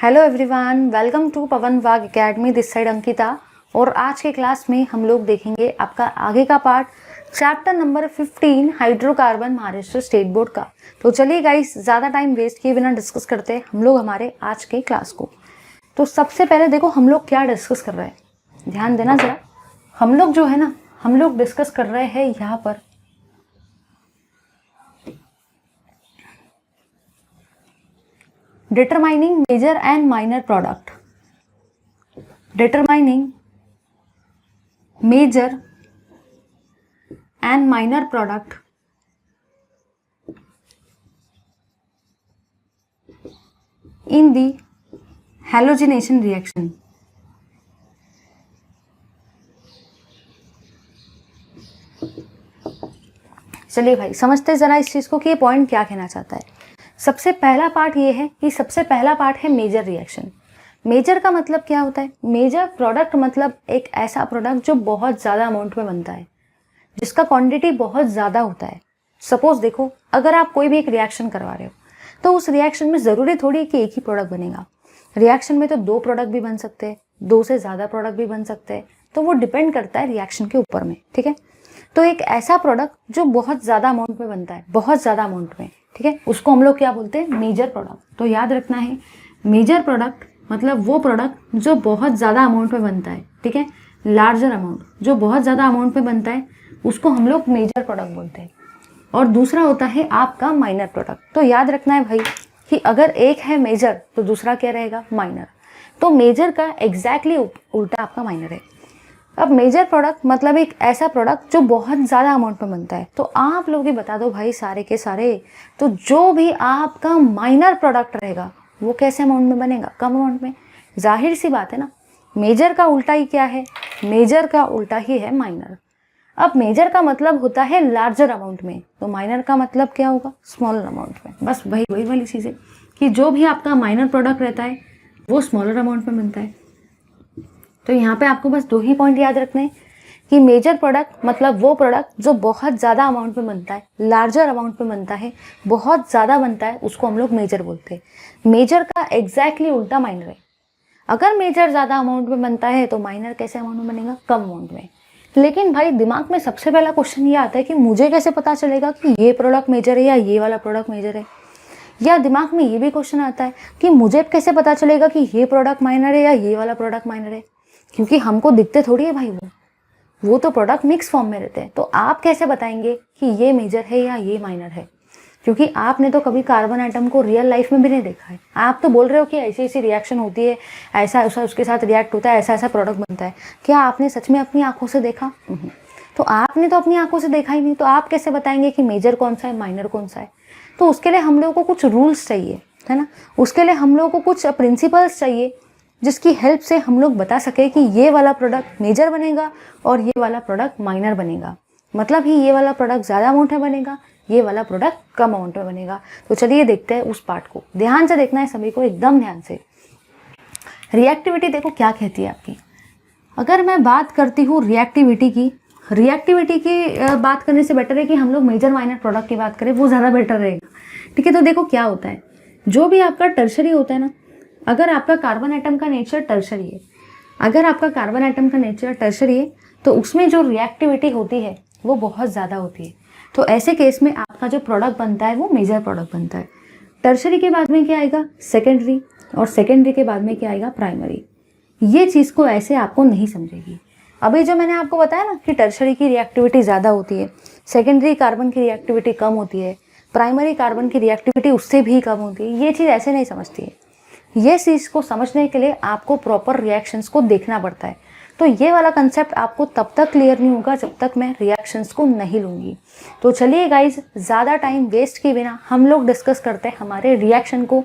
Hello everyone, welcome to पवन वाग academy. This side Ankita. और आज के क्लास में हम लोग देखेंगे आपका आगे का part, chapter number 15 hydrocarbon Maharashtra state board का। तो चलिए गाइस, ज़्यादा टाइम वेस्ट किए बिना डिस्कस करते हैं हम लोग हमारे आज के क्लास को। तो सबसे पहले देखो हम लोग क्या डिस्कस कर रहे हैं, ध्यान देना ज़रा। हम लोग जो है ना, हम लोग डिस्कस कर रहे हैं यहाँ पर determining major and minor product, determining major and minor product in the halogenation reaction. चलिए भाई, समझते जरा इस चीज को कि ये पॉइंट क्या कहना चाहता है। सबसे पहला पार्ट ये है कि सबसे पहला पार्ट है मेजर रिएक्शन। मेजर का मतलब क्या होता है? मेजर प्रोडक्ट मतलब एक ऐसा प्रोडक्ट जो बहुत ज़्यादा अमाउंट में बनता है, जिसका क्वांटिटी बहुत ज़्यादा होता है। सपोज देखो, अगर आप कोई भी एक रिएक्शन करवा रहे हो तो उस रिएक्शन में ज़रूरी थोड़ी है कि एक ही प्रोडक्ट बनेगा। रिएक्शन में तो 2 प्रोडक्ट भी बन सकते हैं, 2 से ज़्यादा प्रोडक्ट भी बन सकते हैं। तो वो डिपेंड करता है रिएक्शन के ऊपर में, ठीक है। तो एक ऐसा प्रोडक्ट जो बहुत ज़्यादा अमाउंट में बनता है, बहुत ज़्यादा अमाउंट में, ठीक है, उसको हम लोग क्या बोलते हैं? Major product. तो याद रखना है, मेजर प्रोडक्ट मतलब वो प्रोडक्ट जो बहुत ज़्यादा अमाउंट में बनता है, ठीक है। लार्जर अमाउंट, जो बहुत ज़्यादा अमाउंट में बनता है, उसको हम लोग मेजर प्रोडक्ट बोलते हैं। और दूसरा होता है आपका माइनर प्रोडक्ट। तो याद रखना है भाई कि अगर एक है मेजर तो दूसरा क्या रहेगा? माइनर। तो मेजर का एग्जैक्टली उल्टा आपका माइनर है। अब मेजर प्रोडक्ट मतलब एक ऐसा प्रोडक्ट जो बहुत ज़्यादा अमाउंट में बनता है। तो आप लोग ही बता दो भाई सारे के सारे, तो जो भी आपका माइनर प्रोडक्ट रहेगा वो कैसे अमाउंट में बनेगा? कम अमाउंट में। जाहिर सी बात है ना, मेजर का उल्टा ही क्या है? मेजर का उल्टा ही है माइनर। अब मेजर का मतलब होता है लार्जर अमाउंट में, तो माइनर का मतलब क्या होगा? स्मॉलर अमाउंट में। बस वही वाली चीज़ है कि जो भी आपका माइनर प्रोडक्ट रहता है वो स्मॉलर अमाउंट में बनता है। तो यहाँ पे आपको बस 2 ही पॉइंट याद रखने हैं कि मेजर प्रोडक्ट मतलब वो प्रोडक्ट जो बहुत ज़्यादा अमाउंट में बनता है, लार्जर अमाउंट में बनता है, बहुत ज़्यादा बनता है, उसको हम लोग मेजर बोलते हैं। मेजर का एग्जैक्टली उल्टा माइनर है। अगर मेजर ज़्यादा अमाउंट में बनता है तो माइनर कैसे अमाउंट में बनेगा? कम अमाउंट में। लेकिन भाई दिमाग में सबसे पहला क्वेश्चन ये आता है कि मुझे कैसे पता चलेगा कि ये प्रोडक्ट मेजर है या ये वाला प्रोडक्ट मेजर है। या दिमाग में ये भी क्वेश्चन आता है कि मुझे कैसे पता चलेगा कि ये प्रोडक्ट माइनर है या ये वाला प्रोडक्ट माइनर है, क्योंकि हमको दिखते थोड़ी है भाई, वो तो प्रोडक्ट मिक्स फॉर्म में रहते हैं। तो आप कैसे बताएंगे कि ये मेजर है या ये माइनर है? क्योंकि आपने तो कभी कार्बन एटम को रियल लाइफ में भी नहीं देखा है। आप तो बोल रहे हो कि ऐसी ऐसी रिएक्शन होती है, ऐसा ऐसा उसके साथ रिएक्ट होता है, ऐसा ऐसा प्रोडक्ट बनता है। क्या आपने सच में अपनी आंखों से देखा? तो आपने तो अपनी आंखों से देखा ही नहीं, तो आप कैसे बताएंगे कि मेजर कौन सा है, माइनर कौन सा है? तो उसके लिए हम लोगों को कुछ रूल्स चाहिए, है ना। उसके लिए हम लोगों को कुछ प्रिंसिपल्स चाहिए जिसकी हेल्प से हम लोग बता सके कि ये वाला प्रोडक्ट मेजर बनेगा और ये वाला प्रोडक्ट माइनर बनेगा। मतलब ही ये वाला प्रोडक्ट ज़्यादा अमाउंट में बनेगा, ये वाला प्रोडक्ट कम अमाउंट में बनेगा। तो चलिए देखते हैं उस पार्ट को। ध्यान से देखना है सभी को, एकदम ध्यान से। रिएक्टिविटी देखो क्या कहती है आपकी। अगर मैं बात करती हूँ रिएक्टिविटी की बात करने से बेटर है कि हम लोग मेजर माइनर प्रोडक्ट की बात करें, वो ज़्यादा बेटर रहेगा, ठीक है। तो देखो क्या होता है, जो भी आपका टर्शरी होता है ना, अगर आपका कार्बन एटम का नेचर टर्शरी है, तो उसमें जो रिएक्टिविटी होती है वो बहुत ज़्यादा होती है। तो ऐसे केस में आपका जो प्रोडक्ट बनता है वो मेजर प्रोडक्ट बनता है। टर्शरी के बाद में क्या आएगा? सेकेंडरी, और सेकेंडरी के बाद में क्या आएगा? प्राइमरी। ये चीज़ को ऐसे आपको नहीं समझेगी। अभी जो मैंने आपको बताया ना कि टर्शरी की रिएक्टिविटी ज़्यादा होती है, सेकेंडरी कार्बन की रिएक्टिविटी कम होती है, प्राइमरी कार्बन की रिएक्टिविटी उससे भी कम होती है, ये चीज़ ऐसे नहीं समझती है। ये चीज़ को समझने के लिए आपको प्रॉपर रिएक्शंस को देखना पड़ता है। तो ये वाला कंसेप्ट आपको तब तक क्लियर नहीं होगा जब तक मैं रिएक्शंस को नहीं लूँगी। तो चलिए गाइज, ज़्यादा टाइम वेस्ट किए बिना हम लोग डिस्कस करते हैं हमारे रिएक्शन को,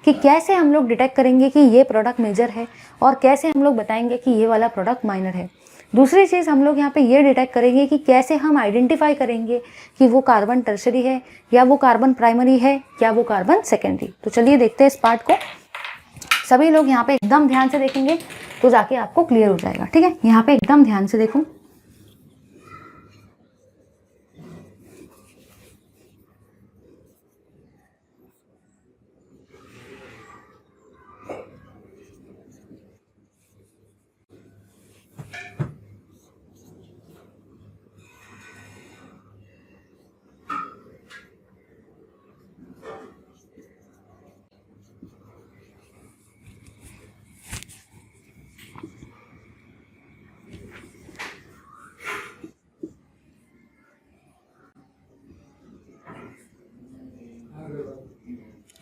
कि कैसे हम लोग डिटेक्ट करेंगे कि ये प्रोडक्ट मेजर है और कैसे हम लोग बताएंगे कि ये वाला प्रोडक्ट माइनर है। दूसरी चीज़ हम लोग यहाँ पे ये डिटेक्ट करेंगे कि कैसे हम आइडेंटिफाई करेंगे कि वो कार्बन टर्शरी है या वो कार्बन प्राइमरी है या वो कार्बन सेकेंडरी। तो चलिए देखते हैं इस पार्ट को। सभी लोग यहाँ पे एकदम ध्यान से देखेंगे तो जाके आपको क्लियर हो जाएगा, ठीक है। यहाँ पे एकदम ध्यान से देखो।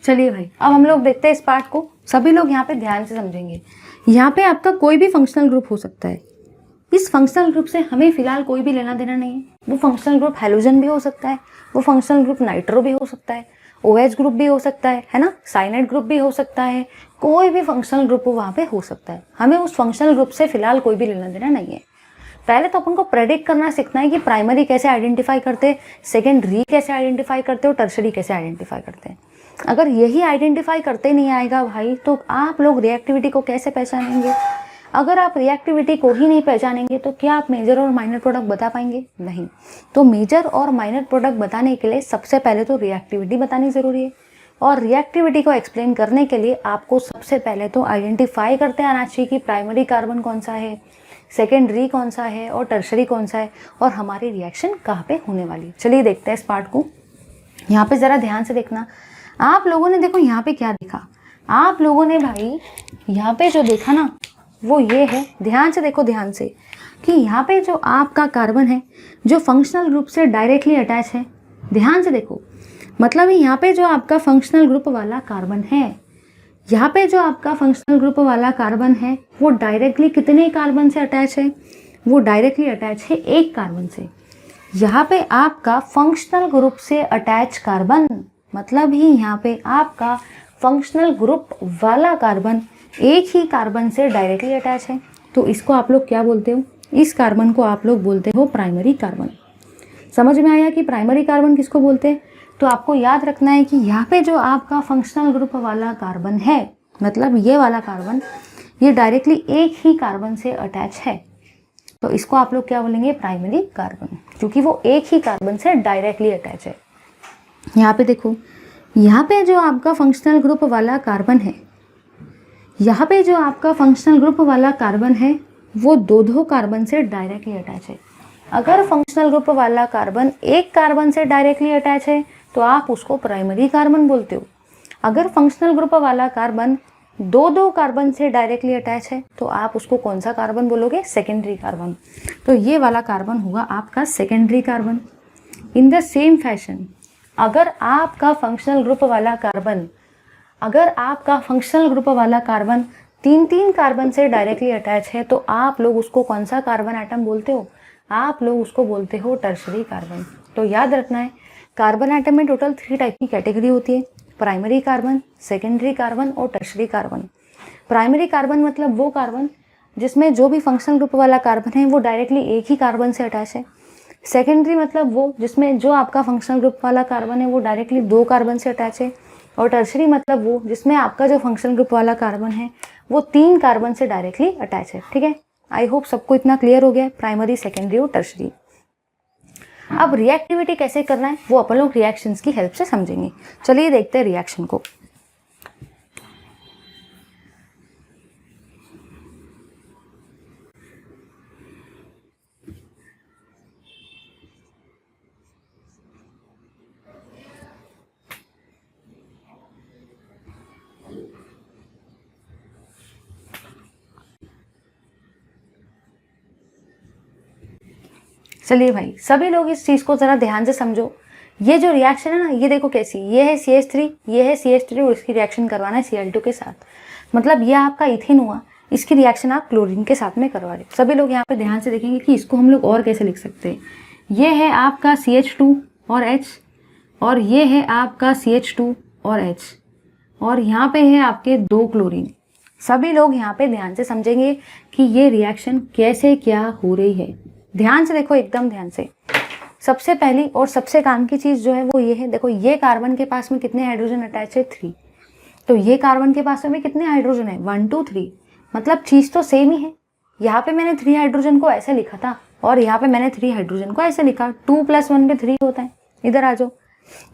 चलिए भाई, अब हम लोग देखते हैं इस पार्ट को। सभी लोग यहाँ पे ध्यान से समझेंगे। यहाँ पे आपका कोई भी फंक्शनल ग्रुप हो सकता है। इस फंक्शनल ग्रुप से हमें फिलहाल कोई भी लेना देना नहीं है। वो फंक्शनल ग्रुप हैलोजन भी हो सकता है, वो फंक्शनल ग्रुप नाइट्रो भी हो सकता है, OH ग्रुप भी हो सकता है ना, साइनाइड ग्रुप भी हो सकता है, कोई भी फंक्शनल ग्रुप वहाँ पे हो सकता है। हमें उस फंक्शनल ग्रुप से फिलहाल कोई भी लेना देना नहीं है। पहले तो अपन को प्रेडिक्ट करना सीखना है कि प्राइमरी कैसे आइडेंटिफाई करते, सेकेंडरी कैसे आइडेंटिफाई करते और टर्शरी कैसे आइडेंटिफाई करते हैं। अगर यही आइडेंटिफाई करते नहीं आएगा भाई, तो आप लोग रिएक्टिविटी को कैसे पहचानेंगे? अगर आप रिएक्टिविटी को ही नहीं पहचानेंगे तो क्या आप मेजर और माइनर प्रोडक्ट बता पाएंगे? नहीं। तो मेजर और माइनर प्रोडक्ट बताने के लिए सबसे पहले तो रिएक्टिविटी बतानी ज़रूरी है। और रिएक्टिविटी को एक्सप्लेन करने के लिए आपको सबसे पहले तो आइडेंटिफाई करते आना चाहिए कि प्राइमरी कार्बन कौन सा है, सेकेंडरी कौन सा है और टर्शरी कौन सा है, और हमारी रिएक्शन कहाँ पे होने वाली है। चलिए देखते हैं इस पार्ट को। यहाँ पे ज़रा ध्यान से देखना। आप लोगों ने देखो यहाँ पे क्या देखा, आप लोगों ने भाई यहाँ पे जो देखा ना वो ये है, ध्यान से देखो, ध्यान से, कि यहाँ पे जो आपका कार्बन है जो फंक्शनल ग्रुप से डायरेक्टली अटैच है। ध्यान से देखो, मतलब यहाँ पे जो आपका फंक्शनल ग्रुप वाला कार्बन है, यहाँ पे जो आपका फंक्शनल ग्रुप वाला कार्बन है वो डायरेक्टली कितने कार्बन से अटैच है? वो डायरेक्टली अटैच है एक कार्बन से। यहाँ पे आपका फंक्शनल ग्रुप से अटैच कार्बन, मतलब ही यहाँ पे आपका फंक्शनल ग्रुप वाला कार्बन एक ही कार्बन से डायरेक्टली अटैच है। तो इसको आप लोग क्या बोलते हो? इस कार्बन को आप लोग बोलते हो प्राइमरी कार्बन। समझ में आया कि प्राइमरी कार्बन किसको बोलते हैं? तो आपको याद रखना है कि यहाँ पे जो आपका फंक्शनल ग्रुप वाला कार्बन है, मतलब ये वाला कार्बन, ये डायरेक्टली एक ही कार्बन से अटैच है। तो इसको आप लोग क्या बोलेंगे? प्राइमरी कार्बन, क्योंकि वो एक ही कार्बन से डायरेक्टली अटैच है। यहाँ पे देखो, यहाँ पे जो आपका फंक्शनल ग्रुप वाला कार्बन है, यहाँ पे जो आपका फंक्शनल ग्रुप वाला कार्बन है वो दो कार्बन से डायरेक्टली अटैच है। अगर फंक्शनल ग्रुप वाला कार्बन एक कार्बन से डायरेक्टली अटैच है तो आप उसको प्राइमरी कार्बन बोलते हो। अगर फंक्शनल ग्रुप वाला कार्बन दो कार्बन से डायरेक्टली अटैच है तो आप उसको कौन सा कार्बन बोलोगे? Secondary carbon. तो ये वाला कार्बन होगा आपका secondary carbon. In the same fashion, अगर आपका फंक्शनल ग्रुप वाला कार्बन तीन कार्बन से डायरेक्टली अटैच है तो आप लोग उसको कौन सा कार्बन एटम बोलते हो? आप लोग उसको बोलते हो टर्शरी कार्बन। तो याद रखना है, कार्बन एटम में टोटल 3 टाइप की कैटेगरी होती है, प्राइमरी कार्बन, सेकेंडरी कार्बन और टर्शरी कार्बन। प्राइमरी कार्बन मतलब वो कार्बन जिसमें जो भी फंक्शनल ग्रुप वाला कार्बन है वो डायरेक्टली एक ही कार्बन से अटैच है। सेकेंडरी मतलब वो जिसमें जो आपका फंक्शनल ग्रुप वाला कार्बन है वो डायरेक्टली 2 कार्बन से अटैच है। और टर्शरी मतलब वो जिसमें आपका जो फंक्शनल ग्रुप वाला कार्बन है वो 3 कार्बन से डायरेक्टली अटैच है। ठीक है, आई होप सबको इतना क्लियर हो गया, प्राइमरी, सेकेंडरी और टर्शरी। अब रिएक्टिविटी कैसे करना है वो अपन लोग रिएक्शंस की हेल्प से समझेंगे। चलिए देखते हैं रिएक्शन को। चलिए भाई, सभी लोग इस चीज़ को ज़रा ध्यान से समझो। ये जो रिएक्शन है ना, ये देखो कैसी, ये है CH3, ये है CH3 और इसकी रिएक्शन करवाना है Cl2 के साथ। मतलब ये आपका इथेन हुआ, इसकी रिएक्शन आप क्लोरीन के साथ में करवा रहे हो। सभी लोग यहाँ पे ध्यान से देखेंगे कि इसको हम लोग और कैसे लिख सकते हैं। ये है आपका CH2 और H, और ये है आपका CH2 और H, और यहाँ पे है आपके 2 क्लोरीन। सभी लोग यहाँ पे ध्यान से समझेंगे कि ये रिएक्शन कैसे क्या हो रही है। ध्यान से देखो, एकदम ध्यान से। सबसे पहली और सबसे काम की चीज़ जो है वो ये है, देखो ये कार्बन के पास में कितने हाइड्रोजन अटैच है? 3। तो ये कार्बन के पास में कितने हाइड्रोजन है? 1 2 3। मतलब चीज़ तो सेम ही है। यहाँ पे मैंने 3 हाइड्रोजन को ऐसे लिखा था और यहाँ पे मैंने 3 हाइड्रोजन को ऐसे लिखा। 2 + 1 पे 3 होता है। इधर आ जाओ,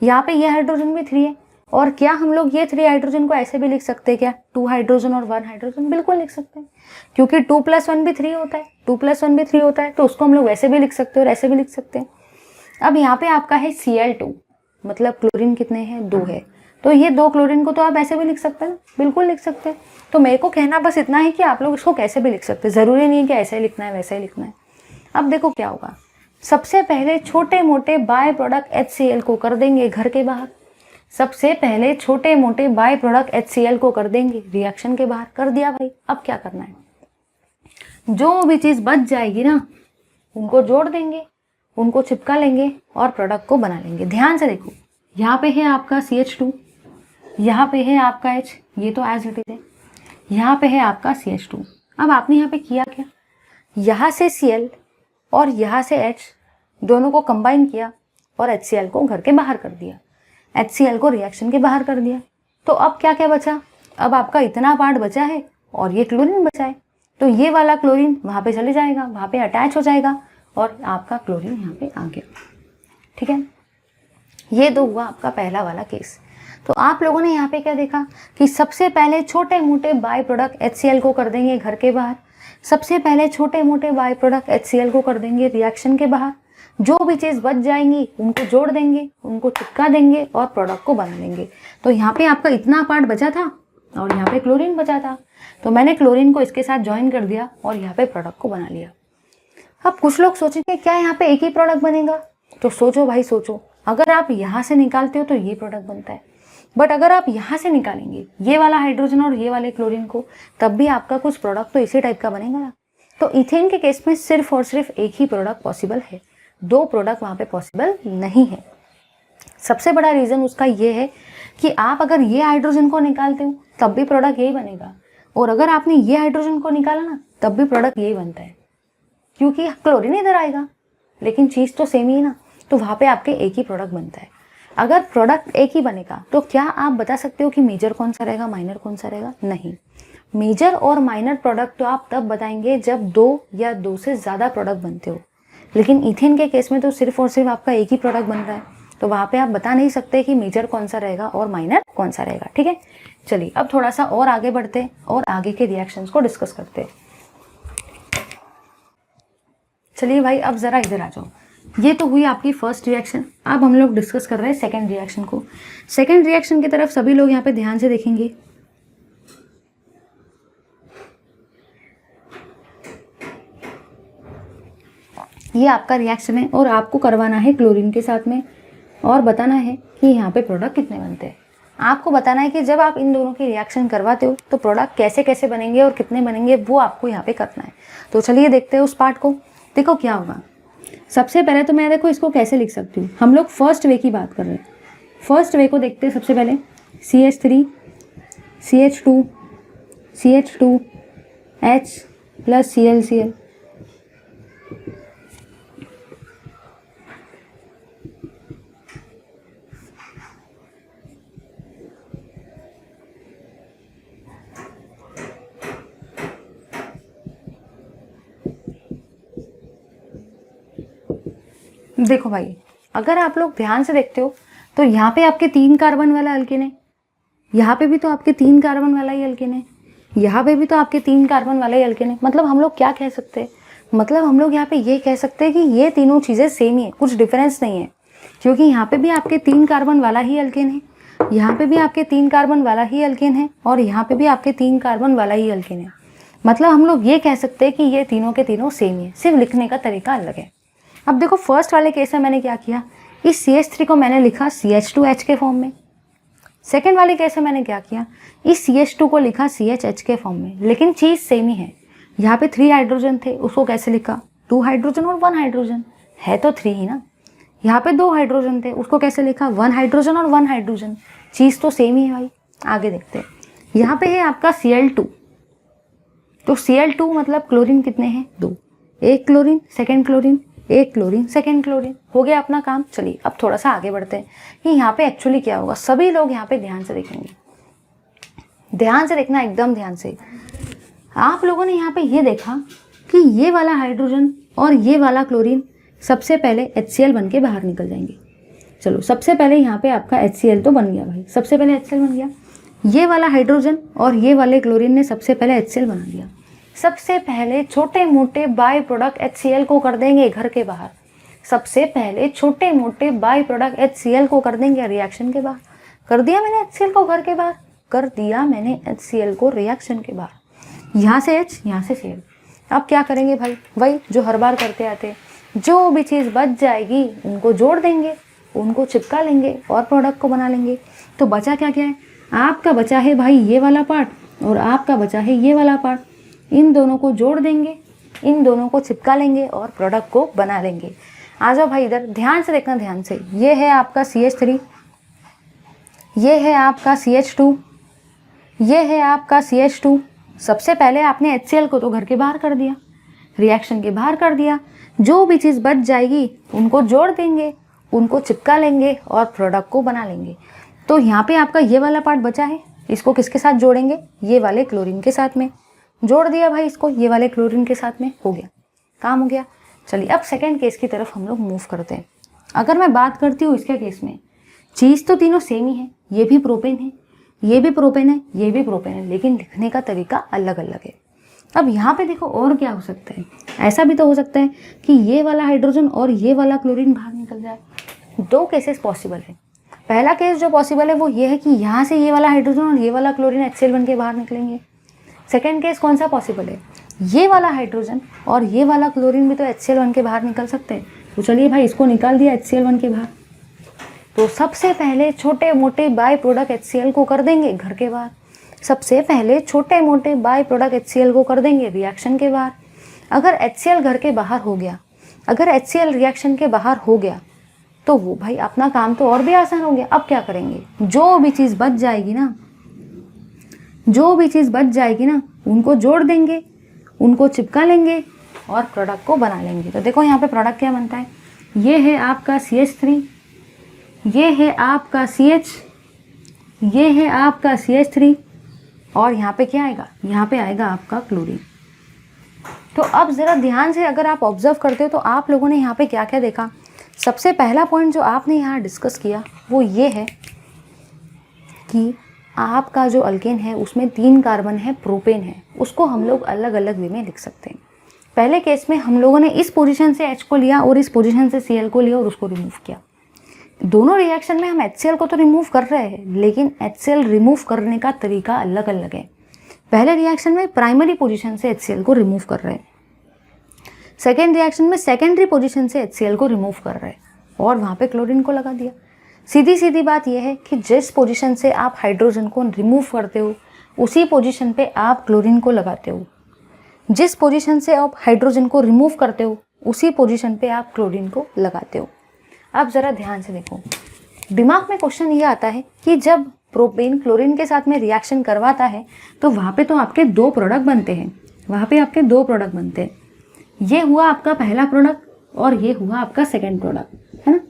यहाँ पे ये हाइड्रोजन भी 3 है। और क्या हम लोग ये 3 हाइड्रोजन को ऐसे भी लिख सकते हैं क्या? 2 हाइड्रोजन और 1 हाइड्रोजन, बिल्कुल लिख सकते हैं, क्योंकि 2 + 1 भी 3 होता है। 2 + 1 भी 3 होता है, तो उसको हम लोग वैसे भी लिख सकते हैं और ऐसे भी लिख सकते हैं। अब यहाँ पे आपका है Cl2, मतलब क्लोरीन कितने हैं? 2 है। तो ये 2 क्लोरीन को तो आप ऐसे भी लिख सकते हैं, बिल्कुल लिख सकते हैं। तो मेरे को कहना बस इतना है कि आप लोग इसको कैसे भी लिख सकते हैं, ज़रूरी नहीं है कि ऐसे ही लिखना है वैसे ही लिखना है। अब देखो क्या होगा, सबसे पहले छोटे मोटे बाय प्रोडक्ट HCl को कर देंगे घर के बाहर। सबसे पहले छोटे मोटे बाय प्रोडक्ट HCl को कर देंगे रिएक्शन के बाहर। कर दिया भाई। अब क्या करना है, जो भी चीज़ बच जाएगी ना उनको जोड़ देंगे, उनको चिपका लेंगे और प्रोडक्ट को बना लेंगे। ध्यान से देखो, यहाँ पे है आपका CH2, यहाँ पे है आपका H, ये तो एज इट इज है, यहाँ पे है आपका CH2। अब आपने यहाँ पे किया क्या, यहाँ से Cl और यहाँ से H दोनों को कंबाइन किया और HCl को घर के बाहर कर दिया, HCl को रिएक्शन के बाहर कर दिया। तो अब क्या क्या बचा, अब आपका इतना पार्ट बचा है और ये क्लोरीन बचा है। तो ये वाला क्लोरीन वहाँ पे चले जाएगा, वहाँ पे अटैच हो जाएगा और आपका क्लोरीन यहाँ पे आ गया। ठीक है, ये तो हुआ आपका पहला वाला केस। तो आप लोगों ने यहाँ पे क्या देखा कि सबसे पहले छोटे मोटे बाय प्रोडक्ट HCl को कर देंगे घर के बाहर, सबसे पहले छोटे मोटे बाय प्रोडक्ट HCl को कर देंगे रिएक्शन के बाहर, जो भी चीज़ बच जाएंगी उनको जोड़ देंगे, उनको चिपका देंगे और प्रोडक्ट को बना लेंगे। तो यहाँ पे आपका इतना पार्ट बचा था और यहाँ पे क्लोरीन बचा था, तो मैंने क्लोरीन को इसके साथ ज्वाइन कर दिया और यहाँ पे प्रोडक्ट को बना लिया। अब कुछ लोग सोचेंगे क्या यहाँ पे एक ही प्रोडक्ट बनेगा, तो सोचो भाई सोचो, अगर आप यहाँ से निकालते हो तो ये प्रोडक्ट बनता है, बट अगर आप यहाँ से निकालेंगे ये वाला हाइड्रोजन और ये वाले क्लोरीन को, तब भी आपका कुछ प्रोडक्ट तो इसी टाइप का बनेगा ना। तो इथेन के केस में सिर्फ और सिर्फ एक ही प्रोडक्ट पॉसिबल है, दो प्रोडक्ट वहाँ पे पॉसिबल नहीं है। सबसे बड़ा रीज़न उसका ये है कि आप अगर ये हाइड्रोजन को निकालते हो तब भी प्रोडक्ट यही बनेगा, और अगर आपने ये हाइड्रोजन को निकाला ना तब भी प्रोडक्ट यही बनता है, क्योंकि क्लोरीन इधर आएगा लेकिन चीज़ तो सेम ही है ना। तो वहाँ पे आपके एक ही प्रोडक्ट बनता है। अगर प्रोडक्ट एक ही बनेगा तो क्या आप बता सकते हो कि मेजर कौन सा रहेगा, माइनर कौन सा रहेगा? नहीं, मेजर और माइनर प्रोडक्ट तो आप तब बताएंगे जब दो या दो से ज़्यादा प्रोडक्ट बनते हो, लेकिन इथेन के केस में तो सिर्फ और सिर्फ आपका एक ही प्रोडक्ट बन रहा है, तो वहाँ पे आप बता नहीं सकते कि मेजर कौन सा रहेगा और माइनर कौन सा रहेगा। ठीक है, चलिए अब थोड़ा सा और आगे बढ़ते हैं और आगे के रिएक्शंस को डिस्कस करते हैं। चलिए भाई अब ज़रा इधर आ जाओ। ये तो हुई आपकी फर्स्ट रिएक्शन, अब हम लोग डिस्कस कर रहे हैं सेकेंड रिएक्शन को। सेकेंड रिएक्शन की तरफ सभी लोग यहाँ पे ध्यान से देखेंगे। ये आपका रिएक्शन है और आपको करवाना है क्लोरीन के साथ में और बताना है कि यहाँ पे प्रोडक्ट कितने बनते हैं। आपको बताना है कि जब आप इन दोनों की रिएक्शन करवाते हो तो प्रोडक्ट कैसे कैसे बनेंगे और कितने बनेंगे, वो आपको यहाँ पे करना है। तो चलिए देखते हैं उस पार्ट को। देखो क्या होगा, सबसे पहले तो मैं देखो इसको कैसे लिख सकती हूँ, हम लोग फर्स्ट वे की बात कर रहे हैं। फर्स्ट वे को देखते हैं। सबसे पहले CH3 CH2 CH2 H plus ClCl। देखो भाई, अगर आप लोग ध्यान से देखते हो तो यहाँ पे आपके 3 कार्बन वाला अल्केन है, यहाँ पे भी तो आपके 3 कार्बन वाला ही अल्केन है, यहाँ पे भी तो आपके 3 कार्बन वाला ही अल्केन है। मतलब हम लोग क्या कह सकते हैं, मतलब हम लोग यहाँ पे ये कह सकते हैं कि ये तीनों चीज़ें सेम ही है, कुछ डिफरेंस नहीं है, क्योंकि यहाँ पे भी आपके 3 कार्बन वाला ही अल्केन है, यहाँ पे भी आपके 3 कार्बन वाला ही अल्केन है और यहाँ पे भी आपके 3 कार्बन वाला ही अल्केन है। मतलब हम लोग ये कह सकते हैं कि ये तीनों के तीनों सेम ही है, सिर्फ लिखने का तरीका अलग है। अब देखो फर्स्ट वाले केस में मैंने क्या किया, इस CH3 को मैंने लिखा CH2H के फॉर्म में। सेकेंड वाले केस में मैंने क्या किया, इस CH2 को लिखा CHH के फॉर्म में, लेकिन चीज़ सेम ही है। यहाँ पे 3 हाइड्रोजन थे, उसको कैसे लिखा, 2 हाइड्रोजन और 1 हाइड्रोजन, है तो 3 ही ना। यहाँ पे 2 हाइड्रोजन थे, उसको कैसे लिखा, 1 हाइड्रोजन और 1 हाइड्रोजन, चीज़ तो सेम ही है भाई। आगे देखते हैं, यहाँ पे है आपका Cl2, तो Cl2 मतलब क्लोरीन कितने हैं, 2, एक क्लोरीन सेकेंड क्लोरीन, एक क्लोरीन सेकेंड क्लोरीन, हो गया अपना काम। चलिए अब थोड़ा सा आगे बढ़ते हैं कि यहाँ पे एक्चुअली क्या होगा। सभी लोग यहाँ पे ध्यान से देखेंगे, ध्यान से देखना, एकदम ध्यान से। आप लोगों ने यहाँ पे ये देखा कि ये वाला हाइड्रोजन और ये वाला क्लोरीन सबसे पहले HCl बन के बाहर निकल जाएंगे। चलो सबसे पहले यहाँ पे आपका HCl तो बन गया भाई, सबसे पहले HCl बन गया। ये वाला हाइड्रोजन और ये वाले क्लोरीन ने सबसे पहले HCl बना दिया। सबसे पहले छोटे मोटे बाय प्रोडक्ट HCl को कर देंगे घर के बाहर, सबसे पहले छोटे मोटे बाय प्रोडक्ट HCl को कर देंगे रिएक्शन के बाहर। कर दिया मैंने HCl को घर के बाहर, कर दिया मैंने HCl को रिएक्शन के बाहर। यहाँ से H, यहाँ से Cl। अब क्या करेंगे भाई, वही जो हर बार करते आते, जो भी चीज़ बच जाएगी उनको जोड़ देंगे, उनको चिपका लेंगे और प्रोडक्ट को बना लेंगे। तो बचा क्या क्या है, आपका बचा है भाई ये वाला पार्ट और आपका बचा है ये वाला पार्ट। इन दोनों को जोड़ देंगे, इन दोनों को चिपका लेंगे और प्रोडक्ट को बना लेंगे। आ जाओ भाई इधर, ध्यान से देखना, ध्यान से। ये है आपका CH3, ये है आपका CH2, ये है आपका CH2। सबसे पहले आपने HCl को तो घर के बाहर कर दिया, रिएक्शन के बाहर कर दिया। जो भी चीज़ बच जाएगी उनको जोड़ देंगे, उनको चिपका लेंगे और प्रोडक्ट को बना लेंगे। तो यहाँ पे आपका ये वाला पार्ट बचा है, इसको किसके साथ जोड़ेंगे, ये वाले क्लोरीन के साथ में। जोड़ दिया भाई इसको ये वाले क्लोरीन के साथ में, हो गया, काम हो गया। चलिए अब सेकेंड केस की तरफ हम लोग मूव करते हैं। अगर मैं बात करती हूँ इसके केस में, चीज़ तो तीनों सेम ही है, ये भी प्रोपेन है, ये भी प्रोपेन है, ये भी प्रोपेन है, लेकिन लिखने का तरीका अलग अलग है। अब यहाँ पे देखो और क्या हो सकता है, ऐसा भी तो हो सकता है कि ये वाला हाइड्रोजन और ये वाला क्लोरीन बाहर निकल जाए। दो केसेस पॉसिबल है। पहला केस जो पॉसिबल है वो ये है कि यहाँ से ये वाला हाइड्रोजन और ये वाला क्लोरीन HCl बन के बाहर निकलेंगे। सेकेंड केस कौन सा पॉसिबल है, ये वाला हाइड्रोजन और ये वाला क्लोरीन भी तो HCl बन के बाहर निकल सकते हैं। तो चलिए भाई इसको निकाल दिया HCl बन के बाहर। तो सबसे पहले छोटे मोटे बाय प्रोडक्ट HCl को कर देंगे घर के बाहर, सबसे पहले छोटे मोटे बाय प्रोडक्ट HCl को कर देंगे रिएक्शन के बाहर। अगर HCl घर के बाहर हो गया, अगर HCl रिएक्शन के बाहर हो गया तो वो भाई अपना काम तो और भी आसान हो गया। अब क्या करेंगे, जो भी चीज़ बच जाएगी ना, जो भी चीज़ बच जाएगी ना, उनको जोड़ देंगे, उनको चिपका लेंगे और प्रोडक्ट को बना लेंगे। तो देखो यहाँ पे प्रोडक्ट क्या बनता है, ये है आपका CH3, ये है आपका CH, ये है आपका CH3 और यहाँ पे क्या आएगा, यहाँ पे आएगा आपका क्लोरीन। तो अब ज़रा ध्यान से अगर आप ऑब्जर्व करते हो तो आप लोगों ने यहाँ पे क्या क्या देखा। सबसे पहला पॉइंट जो आपने यहाँ डिस्कस किया वो ये है कि आपका जो अल्केन है उसमें 3 कार्बन है, प्रोपेन है, उसको हम लोग अलग अलग वे में लिख सकते हैं। पहले केस में हम लोगों ने इस पोजीशन से H को लिया और इस पोजीशन से Cl को लिया और उसको रिमूव किया। दोनों रिएक्शन में हम HCl को तो रिमूव कर रहे हैं, लेकिन HCl रिमूव करने का तरीका अलग अलग है। पहले रिएक्शन में प्राइमरी पोजीशन से HCl को रिमूव कर रहे हैं, सेकेंड रिएक्शन में सेकेंडरी पोजीशन से HCl को रिमूव कर रहे हैं और वहाँ पे क्लोरीन को लगा दिया। सीधी सीधी बात यह है कि जिस पोजीशन से आप हाइड्रोजन को रिमूव करते हो उसी पोजीशन पे आप क्लोरीन को लगाते हो, जिस पोजीशन से आप हाइड्रोजन को रिमूव करते हो उसी पोजीशन पे आप क्लोरीन को लगाते हो। अब ज़रा ध्यान से देखो, दिमाग में क्वेश्चन ये आता है कि जब प्रोपेन क्लोरीन के साथ में रिएक्शन करवाता है तो वहाँ पे तो आपके 2 प्रोडक्ट बनते हैं, वहाँ पे आपके 2 प्रोडक्ट बनते हैं। ये हुआ आपका पहला प्रोडक्ट और ये हुआ आपका सेकेंड प्रोडक्ट, है ना।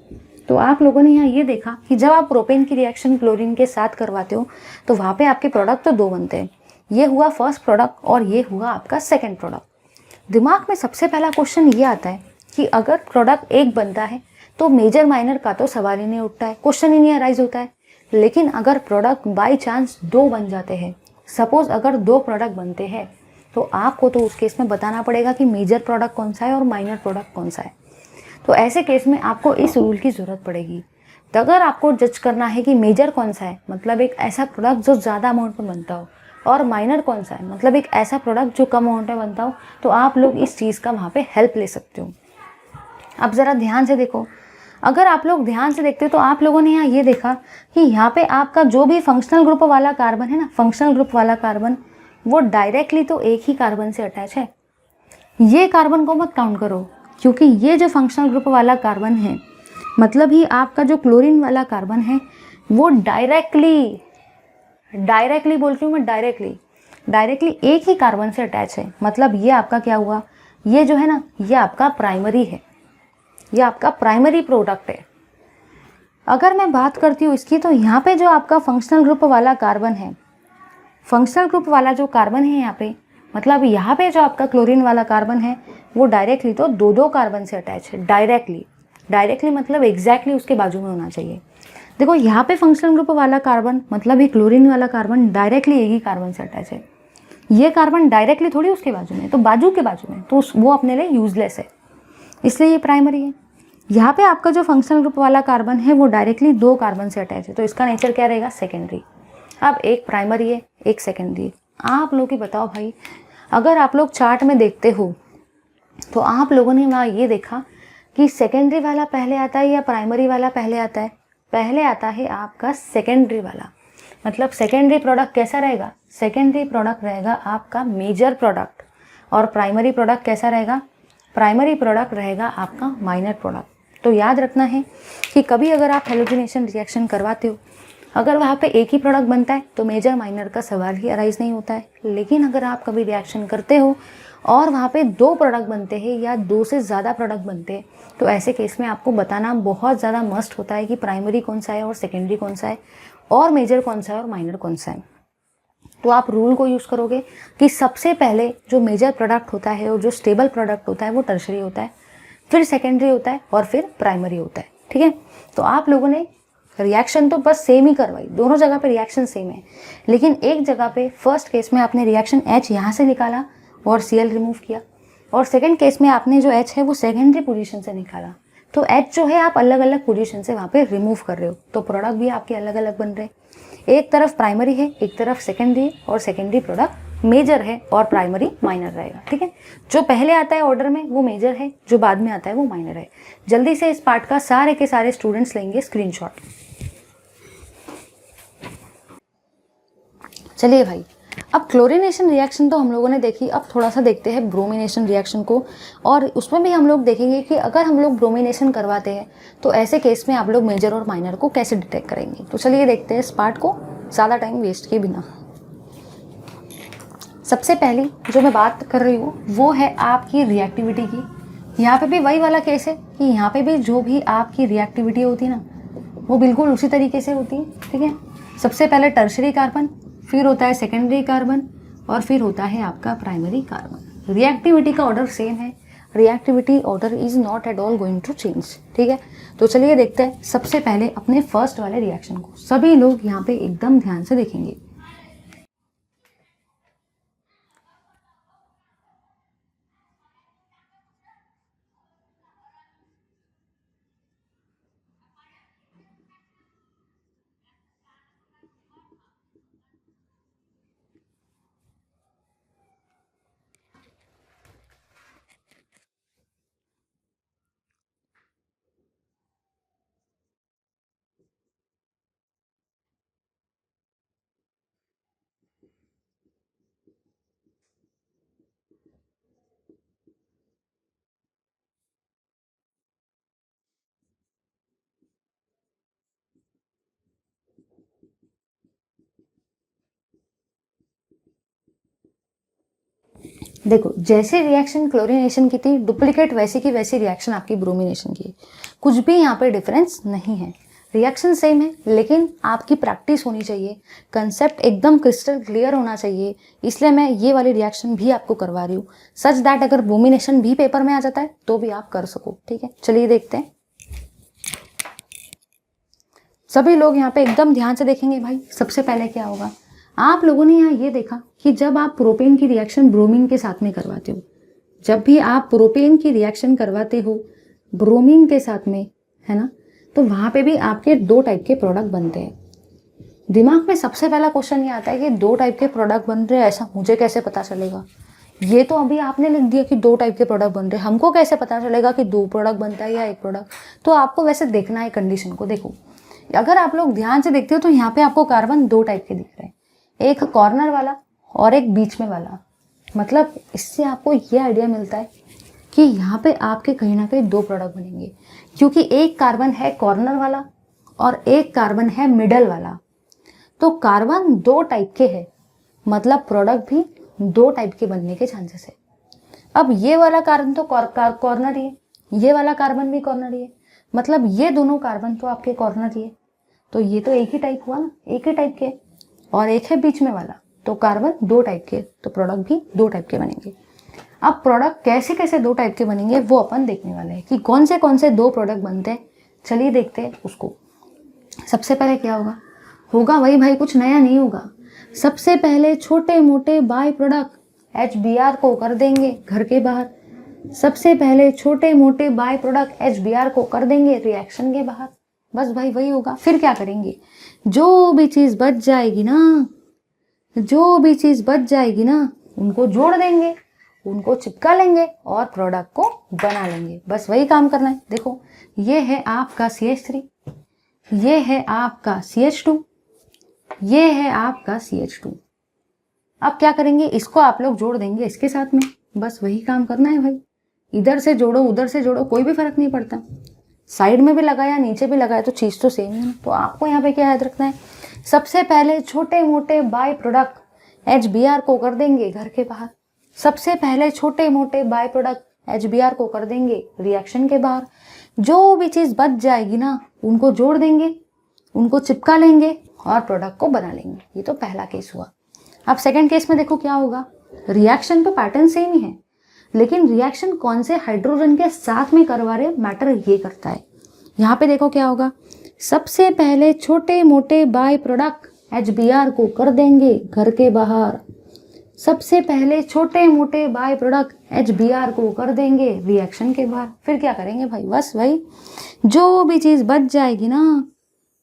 तो आप लोगों ने यहाँ ये देखा कि जब आप प्रोपेन की रिएक्शन क्लोरीन के साथ करवाते हो तो वहाँ पे आपके प्रोडक्ट तो 2 बनते हैं। ये हुआ फर्स्ट प्रोडक्ट और ये हुआ आपका सेकेंड प्रोडक्ट। दिमाग में सबसे पहला क्वेश्चन ये आता है कि अगर प्रोडक्ट 1 बनता है तो मेजर माइनर का तो सवाल ही नहीं उठता है, क्वेश्चन ही नहीं अराइज होता है। लेकिन अगर प्रोडक्ट बाई चांस 2 बन जाते हैं, सपोज अगर 2 प्रोडक्ट बनते हैं, तो आपको तो उस केस में बताना पड़ेगा कि मेजर प्रोडक्ट कौन सा है और माइनर प्रोडक्ट कौन सा है। तो ऐसे केस में आपको इस रूल की ज़रूरत पड़ेगी। तो अगर आपको जज करना है कि मेजर कौन सा है, मतलब एक ऐसा प्रोडक्ट जो ज़्यादा अमाउंट में बनता हो, और माइनर कौन सा है, मतलब एक ऐसा प्रोडक्ट जो कम अमाउंट में बनता हो, तो आप लोग इस चीज़ का वहाँ पे हेल्प ले सकते हो। अब ज़रा ध्यान से देखो, अगर आप लोग ध्यान से देखते हो तो आप लोगों ने यहाँ ये देखा कि यहाँ पे आपका जो भी फंक्शनल ग्रुप वाला कार्बन है ना, फंक्शनल ग्रुप वाला कार्बन, वो डायरेक्टली तो एक ही कार्बन से अटैच है। ये कार्बन को मत काउंट करो, क्योंकि ये जो फंक्शनल ग्रुप वाला कार्बन है, मतलब ही आपका जो क्लोरीन वाला कार्बन है, वो डायरेक्टली बोल रही हूँ मैं, डायरेक्टली एक ही कार्बन से अटैच है। मतलब ये आपका क्या हुआ, ये जो है ना, ये आपका प्राइमरी है, ये आपका प्राइमरी प्रोडक्ट है। अगर मैं बात करती हूँ इसकी, तो यहाँ पे जो आपका फंक्शनल ग्रुप वाला कार्बन है, फंक्शनल ग्रुप वाला जो कार्बन है यहाँ पे, मतलब यहाँ पे जो आपका क्लोरीन वाला कार्बन है, वो डायरेक्टली तो 2 कार्बन से अटैच है। डायरेक्टली मतलब एग्जैक्टली उसके बाजू में होना चाहिए। देखो यहाँ पे फंक्शनल ग्रुप वाला कार्बन, मतलब ये क्लोरीन वाला कार्बन डायरेक्टली एक ही कार्बन से अटैच है। ये कार्बन डायरेक्टली थोड़ी उसके बाजू में, तो बाजू के बाजू में, तो वो अपने लिए यूजलेस है, इसलिए ये प्राइमरी है। यहाँ पे आपका जो फंक्शनल ग्रुप वाला कार्बन है वो डायरेक्टली 2 कार्बन से अटैच है, तो इसका नेचर क्या रहेगा, सेकेंडरी। अब एक प्राइमरी है, एक सेकेंडरी है। आप लोग ही बताओ भाई, अगर आप लोग चार्ट में देखते हो तो आप लोगों ने वहाँ ये देखा कि सेकेंडरी वाला पहले आता है या प्राइमरी वाला पहले आता है? पहले आता है आपका सेकेंडरी वाला। मतलब सेकेंडरी प्रोडक्ट कैसा रहेगा? सेकेंडरी प्रोडक्ट रहेगा आपका मेजर प्रोडक्ट, और प्राइमरी प्रोडक्ट कैसा रहेगा? प्राइमरी प्रोडक्ट रहेगा आपका माइनर प्रोडक्ट। तो याद रखना है कि कभी अगर आप हेलोजिनेशन रिएक्शन करवाते हो, अगर वहाँ पे एक ही प्रोडक्ट बनता है तो मेजर माइनर का सवाल ही अराइज नहीं होता है। लेकिन अगर आप कभी रिएक्शन करते हो और वहाँ पे 2 प्रोडक्ट बनते हैं या 2 से ज़्यादा प्रोडक्ट बनते हैं, तो ऐसे केस में आपको बताना बहुत ज़्यादा मस्ट होता है कि प्राइमरी कौन सा है और सेकेंडरी कौन सा है, और मेजर कौन सा है और माइनर कौन सा है। तो आप रूल को यूज़ करोगे कि सबसे पहले जो मेजर प्रोडक्ट होता है और जो स्टेबल प्रोडक्ट होता है वो टर्शरी होता है, फिर सेकेंडरी होता है और फिर प्राइमरी होता है। ठीक है, तो आप लोगों ने रिएक्शन तो बस सेम ही करवाई, दोनों जगह पे रिएक्शन सेम है, लेकिन एक जगह पे फर्स्ट केस में आपने रिएक्शन H यहाँ से निकाला और Cl रिमूव किया, और सेकेंड केस में आपने जो H है वो सेकेंडरी पोजीशन से निकाला। तो H जो है आप अलग अलग पोजीशन से वहाँ पे रिमूव कर रहे हो, तो प्रोडक्ट भी आपके अलग अलग बन रहे हैं। एक तरफ प्राइमरी है, एक तरफ सेकेंडरी है, और सेकेंडरी प्रोडक्ट मेजर है और प्राइमरी माइनर रहेगा। ठीक है, जो पहले आता है ऑर्डर में वो मेजर है, जो बाद में आता है वो माइनर है। जल्दी से इस पार्ट का सारे के सारे स्टूडेंट्स लेंगे स्क्रीनशॉट। चलिए भाई, अब क्लोरीनेशन रिएक्शन तो हम लोगों ने देखी, अब थोड़ा सा देखते हैं ब्रोमिनेशन रिएक्शन को, और उसमें भी हम लोग देखेंगे कि अगर हम लोग ब्रोमिनेशन करवाते हैं तो ऐसे केस में आप लोग मेजर और माइनर को कैसे डिटेक्ट करेंगे। तो चलिए देखते हैं इस पार्ट को ज़्यादा टाइम वेस्ट किए बिना। सबसे पहली जो मैं बात कर रही हूँ वो है आपकी रिएक्टिविटी की। यहाँ पे भी वही वाला केस है कि यहाँ पे भी जो भी आपकी रिएक्टिविटी होती है ना, वो बिल्कुल उसी तरीके से होती है। ठीक है, सबसे पहले टर्शरी कार्बन, फिर होता है सेकेंडरी कार्बन, और फिर होता है आपका प्राइमरी कार्बन। रिएक्टिविटी का ऑर्डर सेम है, reactivity order is not at all going to change. ठीक है, तो चलिए देखते हैं सबसे पहले अपने फर्स्ट वाले रिएक्शन को। सभी लोग यहाँ पे एकदम ध्यान से देखेंगे। देखो, जैसे रिएक्शन क्लोरीनेशन की थी डुप्लीकेट वैसी की वैसी रिएक्शन आपकी ब्रोमिनेशन की, कुछ भी यहाँ पे डिफरेंस नहीं है, रिएक्शन सेम है, लेकिन आपकी प्रैक्टिस होनी चाहिए, कंसेप्ट एकदम क्रिस्टल क्लियर होना चाहिए, इसलिए मैं ये वाली रिएक्शन भी आपको करवा रही हूँ, सच दैट अगर ब्रोमिनेशन भी पेपर में आ जाता है तो भी आप कर सको। ठीक है, चलिए देखते हैं। सभी लोग यहाँ पे एकदम ध्यान से देखेंगे भाई। सबसे पहले क्या होगा, आप लोगों ने यहाँ ये देखा कि जब आप प्रोपेन की रिएक्शन ब्रोमीन के साथ में करवाते हो, जब भी आप प्रोपेन की रिएक्शन करवाते हो ब्रोमीन के साथ में, है ना, तो वहाँ पे भी आपके 2 टाइप के प्रोडक्ट बनते हैं। दिमाग में सबसे पहला क्वेश्चन ये आता है कि 2 टाइप के प्रोडक्ट बन रहे हैं, ऐसा मुझे कैसे पता चलेगा? ये तो अभी आपने लिख दिया कि 2 टाइप के प्रोडक्ट बन रहे हैं, हमको कैसे पता चलेगा कि 2 प्रोडक्ट बनता है या 1 प्रोडक्ट? तो आपको वैसे देखना है कंडीशन को। देखो, अगर आप लोग ध्यान से देखते हो तो यहाँ पे आपको कार्बन 2 टाइप के दिख रहे हैं, एक कॉर्नर वाला और एक बीच में वाला। मतलब इससे आपको ये आइडिया मिलता है कि यहाँ पे आपके कहीं ना कहीं 2 प्रोडक्ट बनेंगे, क्योंकि एक कार्बन है कॉर्नर वाला और एक कार्बन है मिडल वाला। तो कार्बन 2 टाइप के है, मतलब प्रोडक्ट भी 2 टाइप के बनने के चांसेस है। अब ये वाला कार्बन तो कॉर्नर ही है, ये वाला कार्बन भी कॉर्नर ही है, मतलब ये दोनों कार्बन तो आपके कॉर्नर ही है, तो ये तो एक ही टाइप हुआ ना, एक ही टाइप के, और एक है बीच में वाला, तो कार्बन 2 टाइप के, तो प्रोडक्ट भी 2 टाइप के बनेंगे। अब प्रोडक्ट कैसे कैसे 2 टाइप के बनेंगे वो अपन देखने वाले हैं कि कौन से 2 प्रोडक्ट बनते हैं। चलिए देखते हैं उसको। सबसे पहले क्या होगा वही भाई, कुछ नया नहीं होगा। सबसे पहले छोटे मोटे बाय प्रोडक्ट HBr को कर देंगे घर के बाहर, सबसे पहले छोटे मोटे बाय प्रोडक्ट HBr को कर देंगे रिएक्शन के बाहर, बस भाई वही होगा। फिर क्या करेंगे, जो भी चीज़ बच जाएगी ना, जो भी चीज़ बच जाएगी ना उनको जोड़ देंगे, उनको चिपका लेंगे और प्रोडक्ट को बना लेंगे। बस वही काम करना है। देखो ये है आपका CH3, ये है आपका CH2, ये है आपका CH2। अब क्या करेंगे, इसको आप लोग जोड़ देंगे इसके साथ में। बस वही काम करना है भाई, इधर से जोड़ो उधर से जोड़ो, कोई भी फर्क नहीं पड़ता। साइड में भी लगाया नीचे भी लगाया तो चीज़ तो सेम है। तो आपको यहाँ पे क्या याद रखना है, सबसे पहले छोटे मोटे बाय प्रोडक्ट HBr को कर देंगे घर के बाहर। सबसे पहले छोटे मोटे बाय प्रोडक्ट HBr को कर देंगे रिएक्शन के बाहर। जो भी चीज़ बच जाएगी ना उनको जोड़ देंगे, उनको चिपका लेंगे और प्रोडक्ट को बना लेंगे। ये तो पहला केस हुआ। अब सेकेंड केस में देखो क्या होगा, रिएक्शन तो पैटर्न सेम ही है, लेकिन रिएक्शन कौन से हाइड्रोजन के साथ में करवा रहे मैटर ये करता है। यहाँ पे देखो क्या होगा, सबसे पहले छोटे मोटे बाय प्रोडक्ट HBr को कर देंगे घर के बाहर। सबसे पहले छोटे मोटे बाय प्रोडक्ट HBr को कर देंगे रिएक्शन के बाहर। फिर क्या करेंगे भाई, बस भाई जो भी चीज़ बच जाएगी ना,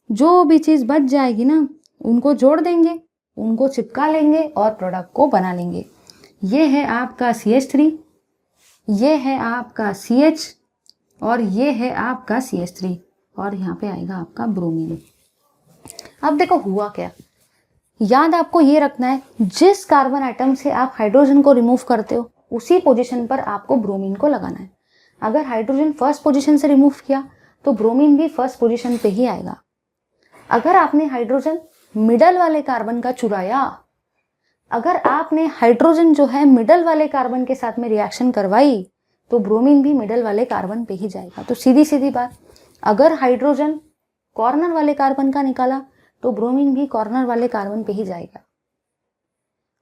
जो भी चीज़ बच जाएगी ना उनको जोड़ देंगे, उनको चिपका लेंगे और प्रोडक्ट को बना लेंगे। ये है आपका CH3, ये है आपका CH और ये है आपका CH3 और यहाँ पे आएगा आपका ब्रोमीन। अब देखो हुआ क्या, याद आपको ये रखना है, जिस कार्बन आइटम से आप हाइड्रोजन को रिमूव करते हो उसी पोजीशन पर आपको ब्रोमीन को लगाना है। अगर हाइड्रोजन फर्स्ट पोजीशन से रिमूव किया तो ब्रोमीन भी फर्स्ट पोजीशन पे ही आएगा। अगर आपने हाइड्रोजन मिडल वाले कार्बन का चुराया, अगर आपने हाइड्रोजन जो है मिडल वाले कार्बन के साथ में रिएक्शन करवाई तो ब्रोमीन भी मिडल वाले कार्बन पे ही जाएगा। तो सीधी सीधी बात, अगर हाइड्रोजन कॉर्नर वाले कार्बन का निकाला तो ब्रोमीन भी कॉर्नर वाले कार्बन पे ही जाएगा।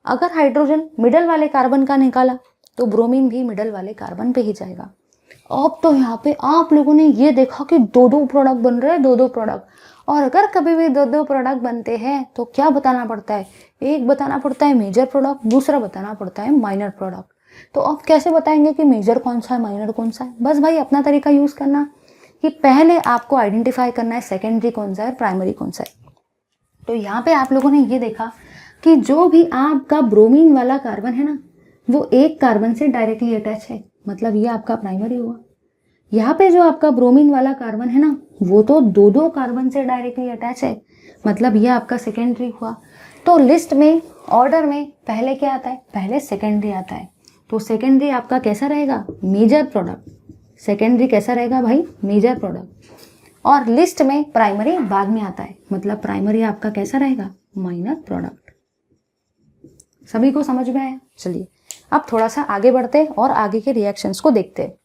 अगर हाइड्रोजन मिडल वाले कार्बन का निकाला तो ब्रोमीन भी मिडल वाले कार्बन पे ही जाएगा। अब तो यहाँ पे आप लोगों ने ये देखा कि दो दो प्रोडक्ट बन रहे हैं, दो दो प्रोडक्ट। और अगर कभी भी दो दो प्रोडक्ट बनते हैं तो क्या बताना पड़ता है, एक बताना पड़ता है मेजर प्रोडक्ट, दूसरा बताना पड़ता है माइनर प्रोडक्ट। तो अब कैसे बताएंगे कि मेजर कौन सा है माइनर कौन सा है, बस भाई अपना तरीका यूज करना कि पहले आपको आइडेंटिफाई करना है सेकेंडरी कौन सा है प्राइमरी कौन सा है। तो यहाँ पे आप लोगों ने ये देखा कि जो भी आपका ब्रोमीन वाला कार्बन है ना वो एक कार्बन से डायरेक्टली अटैच है, मतलब ये आपका प्राइमरी हुआ। यहाँ पे जो आपका ब्रोमीन वाला कार्बन है ना वो तो दो दो कार्बन से डायरेक्टली अटैच है, मतलब ये आपका सेकेंडरी हुआ। तो लिस्ट में ऑर्डर में पहले क्या आता है, पहले सेकेंडरी आता है। तो सेकेंडरी आपका कैसा रहेगा, मेजर प्रोडक्ट। सेकेंडरी कैसा रहेगा भाई, मेजर प्रोडक्ट। और लिस्ट में प्राइमरी बाद में आता है, मतलब प्राइमरी आपका कैसा रहेगा, माइनर प्रोडक्ट। सभी को समझ में आया? चलिए अब थोड़ा सा आगे बढ़ते और आगे के रिएक्शंस को देखते हैं।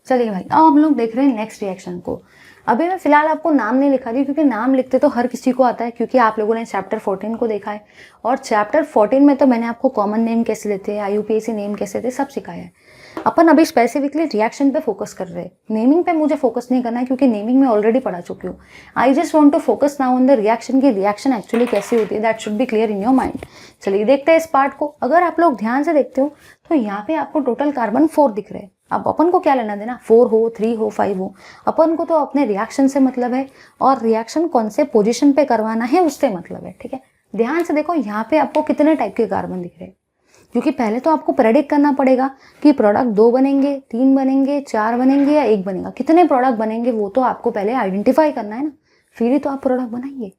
चलिए भाई अब हम लोग देख रहे हैं नेक्स्ट रिएक्शन को। अभी मैं फिलहाल आपको नाम नहीं लिखा रही क्योंकि नाम लिखते तो हर किसी को आता है, क्योंकि आप लोगों ने चैप्टर 14 को देखा है और चैप्टर 14 में तो मैंने आपको कॉमन नेम कैसे लेते हैं, IUPAC नेम कैसे थे, सब सिखाया है। अपन अभी स्पेसिफिकली रिएक्शन पे फोकस कर रहे हैं, नेमिंग पे मुझे फोकस नहीं करना है क्योंकि नेमिंग में ऑलरेडी पढ़ा चुकी हूँ। I just want to focus now on the reaction की रिएक्शन एक्चुअली कैसी होती है, that should be clear in your mind. चलिए देखते हैं इस पार्ट को। अगर आप लोग ध्यान से देखते हो तो यहाँ पे आपको टोटल कार्बन 4 दिख रहे हैं। अब अपन को क्या लेना देना, 4 हो 3 हो 5 हो, अपन को तो अपने रिएक्शन से मतलब है और रिएक्शन कौन से पोजीशन पे करवाना है उससे मतलब है। ठीक है, ध्यान से देखो यहाँ पे आपको कितने टाइप के कार्बन दिख रहे हैं, क्योंकि पहले तो आपको प्रेडिक्ट करना पड़ेगा कि प्रोडक्ट 2 बनेंगे, 3 बनेंगे, 4 बनेंगे या 1 बनेगा। कितने प्रोडक्ट बनेंगे वो तो आपको पहले आइडेंटिफाई करना है ना, फिर ही तो आप प्रोडक्ट बनाएंगे।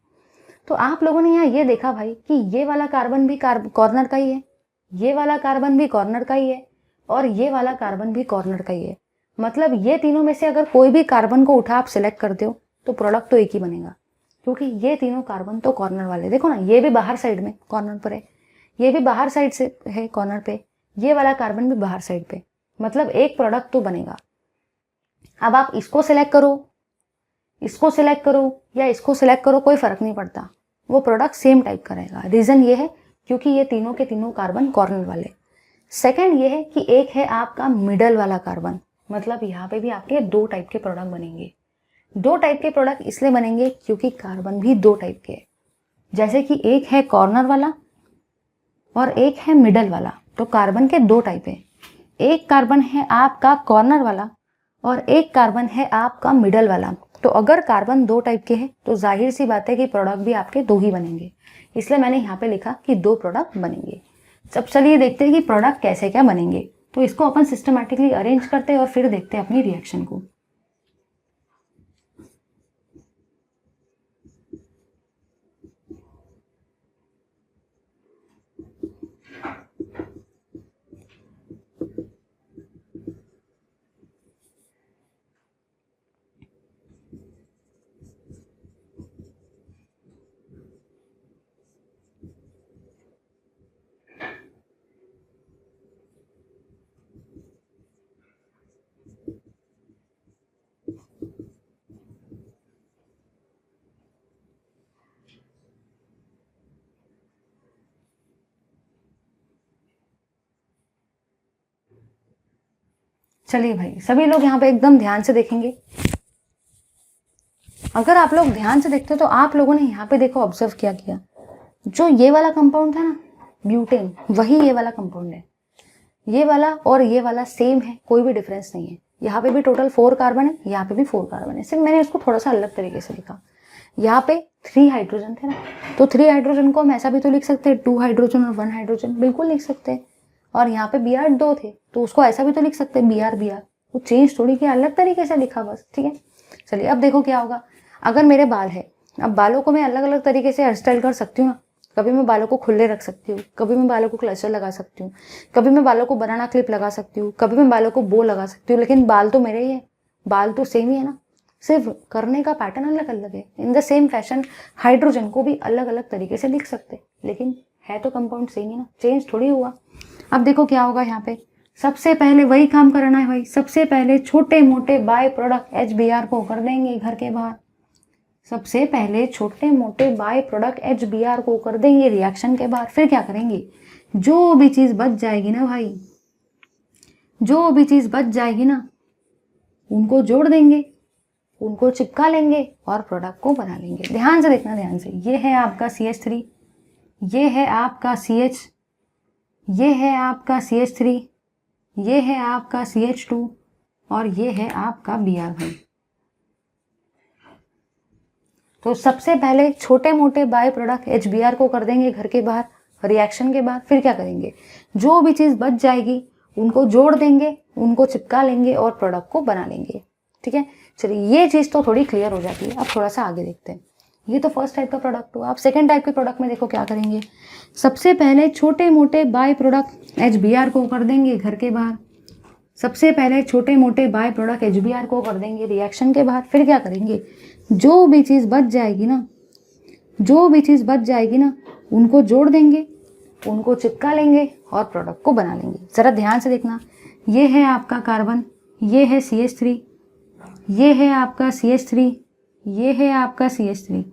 तो आप लोगों ने यहाँ ये देखा भाई कि ये वाला कार्बन भी कॉर्नर का ही है, ये वाला कार्बन भी कॉर्नर का ही है और ये वाला कार्बन भी कॉर्नर का ही है। मतलब ये तीनों में से अगर कोई भी कार्बन को उठा आप सिलेक्ट कर दो तो प्रोडक्ट तो एक ही बनेगा, क्योंकि ये तीनों कार्बन तो कॉर्नर वाले। देखो ना, ये भी बाहर साइड में कॉर्नर पर है, ये भी बाहर साइड से है कॉर्नर पे, ये वाला कार्बन भी बाहर साइड पे, मतलब एक प्रोडक्ट तो बनेगा। अब आप इसको सिलेक्ट करो, इसको सिलेक्ट करो या इसको सिलेक्ट करो, कोई फर्क नहीं पड़ता, वो प्रोडक्ट सेम टाइप का रहेगा। रीजन ये है क्योंकि ये तीनों के तीनों कार्बन कॉर्नर वाले। सेकंड ये है कि एक है आपका मिडल वाला कार्बन मतलब यहाँ पे भी आपके 2 टाइप के प्रोडक्ट बनेंगे। 2 टाइप के प्रोडक्ट इसलिए बनेंगे क्योंकि कार्बन भी 2 टाइप के हैं। जैसे कि एक है कॉर्नर वाला और एक है मिडल वाला, तो कार्बन के 2 टाइप हैं। एक कार्बन है आपका कॉर्नर वाला और एक कार्बन है आपका मिडल वाला। तो अगर कार्बन 2 टाइप के हैं तो जाहिर सी बात है कि प्रोडक्ट भी आपके 2 ही बनेंगे, इसलिए मैंने यहाँ पे लिखा कि 2 प्रोडक्ट बनेंगे। अब चलिए देखते हैं कि प्रोडक्ट कैसे क्या बनेंगे। तो इसको अपन सिस्टमैटिकली अरेंज करते हैं और फिर देखते हैं अपनी रिएक्शन को। चलिए भाई, सभी लोग यहाँ पे एकदम ध्यान से देखेंगे। अगर आप लोग ध्यान से देखते हो तो आप लोगों ने यहाँ पे देखो ऑब्जर्व क्या किया, जो ये वाला कंपाउंड था ना ब्यूटेन, वही ये वाला कंपाउंड है। ये वाला और ये वाला सेम है, कोई भी डिफरेंस नहीं है। यहाँ पे भी टोटल 4 कार्बन है, यहाँ पे भी 4 कार्बन है, सिर्फ मैंने इसको थोड़ा सा अलग तरीके से लिखा। यहाँ पे 3 हाइड्रोजन थे ना, तो 3 हाइड्रोजन को हम ऐसा भी तो लिख सकते हैं 2 हाइड्रोजन और 1 हाइड्रोजन, बिल्कुल लिख सकते हैं। और यहाँ पे Br 2 थे तो उसको ऐसा भी तो लिख सकते हैं Br। वो चेंज थोड़ी किया, अलग तरीके से लिखा बस, ठीक है। चलिए अब देखो क्या होगा। अगर मेरे बाल है, अब बालों को मैं अलग अलग तरीके से हेयर स्टाइल कर सकती हूँ ना। कभी मैं बालों को खुले रख सकती हूँ, कभी मैं बालों को क्लचर लगा सकती हूँ, कभी मैं बालों को बनाना क्लिप लगा सकती हूँ, कभी मैं बालों को बो लगा सकती हूँ, लेकिन बाल तो मेरे ही है, बाल तो सेम ही है ना, सिर्फ करने का पैटर्न अलग अलग है। In the same fashion hydrogen को भी अलग अलग तरीके से लिख सकते, लेकिन है तो कंपाउंड सेम ही ना, चेंज थोड़ी हुआ। अब देखो क्या होगा यहाँ पे। सबसे पहले वही काम करना है भाई, सबसे पहले छोटे मोटे बाय प्रोडक्ट HBr को कर देंगे घर के बाहर। सबसे पहले छोटे मोटे बाय प्रोडक्ट HBr को कर देंगे रिएक्शन के बाहर। फिर क्या करेंगे, जो भी चीज बच जाएगी ना भाई, जो भी चीज बच जाएगी ना, उनको जोड़ देंगे, उनको चिपका लेंगे और प्रोडक्ट को बना लेंगे। ध्यान से देखना, ध्यान से। ये है आपका CH3, ये है आपका CH, ये है आपका CH3, ये है आपका CH2 और ये है आपका Br भाई। तो सबसे पहले छोटे मोटे बाय प्रोडक्ट HBr को कर देंगे घर के बाहर रिएक्शन के बाद। फिर क्या करेंगे, जो भी चीज बच जाएगी उनको जोड़ देंगे, उनको चिपका लेंगे और प्रोडक्ट को बना लेंगे, ठीक है। चलिए ये चीज तो थोड़ी क्लियर हो जाती है। अब थोड़ा सा आगे देखते हैं। ये तो फर्स्ट टाइप का प्रोडक्ट हुआ। आप सेकेंड टाइप के प्रोडक्ट में देखो क्या करेंगे। सबसे पहले छोटे मोटे बाय प्रोडक्ट HBr को कर देंगे घर के बाहर। सबसे पहले छोटे मोटे बाय प्रोडक्ट HBr को कर देंगे रिएक्शन के बाद। फिर क्या करेंगे, जो भी चीज़ बच जाएगी ना, जो भी चीज़ बच जाएगी ना, उनको जोड़ देंगे, उनको चिपका लेंगे और प्रोडक्ट को बना लेंगे। ज़रा ध्यान से देखना, ये है आपका कार्बन, ये है CH3, ये है आपका CH3, ये है आपका CH3।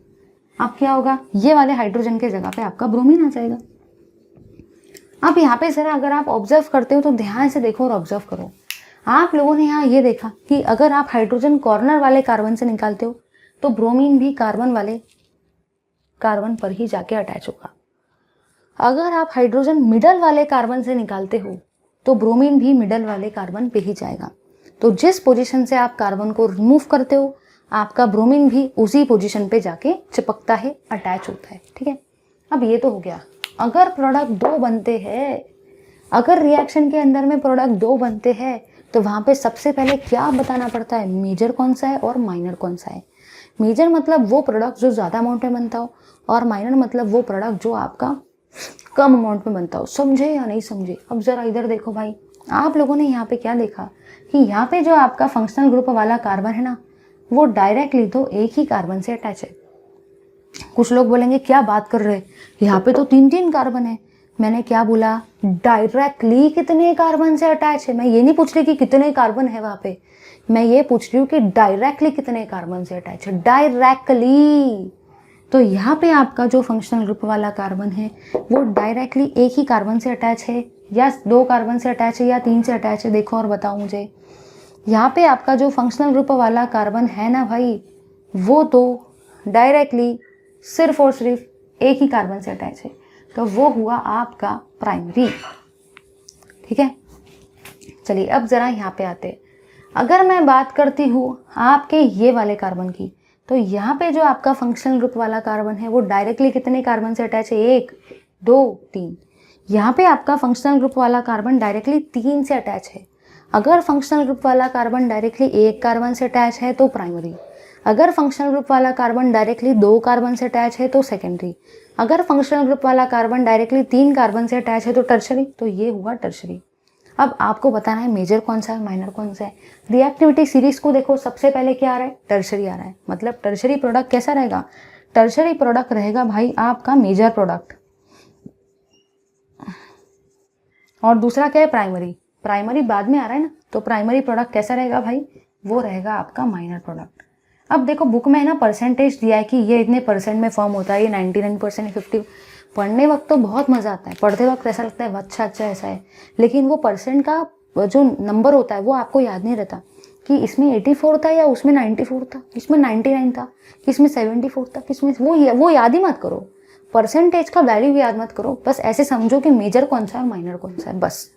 अब क्या होगा, ये वाले हाइड्रोजन के जगह पे आपका ब्रोमीन आ जाएगा। अब यहाँ पे ज़रा अगर आप ऑब्जर्व करते हो तो ध्यान से देखो और ऑब्जर्व करो। आप लोगों ने यहाँ ये देखा कि अगर आप हाइड्रोजन कॉर्नर वाले कार्बन से निकालते हो तो ब्रोमीन भी कार्बन वाले कार्बन पर ही जाके अटैच होगा। अगर आप हाइड्रोजन मिडल वाले कार्बन से निकालते हो तो ब्रोमीन भी मिडल वाले कार्बन पे ही जाएगा। तो जिस पोजीशन से आप कार्बन को रिमूव करते हो, आपका ब्रोमीन भी उसी पोजीशन पे जाके चिपकता है, अटैच होता है, ठीक है। अब ये तो हो गया। अगर प्रोडक्ट 2 बनते हैं, अगर रिएक्शन के अंदर में प्रोडक्ट 2 बनते हैं तो वहाँ पे सबसे पहले क्या बताना पड़ता है, मेजर कौन सा है और माइनर कौन सा है। मेजर मतलब वो प्रोडक्ट जो ज़्यादा अमाउंट में बनता हो, और माइनर मतलब वो प्रोडक्ट जो आपका कम अमाउंट में बनता हो। समझे या नहीं समझे। अब ज़रा इधर देखो भाई, आप लोगों ने यहाँ पे क्या देखा कि यहाँ पे जो आपका फंक्शनल ग्रुप वाला कार्बन है ना, वो डायरेक्टली तो एक ही कार्बन से अटैच है। कुछ लोग बोलेंगे क्या बात कर रहे हैं, यहाँ पे तो 3-3 कार्बन है। मैंने क्या बोला, डायरेक्टली कितने कार्बन से अटैच है। मैं ये नहीं पूछ रही कि कितने कार्बन है वहाँ पे, मैं ये पूछ रही हूँ कि डायरेक्टली कितने कार्बन से अटैच है, डायरेक्टली। तो यहाँ पे आपका जो फंक्शनल ग्रुप वाला कार्बन है वो डायरेक्टली एक ही कार्बन से अटैच है, या 2 कार्बन से अटैच है, या 3 से अटैच है। देखो और बताओ मुझे। यहाँ पे आपका जो फंक्शनल ग्रुप वाला कार्बन है ना भाई, वो तो डायरेक्टली सिर्फ और सिर्फ एक ही कार्बन से अटैच है, तो वो हुआ आपका प्राइमरी। ठीक है, चलिए अब ज़रा यहाँ पे आते हैं। अगर मैं बात करती हूँ आपके ये वाले कार्बन की, तो यहाँ पे जो आपका फंक्शनल ग्रुप वाला कार्बन है वो डायरेक्टली कितने कार्बन से अटैच है, 1 2 3। यहाँ पे आपका फंक्शनल ग्रुप वाला कार्बन डायरेक्टली 3 से अटैच है। अगर फंक्शनल ग्रुप वाला कार्बन डायरेक्टली 1 कार्बन से अटैच है तो प्राइमरी, अगर फंक्शनल ग्रुप वाला कार्बन डायरेक्टली 2 कार्बन से अटैच है तो सेकेंडरी, अगर फंक्शनल ग्रुप वाला कार्बन डायरेक्टली 3 कार्बन से अटैच है तो टर्शरी। तो ये हुआ टर्शरी। अब आपको बताना है मेजर कौन सा है, माइनर कौन सा है। रिएक्टिविटी सीरीज को देखो, सबसे पहले क्या आ रहा है, टर्शरी आ रहा है। मतलब टर्शरी प्रोडक्ट कैसा रहेगा, टर्शरी प्रोडक्ट रहेगा भाई आपका मेजर प्रोडक्ट। और दूसरा क्या है, प्राइमरी। प्राइमरी बाद में आ रहा है ना, तो प्राइमरी प्रोडक्ट कैसा रहेगा भाई, वो रहेगा आपका माइनर प्रोडक्ट। अब देखो बुक में है ना परसेंटेज दिया है कि ये इतने परसेंट में फॉर्म होता है, ये 99%, 50। पढ़ने वक्त तो बहुत मज़ा आता है, पढ़ते वक्त ऐसा लगता है अच्छा ऐसा है, लेकिन वो परसेंट का जो नंबर होता है वो आपको याद नहीं रहता कि इसमें 84 था या उसमें 94 था, इसमें 99 था, इसमें 74 था, किसमें वो याद ही मत करो। परसेंटेज का वैल्यू याद मत करो, बस ऐसे समझो कि मेजर कौन सा है माइनर कौन सा है बस।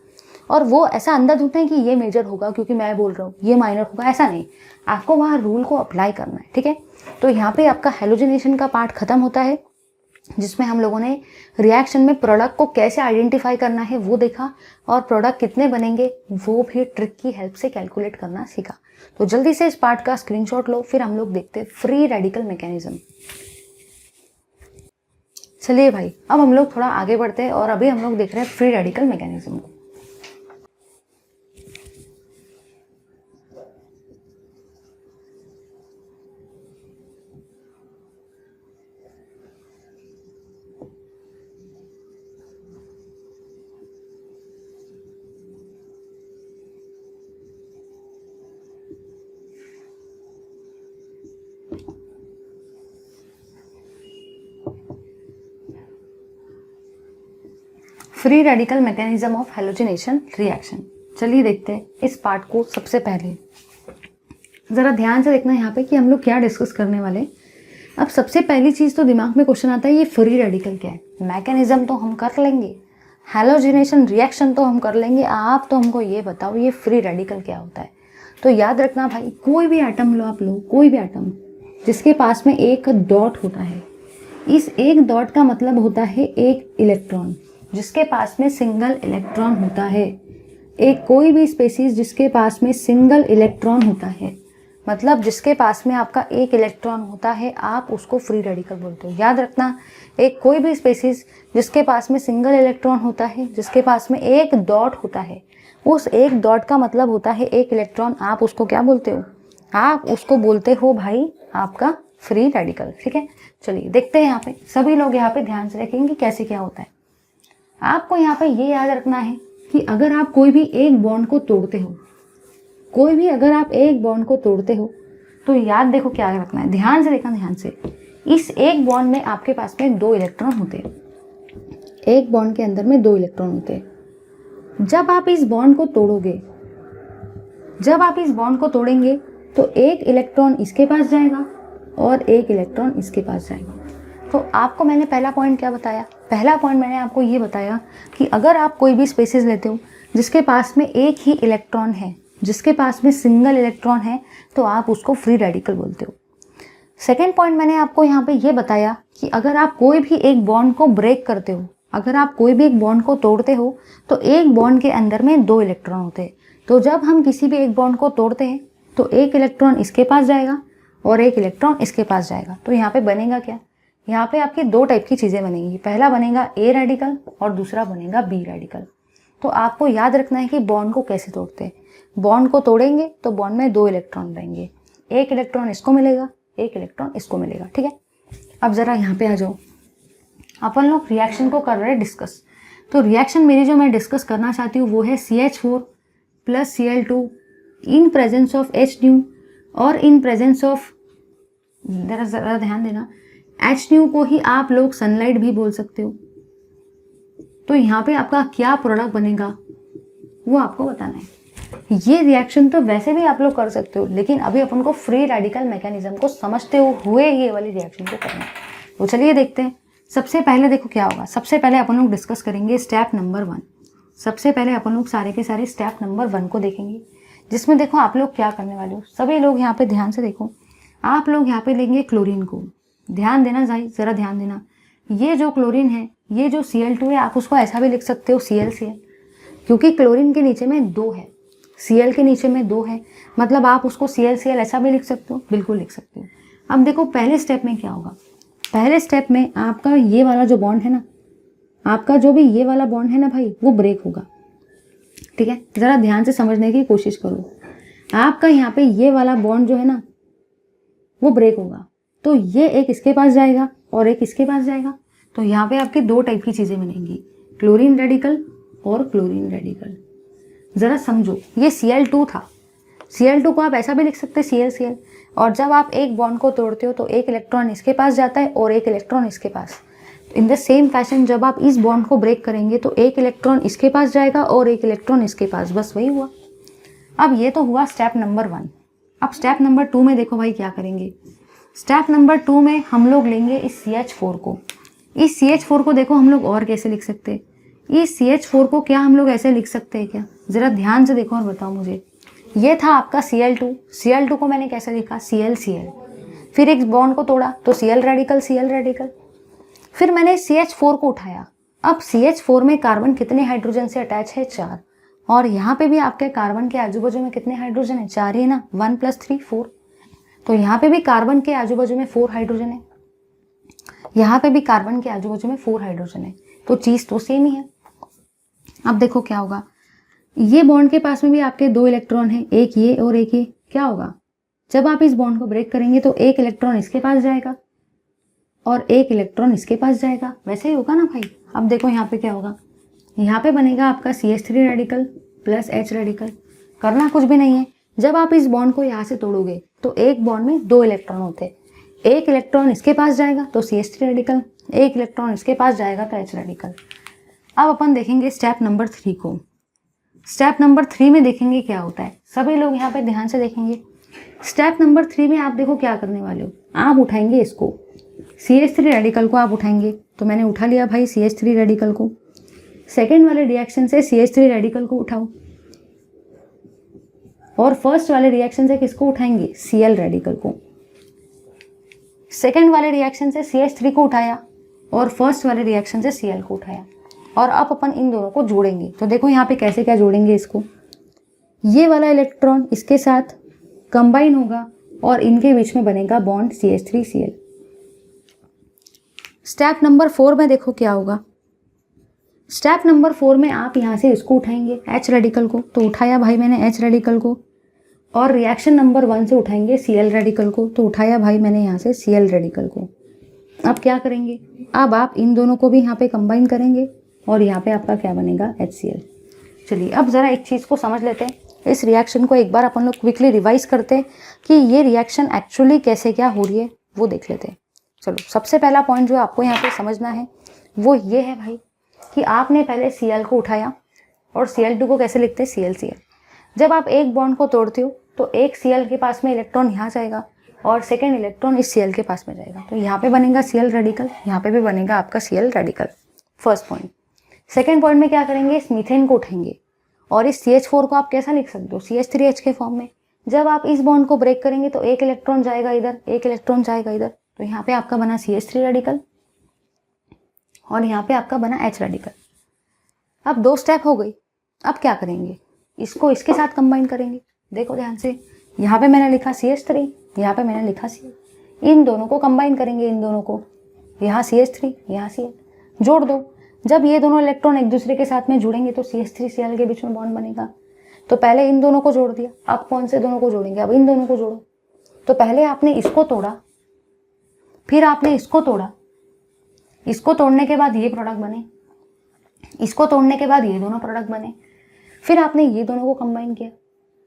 और वो ऐसा अंदाज उठना है कि ये मेजर होगा क्योंकि मैं बोल रहा हूँ, ये माइनर होगा, ऐसा नहीं। आपको वहाँ रूल को अप्लाई करना है। ठीक है, तो यहाँ पे आपका हेलोजिनेशन का पार्ट खत्म होता है, जिसमें हम लोगों ने रिएक्शन में प्रोडक्ट को कैसे आइडेंटिफाई करना है वो देखा, और प्रोडक्ट कितने बनेंगे वो भी ट्रिक की हेल्प से कैलकुलेट करना सीखा। तो जल्दी से इस पार्ट का स्क्रीनशॉट लो, फिर हम लोग देखते हैं फ्री रेडिकल मैकेनिज्म। चलिए भाई, अब हम लोग थोड़ा आगे बढ़ते हैं और अभी हम लोग देख रहे हैं फ्री रेडिकल मैकेनिज्म को। Free radical mechanism of halogenation reaction. चलिए देखते हैं इस पार्ट को। सबसे पहले ज़रा ध्यान से देखना यहाँ पे कि हम लोग क्या डिस्कस करने वाले। अब सबसे पहली चीज़ तो दिमाग में क्वेश्चन आता है, ये फ्री रेडिकल क्या है। मैकेनिज्म तो हम कर लेंगे, हेलोजिनेशन रिएक्शन तो हम कर लेंगे, आप तो हमको ये बताओ ये फ्री रेडिकल क्या होता है। तो याद रखना भाई, कोई भी एटम लो आप लोग, कोई भी एटम जिसके पास में एक डॉट होता है, इस एक डॉट का मतलब होता है एक इलेक्ट्रॉन, जिसके पास में सिंगल इलेक्ट्रॉन होता है। एक कोई भी स्पेसीज जिसके पास में सिंगल इलेक्ट्रॉन होता है, मतलब जिसके पास में आपका एक इलेक्ट्रॉन होता है, आप उसको फ्री रेडिकल बोलते हो। याद रखना, एक कोई भी स्पेसीज जिसके पास में सिंगल इलेक्ट्रॉन होता है, जिसके पास में एक डॉट होता है, उस एक डॉट का मतलब होता है एक इलेक्ट्रॉन, आप उसको क्या बोलते हो, आप उसको बोलते हो भाई आपका फ्री रेडिकल। ठीक है, चलिए देखते हैं। यहाँ पे सभी लोग यहाँ पे ध्यान से रखेंगे कैसे क्या होता है। आपको यहाँ पे ये याद रखना है कि अगर आप कोई भी एक बॉन्ड को तोड़ते हो, कोई भी अगर आप एक बॉन्ड को तोड़ते हो तो याद देखो क्या रखना है, ध्यान से देखना, ध्यान से। इस एक बॉन्ड में आपके पास में 2 इलेक्ट्रॉन होते हैं, एक बॉन्ड के अंदर में 2 इलेक्ट्रॉन होते हैं। जब आप इस बॉन्ड को तोड़ोगे, जब आप इस बॉन्ड को तोड़ेंगे तो एक इलेक्ट्रॉन इसके पास जाएगा और एक इलेक्ट्रॉन इसके पास जाएगा। तो आपको मैंने पहला पॉइंट क्या बताया, पहला पॉइंट मैंने आपको ये बताया कि अगर आप कोई भी स्पेसीज लेते हो जिसके पास में एक ही इलेक्ट्रॉन है, जिसके पास में सिंगल इलेक्ट्रॉन है, तो आप उसको फ्री रेडिकल बोलते हो। सेकेंड पॉइंट मैंने आपको यहाँ पे ये बताया कि अगर आप कोई भी एक बॉन्ड को ब्रेक करते हो, अगर आप कोई भी एक बॉन्ड को तोड़ते हो तो एक बॉन्ड के अंदर में 2 इलेक्ट्रॉन होते हैं। तो जब हम किसी भी एक बॉन्ड को तोड़ते हैं तो एक इलेक्ट्रॉन इसके पास जाएगा और एक इलेक्ट्रॉन इसके पास जाएगा। तो यहाँ पे बनेगा क्या, यहाँ पे आपकी 2 टाइप की चीज़ें बनेंगी, पहला बनेगा ए रेडिकल और दूसरा बनेगा बी रेडिकल। तो आपको याद रखना है कि बॉन्ड को कैसे तोड़ते हैं। बॉन्ड को तोड़ेंगे तो बॉन्ड में 2 इलेक्ट्रॉन रहेंगे, एक इलेक्ट्रॉन इसको मिलेगा, एक इलेक्ट्रॉन इसको मिलेगा। ठीक है, अब ज़रा यहाँ पे आ जाओ। अपन लोग रिएक्शन को कर रहे हैं डिस्कस। तो रिएक्शन मेरी जो मैं डिस्कस करना चाहती हूँ वो है CH4 + Cl2 in presence of H और इन प्रेजेंस ऑफ, ज़रा ध्यान देना, H को ही आप लोग सनलाइट भी बोल सकते हो। तो यहाँ पे आपका क्या प्रोडक्ट बनेगा वो आपको बताना है। ये रिएक्शन तो वैसे भी आप लोग कर सकते हो, लेकिन अभी अपन को फ्री रेडिकल मैकेनिज्म को समझते हुए ये वाली रिएक्शन को करना है। तो चलिए देखते हैं। सबसे पहले देखो क्या होगा। सबसे पहले अपन लोग डिस्कस करेंगे स्टेप नंबर 1। सबसे पहले अपन लोग सारे के सारे स्टेप नंबर 1 को देखेंगे, जिसमें देखो आप लोग क्या करने वाले हो। सभी लोग यहाँ पे ध्यान से देखो। आप लोग यहाँ पे लेंगे क्लोरीन को। ध्यान देना ज़रा ध्यान देना। ये जो क्लोरीन है, ये जो Cl2 है, आप उसको ऐसा भी लिख सकते हो ClCl, क्योंकि क्लोरीन के नीचे में 2 है, Cl के नीचे में 2 है, मतलब आप उसको ClCl ऐसा भी लिख सकते हो, बिल्कुल लिख सकते हो। अब देखो पहले स्टेप में क्या होगा। पहले स्टेप में आपका ये वाला जो बॉन्ड है ना, आपका जो भी ये वाला बॉन्ड है ना भाई, वो ब्रेक होगा। ठीक है, ज़रा ध्यान से समझने की कोशिश करो। आपका यहाँ पे ये वाला बॉन्ड जो है ना, वो ब्रेक होगा, तो ये एक इसके पास जाएगा और एक इसके पास जाएगा। तो यहाँ पे आपकी 2 टाइप की चीज़ें मिलेंगी, क्लोरीन रेडिकल और क्लोरीन रेडिकल। ज़रा समझो, ये Cl2 था। Cl2 को आप ऐसा भी लिख सकते हैं ClCl, और जब आप एक बॉन्ड को तोड़ते हो तो एक इलेक्ट्रॉन इसके पास जाता है और एक इलेक्ट्रॉन इसके पास। इन द सेम फैशन जब आप इस बॉन्ड को ब्रेक करेंगे तो एक इलेक्ट्रॉन इसके पास जाएगा और एक इलेक्ट्रॉन इसके पास, बस वही हुआ। अब ये तो हुआ स्टेप नंबर 1। अब स्टेप नंबर 2 में देखो भाई क्या करेंगे। स्टेप नंबर 2 में हम लोग लेंगे इस CH4 को। इस CH4 को देखो हम लोग और कैसे लिख सकते हैं। इस CH4 को क्या हम लोग ऐसे लिख सकते हैं क्या? ज़रा ध्यान से देखो और बताओ मुझे। ये था आपका Cl2। Cl2 को मैंने कैसे लिखा? ClCl। फिर एक बॉन्ड को तोड़ा तो Cl रेडिकल। फिर मैंने CH4 को उठाया। अब CH4 में कार्बन कितने हाइड्रोजन से अटैच है? 4। और यहाँ पे भी आपके कार्बन के आजू बाजू में कितने हाइड्रोजन है? 4 ही है ना, 1 + 3 4। तो यहाँ पे भी कार्बन के आजू बाजू में 4 हाइड्रोजन है, यहाँ पे भी कार्बन के आजू बाजू में 4 हाइड्रोजन है, तो चीज़ तो सेम ही है। अब देखो क्या होगा, ये बॉन्ड के पास में भी आपके 2 इलेक्ट्रॉन हैं, एक ये और एक ये। क्या होगा, जब आप इस बॉन्ड को ब्रेक करेंगे तो एक इलेक्ट्रॉन इसके पास जाएगा और एक इलेक्ट्रॉन इसके पास जाएगा, वैसे ही होगा ना भाई। अब देखो यहाँ पे क्या होगा, यहाँ पे बनेगा आपका CH3 radical plus H radical. करना कुछ भी नहीं है, जब आप इस बॉन्ड को यहाँ से तोड़ोगे तो एक बॉन्ड में 2 इलेक्ट्रॉन होते हैं, एक इलेक्ट्रॉन इसके पास जाएगा तो CH3 रेडिकल, एक इलेक्ट्रॉन इसके पास जाएगा तो H रेडिकल। अब अपन देखेंगे स्टेप नंबर 3 को। स्टेप नंबर 3 में देखेंगे क्या होता है। सभी लोग यहाँ पे ध्यान से देखेंगे। स्टेप नंबर 3 में आप देखो क्या करने वाले हो। आप उठाएंगे इसको, CH3 रेडिकल को आप उठाएंगे। तो मैंने उठा लिया भाई CH3 रेडिकल को। सेकेंड वाले रिएक्शन से CH3 रेडिकल को उठाओ और फर्स्ट वाले रिएक्शन से किसको उठाएंगे? Cl रेडिकल को। सेकेंड वाले रिएक्शन से CH3 को उठाया और फर्स्ट वाले रिएक्शन से Cl को उठाया, और अब अपन इन दोनों को जोड़ेंगे। तो देखो यहाँ पे कैसे क्या जोड़ेंगे इसको। ये वाला इलेक्ट्रॉन इसके साथ कंबाइन होगा और इनके बीच में बनेगा बॉन्ड CH3Cl। स्टेप नंबर 4 में देखो क्या होगा। स्टेप नंबर 4 में आप यहाँ से इसको उठाएंगे H रेडिकल को। तो उठाया भाई मैंने H रेडिकल को, और रिएक्शन नंबर 1 से उठाएंगे Cl रेडिकल को। तो उठाया भाई मैंने यहाँ से Cl रेडिकल को। अब क्या करेंगे, अब आप इन दोनों को भी यहाँ पे कंबाइन करेंगे और यहाँ पे आपका क्या बनेगा? HCl। चलिए अब ज़रा एक चीज़ को समझ लेते हैं। इस रिएक्शन को एक बार अपन लोग क्विकली रिवाइज करते हैं कि ये रिएक्शन एक्चुअली कैसे क्या हो रही है, वो देख लेते हैं। चलो सबसे पहला पॉइंट जो आपको यहाँ पे समझना है वो ये है भाई कि आपने पहले Cl को उठाया और Cl2 को कैसे लिखते हैं? ClCl। जब आप एक बॉन्ड को तोड़ते हो तो एक Cl के पास में इलेक्ट्रॉन यहाँ जाएगा और सेकेंड इलेक्ट्रॉन इस Cl के पास में जाएगा, तो यहाँ पे बनेगा Cl रेडिकल, यहाँ पे भी बनेगा आपका Cl radical. First point. Second point में क्या करेंगे, इस मीथेन को उठाएंगे और इस CH4 को आप कैसा लिख सकते हो? CH3H के फॉर्म में। जब आप इस बॉन्ड को ब्रेक करेंगे तो एक इलेक्ट्रॉन जाएगा इधर, एक इलेक्ट्रॉन जाएगा इधर, तो यहाँ पे आपका बना CH3 रेडिकल और यहाँ पे आपका बना H रेडिकल। अब 2 स्टेप हो गई। अब क्या करेंगे, इसको इसके साथ कंबाइन करेंगे। देखो ध्यान से, यहाँ पे मैंने लिखा CH3, यहाँ पे मैंने लिखा Cl। इन दोनों को कंबाइन करेंगे, इन दोनों को, यहाँ CH3 यहाँ Cl, जोड़ दो। जब ये दोनों इलेक्ट्रॉन एक दूसरे के साथ में जुड़ेंगे तो CH3Cl के बीच में बॉन्ड बनेगा। तो पहले इन दोनों को जोड़ दिया, अब कौन से दोनों को जोड़ेंगे? अब इन दोनों को जोड़ो। तो पहले आपने इसको तोड़ा, फिर आपने इसको तोड़ा, इसको तोड़ने के बाद ये प्रोडक्ट बने, इसको तोड़ने के बाद ये दोनों प्रोडक्ट बने, फिर आपने ये दोनों को कंबाइन किया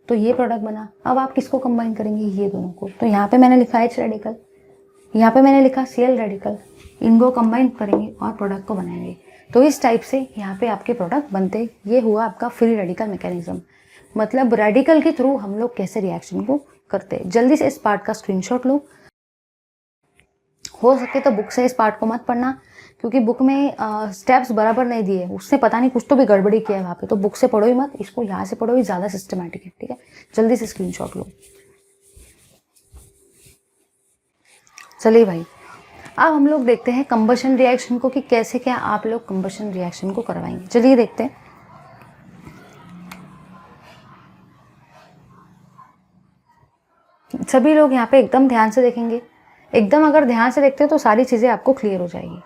तो ये प्रोडक्ट बना। अब आप किसको कंबाइन करेंगे? ये दोनों को। तो यहाँ पे मैंने लिखा H रेडिकल, यहाँ पे मैंने लिखा Cl रेडिकल, इनको कंबाइन करेंगे और प्रोडक्ट को बनाएंगे। तो इस टाइप से यहाँ पे आपके प्रोडक्ट बनते। ये हुआ आपका फ्री रेडिकल मैकेनिज्म। मतलब रेडिकल के थ्रू हम लोग कैसे रिएक्शन को करते हैं। जल्दी से इस पार्ट का स्क्रीनशॉट लो। हो सके तो बुक से इस पार्ट को मत पढ़ना, क्योंकि बुक में स्टेप्स बराबर नहीं दिए, उससे पता नहीं कुछ तो भी गड़बड़ी किया है वहाँ पे, तो बुक से पढ़ो ही मत, इसको यहाँ से पढ़ो, ही ज़्यादा सिस्टमैटिक है। ठीक है, जल्दी से स्क्रीनशॉट लो। चलिए भाई, अब हम लोग देखते हैं कंबशन रिएक्शन को कि कैसे क्या आप लोग कंबशन रिएक्शन को करवाएंगे। चलिए देखते हैं। सभी लोग यहाँ पे एकदम ध्यान से देखेंगे। एकदम अगर ध्यान से देखते हो तो सारी चीज़ें आपको क्लियर हो जाएगी।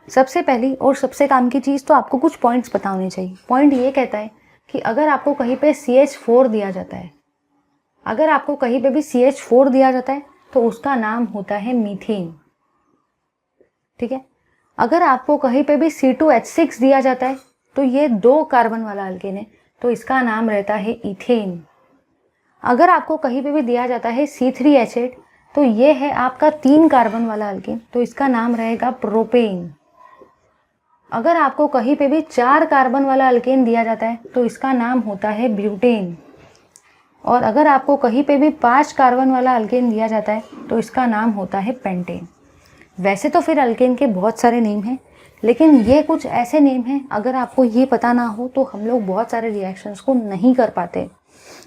सबसे पहली और सबसे काम की चीज़ तो आपको कुछ पॉइंट्स पता होनी चाहिए। पॉइंट ये कहता है कि अगर आपको कहीं पे CH4 दिया जाता है, अगर आपको कहीं पे भी CH4 दिया जाता है तो उसका नाम होता है मीथेन। ठीक है, अगर आपको कहीं पे भी C2H6 दिया जाता है तो ये 2 कार्बन वाला अल्केन है, तो इसका नाम रहता है इथेन। अगर आपको कहीं पे भी दिया जाता है C3H8 तो ये है आपका 3 कार्बन वाला अल्केन, तो इसका नाम रहेगा प्रोपेन। अगर आपको कहीं पे भी 4 कार्बन वाला अल्केन दिया जाता है तो इसका नाम होता है ब्यूटेन। और अगर आपको कहीं पे भी 5 कार्बन वाला अल्केन दिया जाता है तो इसका नाम होता है पेंटेन। वैसे तो फिर अल्केन के बहुत सारे नेम हैं, लेकिन ये कुछ ऐसे नेम हैं अगर आपको ये पता ना हो तो हम लोग बहुत सारे रिएक्शंस को नहीं कर पाते,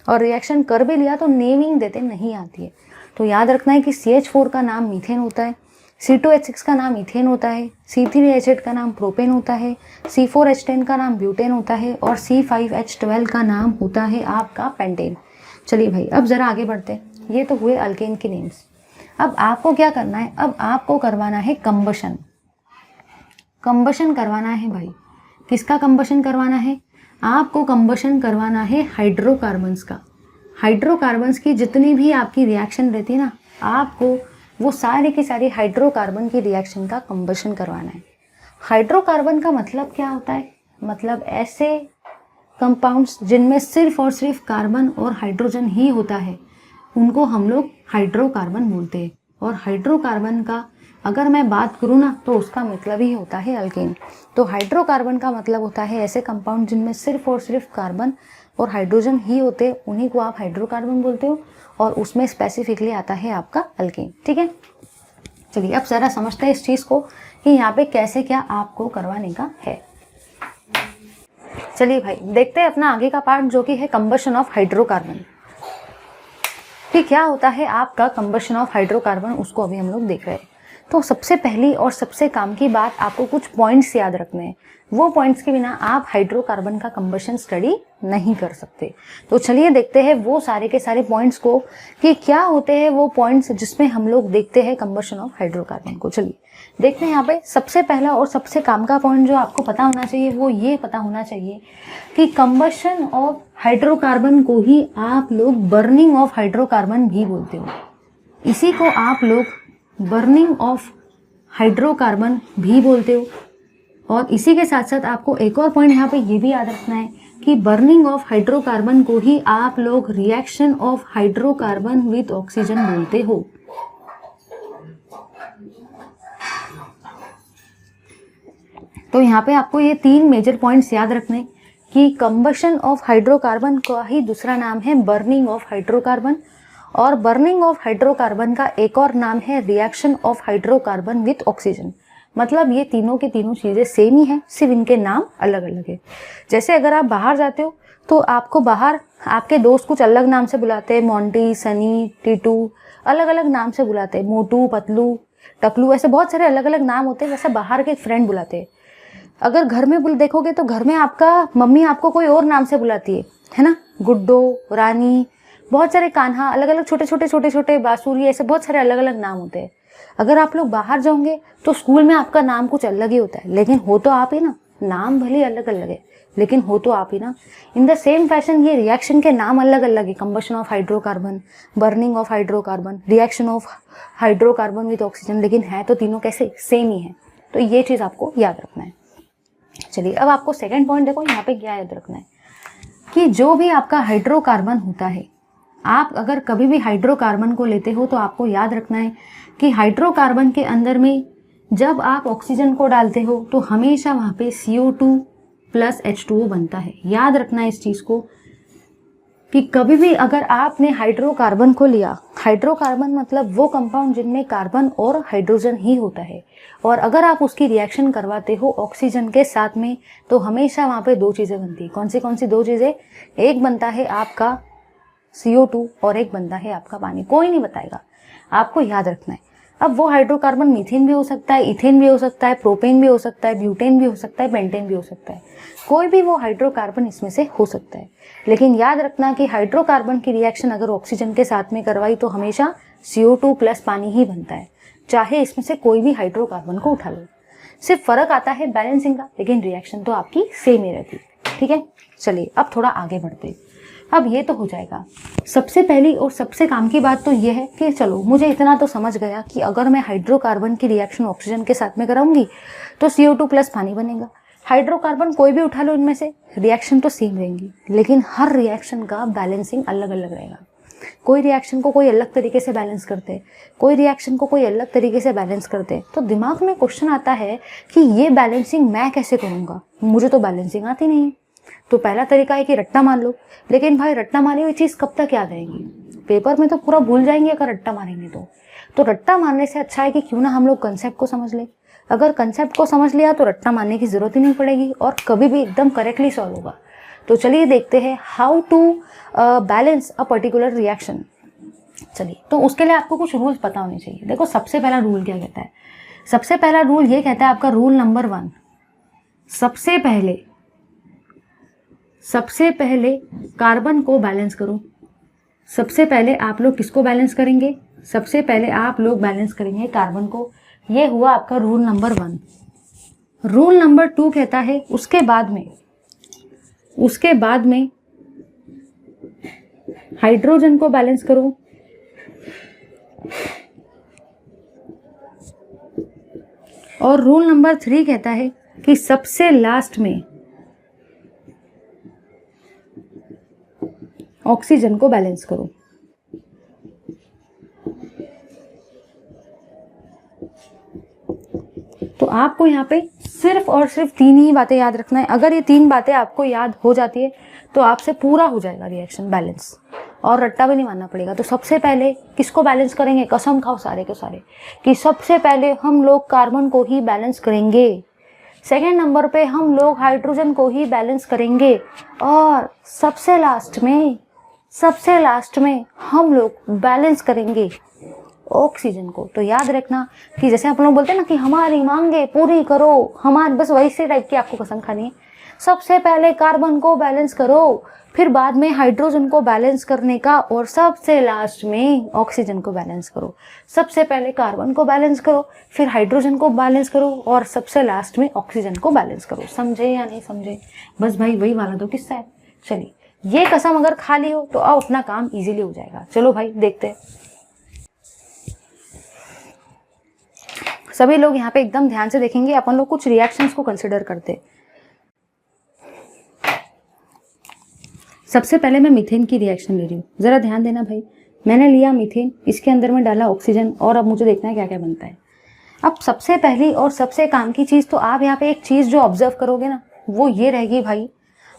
और रिएक्शन कर भी लिया तो नेमिंग देते नहीं आती है। तो याद रखना है कि CH4 का नाम मीथेन होता है, C2H6 का नाम इथेन होता है, C3H8 का नाम प्रोपेन होता है, C4H10 का नाम ब्यूटेन होता है, और C5H12 का नाम होता है आपका पेंटेन। चलिए भाई, अब ज़रा आगे बढ़ते हैं। ये तो हुए अल्केन के नेम्स। अब आपको क्या करना है, अब आपको करवाना है कंबशन। कंबशन करवाना है भाई। किसका कंबशन करवाना है? आपको कंबशन करवाना है हाइड्रोकार्बन्स का। हाइड्रोकार्बन्स की जितनी भी आपकी रिएक्शन रहती है ना, आपको वो सारी की सारी हाइड्रोकार्बन की रिएक्शन का कंबशन करवाना है। हाइड्रोकार्बन का मतलब क्या होता है? मतलब ऐसे कंपाउंड्स जिनमें सिर्फ और सिर्फ कार्बन और हाइड्रोजन ही होता है, उनको हम लोग हाइड्रोकार्बन बोलते हैं। और हाइड्रोकार्बन का अगर मैं बात करूँ ना तो उसका मतलब ही होता है अल्केन। तो हाइड्रोकार्बन का मतलब होता है ऐसे कंपाउंड जिनमें सिर्फ और सिर्फ कार्बन और हाइड्रोजन ही होते, उन्हीं को आप हाइड्रोकार्बन बोलते हो, और उसमें स्पेसिफिकली आता है आपका अल्केन। ठीक है, चलिए अब ज़रा समझते हैं इस चीज़ को कि यहाँ पे कैसे क्या आपको करवाने का है। चलिए भाई, देखते हैं अपना आगे का पार्ट जो कि है कंबशन ऑफ हाइड्रोकार्बन। कि क्या होता है आपका कंबशन ऑफ हाइड्रोकार्बन, उसको अभी हम लोग देख रहे हैं। तो सबसे पहली और सबसे काम की बात, आपको कुछ पॉइंट्स याद रखने हैं। वो पॉइंट्स के बिना आप हाइड्रोकार्बन का कंबशन स्टडी नहीं कर सकते। तो चलिए देखते हैं वो सारे के सारे पॉइंट्स को कि क्या होते हैं वो पॉइंट्स जिसमें हम लोग देखते हैं कंबशन ऑफ हाइड्रोकार्बन को। चलिए देखते हैं यहाँ पे। सबसे पहला और सबसे काम का पॉइंट जो आपको पता होना चाहिए वो ये पता होना चाहिए कि कंबशन ऑफ हाइड्रोकार्बन को ही आप लोग बर्निंग ऑफ हाइड्रोकार्बन भी बोलते हो। इसी को आप लोग बर्निंग ऑफ हाइड्रोकार्बन भी बोलते हो। और इसी के साथ साथ आपको एक और पॉइंट यहाँ पे ये भी याद रखना है कि बर्निंग ऑफ हाइड्रोकार्बन को ही आप लोग reaction of hydrocarbon with oxygen बोलते हो। तो यहाँ पे आपको ये 3 मेजर पॉइंट्स याद रखने कि कंबशन ऑफ हाइड्रोकार्बन का ही दूसरा नाम है बर्निंग ऑफ हाइड्रोकार्बन, और बर्निंग ऑफ हाइड्रोकार्बन का एक और नाम है reaction of hydrocarbon with oxygen. मतलब ये तीनों की तीनों चीज़ें सेम ही हैं, सिर्फ इनके नाम अलग अलग है। जैसे अगर आप बाहर जाते हो तो आपको बाहर आपके दोस्त कुछ अलग नाम से बुलाते हैं, मोंटी, सनी, टीटू, अलग अलग नाम से बुलाते हैं, मोटू, पतलू, टकलू, ऐसे बहुत सारे अलग अलग नाम होते हैं। वैसे बाहर के फ्रेंड बुलाते हैं। अगर घर में देखोगे तो घर में आपका मम्मी आपको कोई और नाम से बुलाती है ना, गुड्डो, रानी, बहुत सारे कान्हा, अलग अलग छोटे छोटे बांसुरी, ऐसे बहुत सारे अलग अलग नाम होते हैं। अगर आप लोग बाहर जाओगे तो स्कूल में आपका नाम कुछ अलग ही होता है, लेकिन हो तो आप ही ना। नाम भले अलग अलग है लेकिन हो तो आप ही ना। इन द सेम फैशन ये रिएक्शन के नाम अलग अलग है। Combustion of hydrocarbon, burning of hydrocarbon, reaction of hydrocarbon with oxygen, लेकिन है तो तीनों कैसे सेम ही है। तो ये चीज़ आपको याद रखना है। चलिए अब आपको सेकंड पॉइंट देखो, यहाँ पे क्या याद रखना है कि जो भी आपका हाइड्रोकार्बन होता है, आप अगर कभी भी हाइड्रोकार्बन को लेते हो तो आपको याद रखना है कि हाइड्रोकार्बन के अंदर में जब आप ऑक्सीजन को डालते हो तो हमेशा वहाँ पे CO2 + H2O बनता है। याद रखना है इस चीज़ को कि कभी भी अगर आपने हाइड्रोकार्बन को लिया, हाइड्रोकार्बन मतलब वो कंपाउंड जिनमें कार्बन और हाइड्रोजन ही होता है, और अगर आप उसकी रिएक्शन करवाते हो ऑक्सीजन के साथ में, तो हमेशा वहाँ पे दो चीज़ें बनती है। कौन सी दो चीज़ें? एक बनता है आपका CO2 और एक बनता है आपका पानी। कोई नहीं बताएगा, आपको याद रखना है। अब वो हाइड्रोकार्बन मीथेन भी हो सकता है, इथेन भी हो सकता है, प्रोपेन भी हो सकता है, ब्यूटेन भी हो सकता है, पेंटेन भी हो सकता है। कोई भी वो हाइड्रोकार्बन इसमें से हो सकता है। लेकिन याद रखना कि हाइड्रोकार्बन की रिएक्शन अगर ऑक्सीजन के साथ में करवाई तो हमेशा CO2 प्लस पानी ही बनता है, चाहे इसमें से कोई भी हाइड्रोकार्बन को उठा लो। सिर्फ फर्क आता है बैलेंसिंग का, लेकिन रिएक्शन तो आपकी सेम ही रहती है। ठीक है, चलिए अब थोड़ा आगे बढ़ते। अब ये तो हो जाएगा। सबसे पहली और सबसे काम की बात तो ये है कि चलो मुझे इतना तो समझ गया कि अगर मैं हाइड्रोकार्बन की रिएक्शन ऑक्सीजन के साथ में कराऊंगी तो CO2 प्लस पानी बनेगा। हाइड्रोकार्बन कोई भी उठा लो इनमें से, रिएक्शन तो सेम रहेंगी, लेकिन हर रिएक्शन का बैलेंसिंग अलग अलग रहेगा। कोई रिएक्शन को कोई अलग तरीके से बैलेंस करते, कोई रिएक्शन को कोई अलग तरीके से बैलेंस करते। तो दिमाग में क्वेश्चन आता है कि ये बैलेंसिंग मैं कैसे करूँगा, मुझे तो बैलेंसिंग आती नहीं है। तो पहला तरीका है कि रट्टा मार लो। लेकिन भाई रट्टा मारी हुई चीज़ कब तक याद रहेगी? पेपर में तो पूरा भूल जाएंगे अगर रट्टा मारेंगे तो रट्टा मारने से अच्छा है कि क्यों ना हम लोग कंसेप्ट को समझ ले। अगर कंसेप्ट को समझ लिया तो रट्टा मारने की ज़रूरत ही नहीं पड़ेगी और कभी भी एकदम करेक्टली सॉल्व होगा। तो चलिए देखते हैं how to balance a particular reaction. चलिए, तो उसके लिए आपको कुछ रूल्स पता होने चाहिए। देखो, सबसे पहला रूल क्या कहता है? सबसे पहला रूल ये कहता है आपका रूल नंबर 1, सबसे पहले कार्बन को बैलेंस करो। सबसे पहले आप लोग किसको बैलेंस करेंगे? सबसे पहले आप लोग बैलेंस करेंगे कार्बन को। ये हुआ आपका रूल नंबर 1। रूल नंबर 2 कहता है उसके बाद में हाइड्रोजन को बैलेंस करो। और रूल नंबर 3 कहता है कि सबसे लास्ट में ऑक्सीजन को बैलेंस करो। तो आपको यहाँ पे सिर्फ और सिर्फ 3 ही बातें याद रखना है। अगर ये 3 बातें आपको याद हो जाती है तो आपसे पूरा हो जाएगा रिएक्शन बैलेंस, और रट्टा भी नहीं मारना पड़ेगा। तो सबसे पहले किसको बैलेंस करेंगे? कसम खाओ सारे के सारे कि सबसे पहले हम लोग कार्बन को ही बैलेंस करेंगे। सेकेंड नंबर पे हम लोग हाइड्रोजन को ही बैलेंस करेंगे, और सबसे लास्ट में हम लोग बैलेंस करेंगे ऑक्सीजन को। तो याद रखना कि जैसे आप लोग बोलते हैं ना कि हमारी मांगे पूरी करो, हमारे, बस वैसे टाइप की आपको कसम खानी है। सबसे पहले कार्बन को बैलेंस करो, फिर बाद में हाइड्रोजन को बैलेंस करने का, और सबसे लास्ट में ऑक्सीजन को बैलेंस करो। सबसे पहले कार्बन को बैलेंस करो, फिर हाइड्रोजन को बैलेंस करो, और सबसे लास्ट में ऑक्सीजन को बैलेंस करो। समझे या नहीं समझे? बस भाई वही वाला दो किस्सा है। चलिए, ये कसम अगर खा ली हो तो अब अपना काम इजीली हो जाएगा। चलो भाई देखते हैं। सभी लोग यहाँ पे एकदम ध्यान से देखेंगे। अपन लोग कुछ रिएक्शंस को कंसिडर करते। सबसे पहले मैं मीथेन की रिएक्शन ले रही हूँ, जरा ध्यान देना भाई। मैंने लिया मीथेन, इसके अंदर में डाला ऑक्सीजन, और अब मुझे देखना है क्या क्या बनता है। अब सबसे पहली और सबसे काम की चीज़, तो आप यहाँ पे एक चीज़ जो ऑब्जर्व करोगे ना, वो ये रहेगी भाई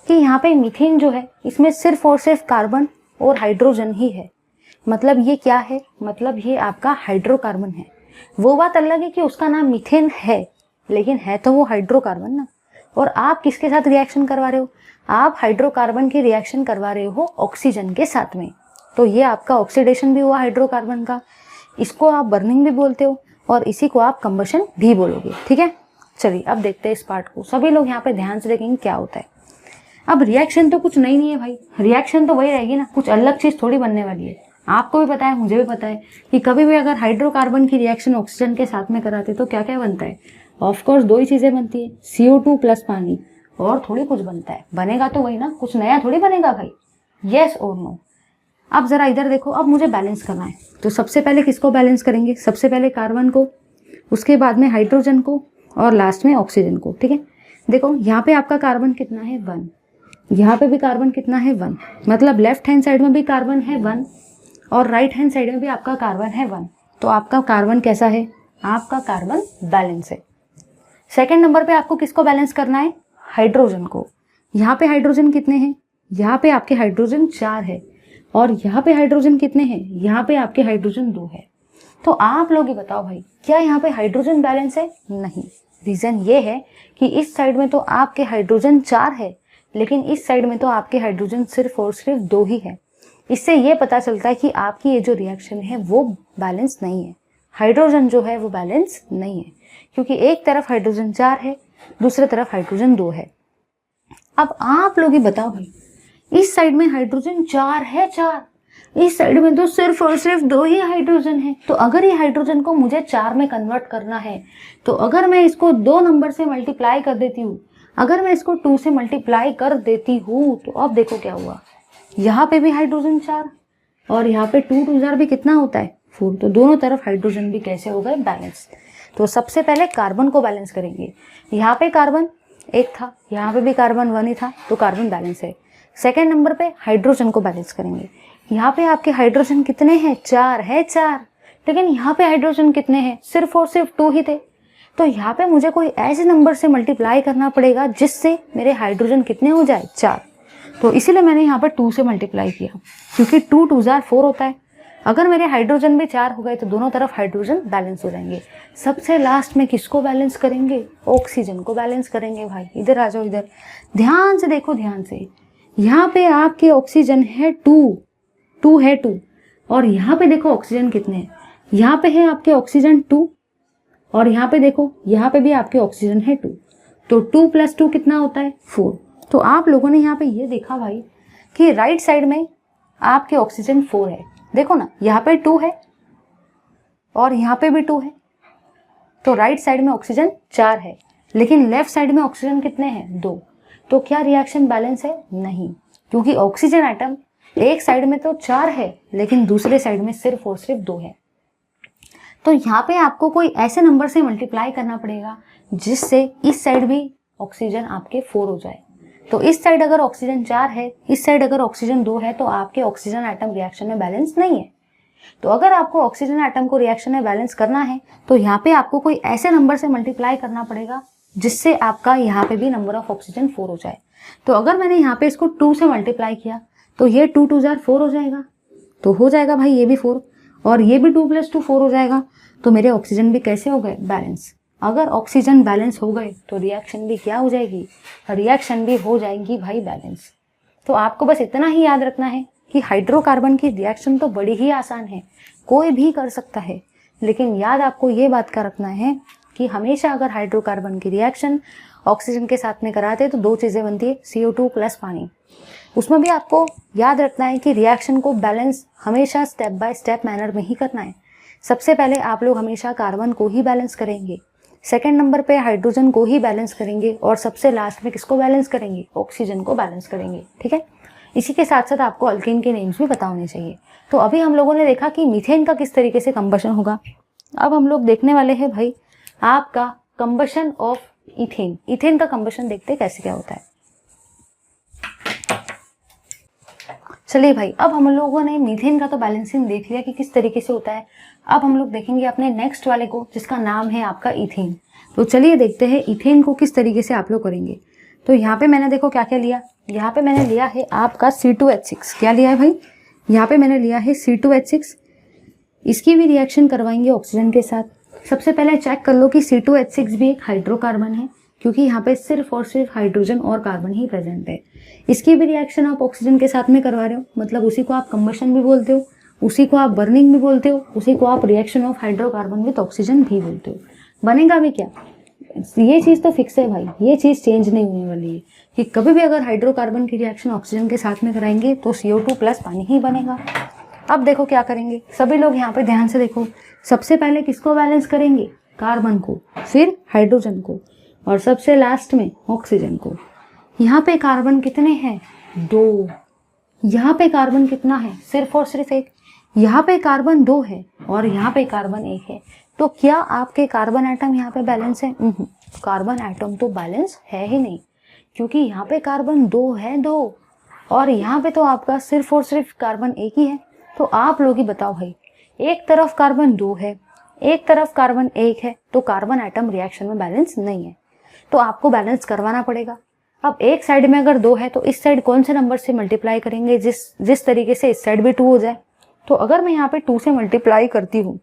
कि यहाँ पे मीथेन जो है इसमें सिर्फ और सिर्फ कार्बन और हाइड्रोजन ही है। मतलब ये क्या है? मतलब ये आपका हाइड्रोकार्बन है। वो बात अलग है कि उसका नाम मीथेन है, लेकिन है तो वो हाइड्रोकार्बन ना। और आप किसके साथ रिएक्शन करवा रहे हो? आप हाइड्रोकार्बन की रिएक्शन करवा रहे हो ऑक्सीजन के साथ में। तो ये आपका ऑक्सीडेशन भी हुआ हाइड्रोकार्बन का। इसको आप बर्निंग भी बोलते हो, और इसी को आप कंबशन भी बोलोगे। ठीक है, चलिए अब देखते हैं इस पार्ट को। सभी लोग यहाँ पे ध्यान से देखेंगे क्या होता है। अब रिएक्शन तो कुछ नहीं है भाई, रिएक्शन तो वही रहेगी ना, कुछ अलग चीज़ थोड़ी बनने वाली है। आपको भी पता है, मुझे भी पता है कि कभी भी अगर हाइड्रोकार्बन की रिएक्शन ऑक्सीजन के साथ में कराते तो क्या क्या बनता है? ऑफकोर्स 2 ही चीज़ें बनती है, CO2 प्लस पानी, और थोड़ी कुछ बनता है। बनेगा तो वही ना, कुछ नया थोड़ी बनेगा भाई। येस और नो? अब जरा इधर देखो, अब मुझे बैलेंस करना है। तो सबसे पहले किसको बैलेंस करेंगे? सबसे पहले कार्बन को, उसके बाद में हाइड्रोजन को, और लास्ट में ऑक्सीजन को। ठीक है, देखो यहाँ पे आपका कार्बन कितना है? 1। यहाँ पे भी कार्बन कितना है? 1। मतलब लेफ्ट हैंड साइड में भी कार्बन है 1, और राइट हैंड साइड में भी आपका कार्बन है 1। तो आपका कार्बन कैसा है? आपका कार्बन बैलेंस है। सेकेंड नंबर पे आपको किसको बैलेंस करना है? हाइड्रोजन को। यहाँ पे हाइड्रोजन कितने हैं? यहाँ पे आपके हाइड्रोजन 4 है और यहाँ पे हाइड्रोजन कितने हैं, यहाँ पे आपके हाइड्रोजन 2 है। तो आप लोग ये बताओ भाई, क्या यहाँ पे हाइड्रोजन बैलेंस है? नहीं। रीजन ये है कि इस साइड में तो आपके हाइड्रोजन 4 है, लेकिन इस साइड में तो आपके हाइड्रोजन सिर्फ और सिर्फ 2 ही है। इससे ये पता चलता है कि आपकी ये जो रिएक्शन है वो बैलेंस नहीं है, हाइड्रोजन जो है वो बैलेंस नहीं है, क्योंकि एक तरफ हाइड्रोजन 4 है, दूसरी तरफ हाइड्रोजन 2 है। अब आप लोग ये बताओ भाई, इस साइड में हाइड्रोजन 4 है, 4, इस साइड में तो सिर्फ और सिर्फ 2 ही हाइड्रोजन है। तो अगर ये हाइड्रोजन को मुझे 4 में कन्वर्ट करना है, तो अगर मैं इसको 2 नंबर से मल्टीप्लाई कर देती हूँ, अगर मैं इसको 2 से मल्टीप्लाई कर देती हूँ, तो अब देखो क्या हुआ, यहाँ पे भी हाइड्रोजन 4 और यहाँ पे 2 2 जार भी कितना होता है, 4। तो दोनों तरफ हाइड्रोजन भी कैसे हो गए, बैलेंस। तो सबसे पहले कार्बन को बैलेंस करेंगे। यहाँ पे कार्बन 1 था, यहाँ पे भी कार्बन 1 ही था, तो कार्बन बैलेंस है। सेकेंड नंबर पे हाइड्रोजन को बैलेंस करेंगे। यहाँ पे आपके हाइड्रोजन कितने हैं, 4 है, 4, लेकिन यहाँ पे हाइड्रोजन कितने हैं, सिर्फ और सिर्फ 2 ही थे। तो यहाँ पे मुझे कोई ऐसे नंबर से मल्टीप्लाई करना पड़ेगा जिससे मेरे हाइड्रोजन कितने हो जाए, 4। तो इसीलिए मैंने यहाँ पर 2 से मल्टीप्लाई किया, क्योंकि 2 2 जार 4 होता है। अगर मेरे हाइड्रोजन भी 4 हो गए तो दोनों तरफ हाइड्रोजन बैलेंस हो जाएंगे। सबसे लास्ट में किसको बैलेंस करेंगे, ऑक्सीजन को बैलेंस करेंगे। भाई इधर आ जाओ, इधर ध्यान से देखो, ध्यान से। यहाँ पे आपके ऑक्सीजन है 2 है 2, और यहाँ पे देखो ऑक्सीजन कितने हैं, यहाँ पे है आपके ऑक्सीजन 2, और यहाँ पे देखो, यहाँ पे भी आपके ऑक्सीजन है 2। तो 2 + 2 कितना होता है, 4। तो आप लोगों ने यहाँ पे ये देखा भाई कि राइट साइड में आपके ऑक्सीजन 4 है, देखो ना, यहाँ पे 2 है और यहाँ पे भी 2 है। तो राइट साइड में ऑक्सीजन 4 है, लेकिन लेफ्ट साइड में ऑक्सीजन कितने हैं, 2। तो क्या रिएक्शन बैलेंस है, नहीं, क्योंकि ऑक्सीजन एटम एक साइड में तो 4 है, लेकिन दूसरे साइड में सिर्फ और सिर्फ 2 है। तो यहाँ पे आपको कोई ऐसे नंबर से मल्टीप्लाई करना पड़ेगा जिससे इस साइड भी ऑक्सीजन आपके 4 हो जाए। तो इस साइड अगर ऑक्सीजन 4 है, इस साइड अगर ऑक्सीजन 2 है, तो आपके ऑक्सीजन एटम रिएक्शन में बैलेंस नहीं है। तो अगर आपको ऑक्सीजन एटम को रिएक्शन में बैलेंस करना है, तो यहाँ पे आपको कोई ऐसे नंबर से मल्टीप्लाई करना पड़ेगा जिससे आपका यहाँ पे भी नंबर ऑफ ऑक्सीजन 4 हो जाए। तो अगर मैंने यहाँ पे इसको 2 से मल्टीप्लाई किया, तो ये 2 2 जार 4 हो जाएगा, तो हो जाएगा भाई ये भी 4, और ये भी 2 + 2 4 हो जाएगा। तो मेरे ऑक्सीजन भी कैसे हो गए, बैलेंस। अगर ऑक्सीजन बैलेंस हो गए तो रिएक्शन भी क्या हो जाएगी, रिएक्शन भी हो जाएगी भाई बैलेंस। तो आपको बस इतना ही याद रखना है कि हाइड्रोकार्बन की रिएक्शन तो बड़ी ही आसान है, कोई भी कर सकता है, लेकिन याद आपको ये बात का रखना है कि हमेशा अगर हाइड्रोकार्बन की रिएक्शन ऑक्सीजन के साथ में कराते हैं तो 2 चीज़ें बनती है, CO2 + पानी। उसमें भी आपको याद रखना है कि रिएक्शन को बैलेंस हमेशा स्टेप बाय स्टेप मैनर में ही करना है। सबसे पहले आप लोग हमेशा कार्बन को ही बैलेंस करेंगे, सेकेंड नंबर पे हाइड्रोजन को ही बैलेंस करेंगे, और सबसे लास्ट में किसको बैलेंस करेंगे, ऑक्सीजन को बैलेंस करेंगे। ठीक है, इसी के साथ साथ आपको अल्केन के नेम्स भी पता होने चाहिए। तो अभी हम लोगों ने देखा कि मीथेन का किस तरीके से कंबशन होगा। अब हम लोग देखने वाले हैं भाई आपका कंबशन ऑफ इथेन। इथेन का कंबशन देखते कैसे क्या होता है। चलिए भाई, अब हम लोगों ने मीथेन का तो बैलेंसिंग देख लिया कि किस तरीके से होता है। अब हम लोग देखेंगे अपने नेक्स्ट वाले को, जिसका नाम है आपका इथेन। तो चलिए देखते हैं इथेन को किस तरीके से आप लोग करेंगे। तो यहाँ पे मैंने देखो क्या क्या लिया, यहाँ पे मैंने लिया है आपका C2H6। क्या लिया है भाई, यहाँ पे मैंने लिया है C2H6। इसकी भी रिएक्शन करवाएंगे ऑक्सीजन के साथ। सबसे पहले चेक कर लो कि C2H6 भी एक हाइड्रोकार्बन है, क्योंकि यहाँ पे सिर्फ और सिर्फ हाइड्रोजन और कार्बन ही प्रेजेंट है। इसकी भी रिएक्शन आप ऑक्सीजन के साथ में करवा रहे हो, मतलब उसी को आप कंबशन भी बोलते हो, उसी को आप बर्निंग भी बोलते हो, उसी को आप reaction of hydrocarbon with oxygen भी बोलते हो। बनेगा भी क्या, ये चीज़ तो फिक्स है भाई, ये चीज़ चेंज नहीं होने वाली है कि कभी भी अगर हाइड्रोकार्बन की रिएक्शन ऑक्सीजन के साथ में कराएंगे तो CO2 + पानी ही बनेगा। अब देखो क्या करेंगे, सभी लोग यहाँ पे ध्यान से देखो। सबसे पहले किसको बैलेंस करेंगे, कार्बन को, फिर हाइड्रोजन को, और सबसे लास्ट में ऑक्सीजन को। यहाँ पे कार्बन कितने हैं, 2। यहाँ पे कार्बन कितना है, सिर्फ और सिर्फ 1। यहाँ पे कार्बन 2 है और यहाँ पे कार्बन 1 है। तो क्या आपके कार्बन एटम यहाँ पे बैलेंस है, कार्बन एटम तो बैलेंस है ही नहीं, क्योंकि यहाँ पे कार्बन 2 है, 2, और यहाँ पे तो आपका सिर्फ और सिर्फ कार्बन 1 ही है। तो आप लोग ही बताओ भाई, एक तरफ कार्बन 2 है, एक तरफ कार्बन 1 है, तो कार्बन एटम रिएक्शन में बैलेंस नहीं है। तो आपको बैलेंस करवाना पड़ेगा। अब एक साइड में अगर 2 है तो इस साइड कौन से नंबर से मल्टीप्लाई करेंगे जिस तरीके से इस साइड भी 2 हो जाए। तो अगर मैं यहाँ पे 2 से मल्टीप्लाई करती हूँ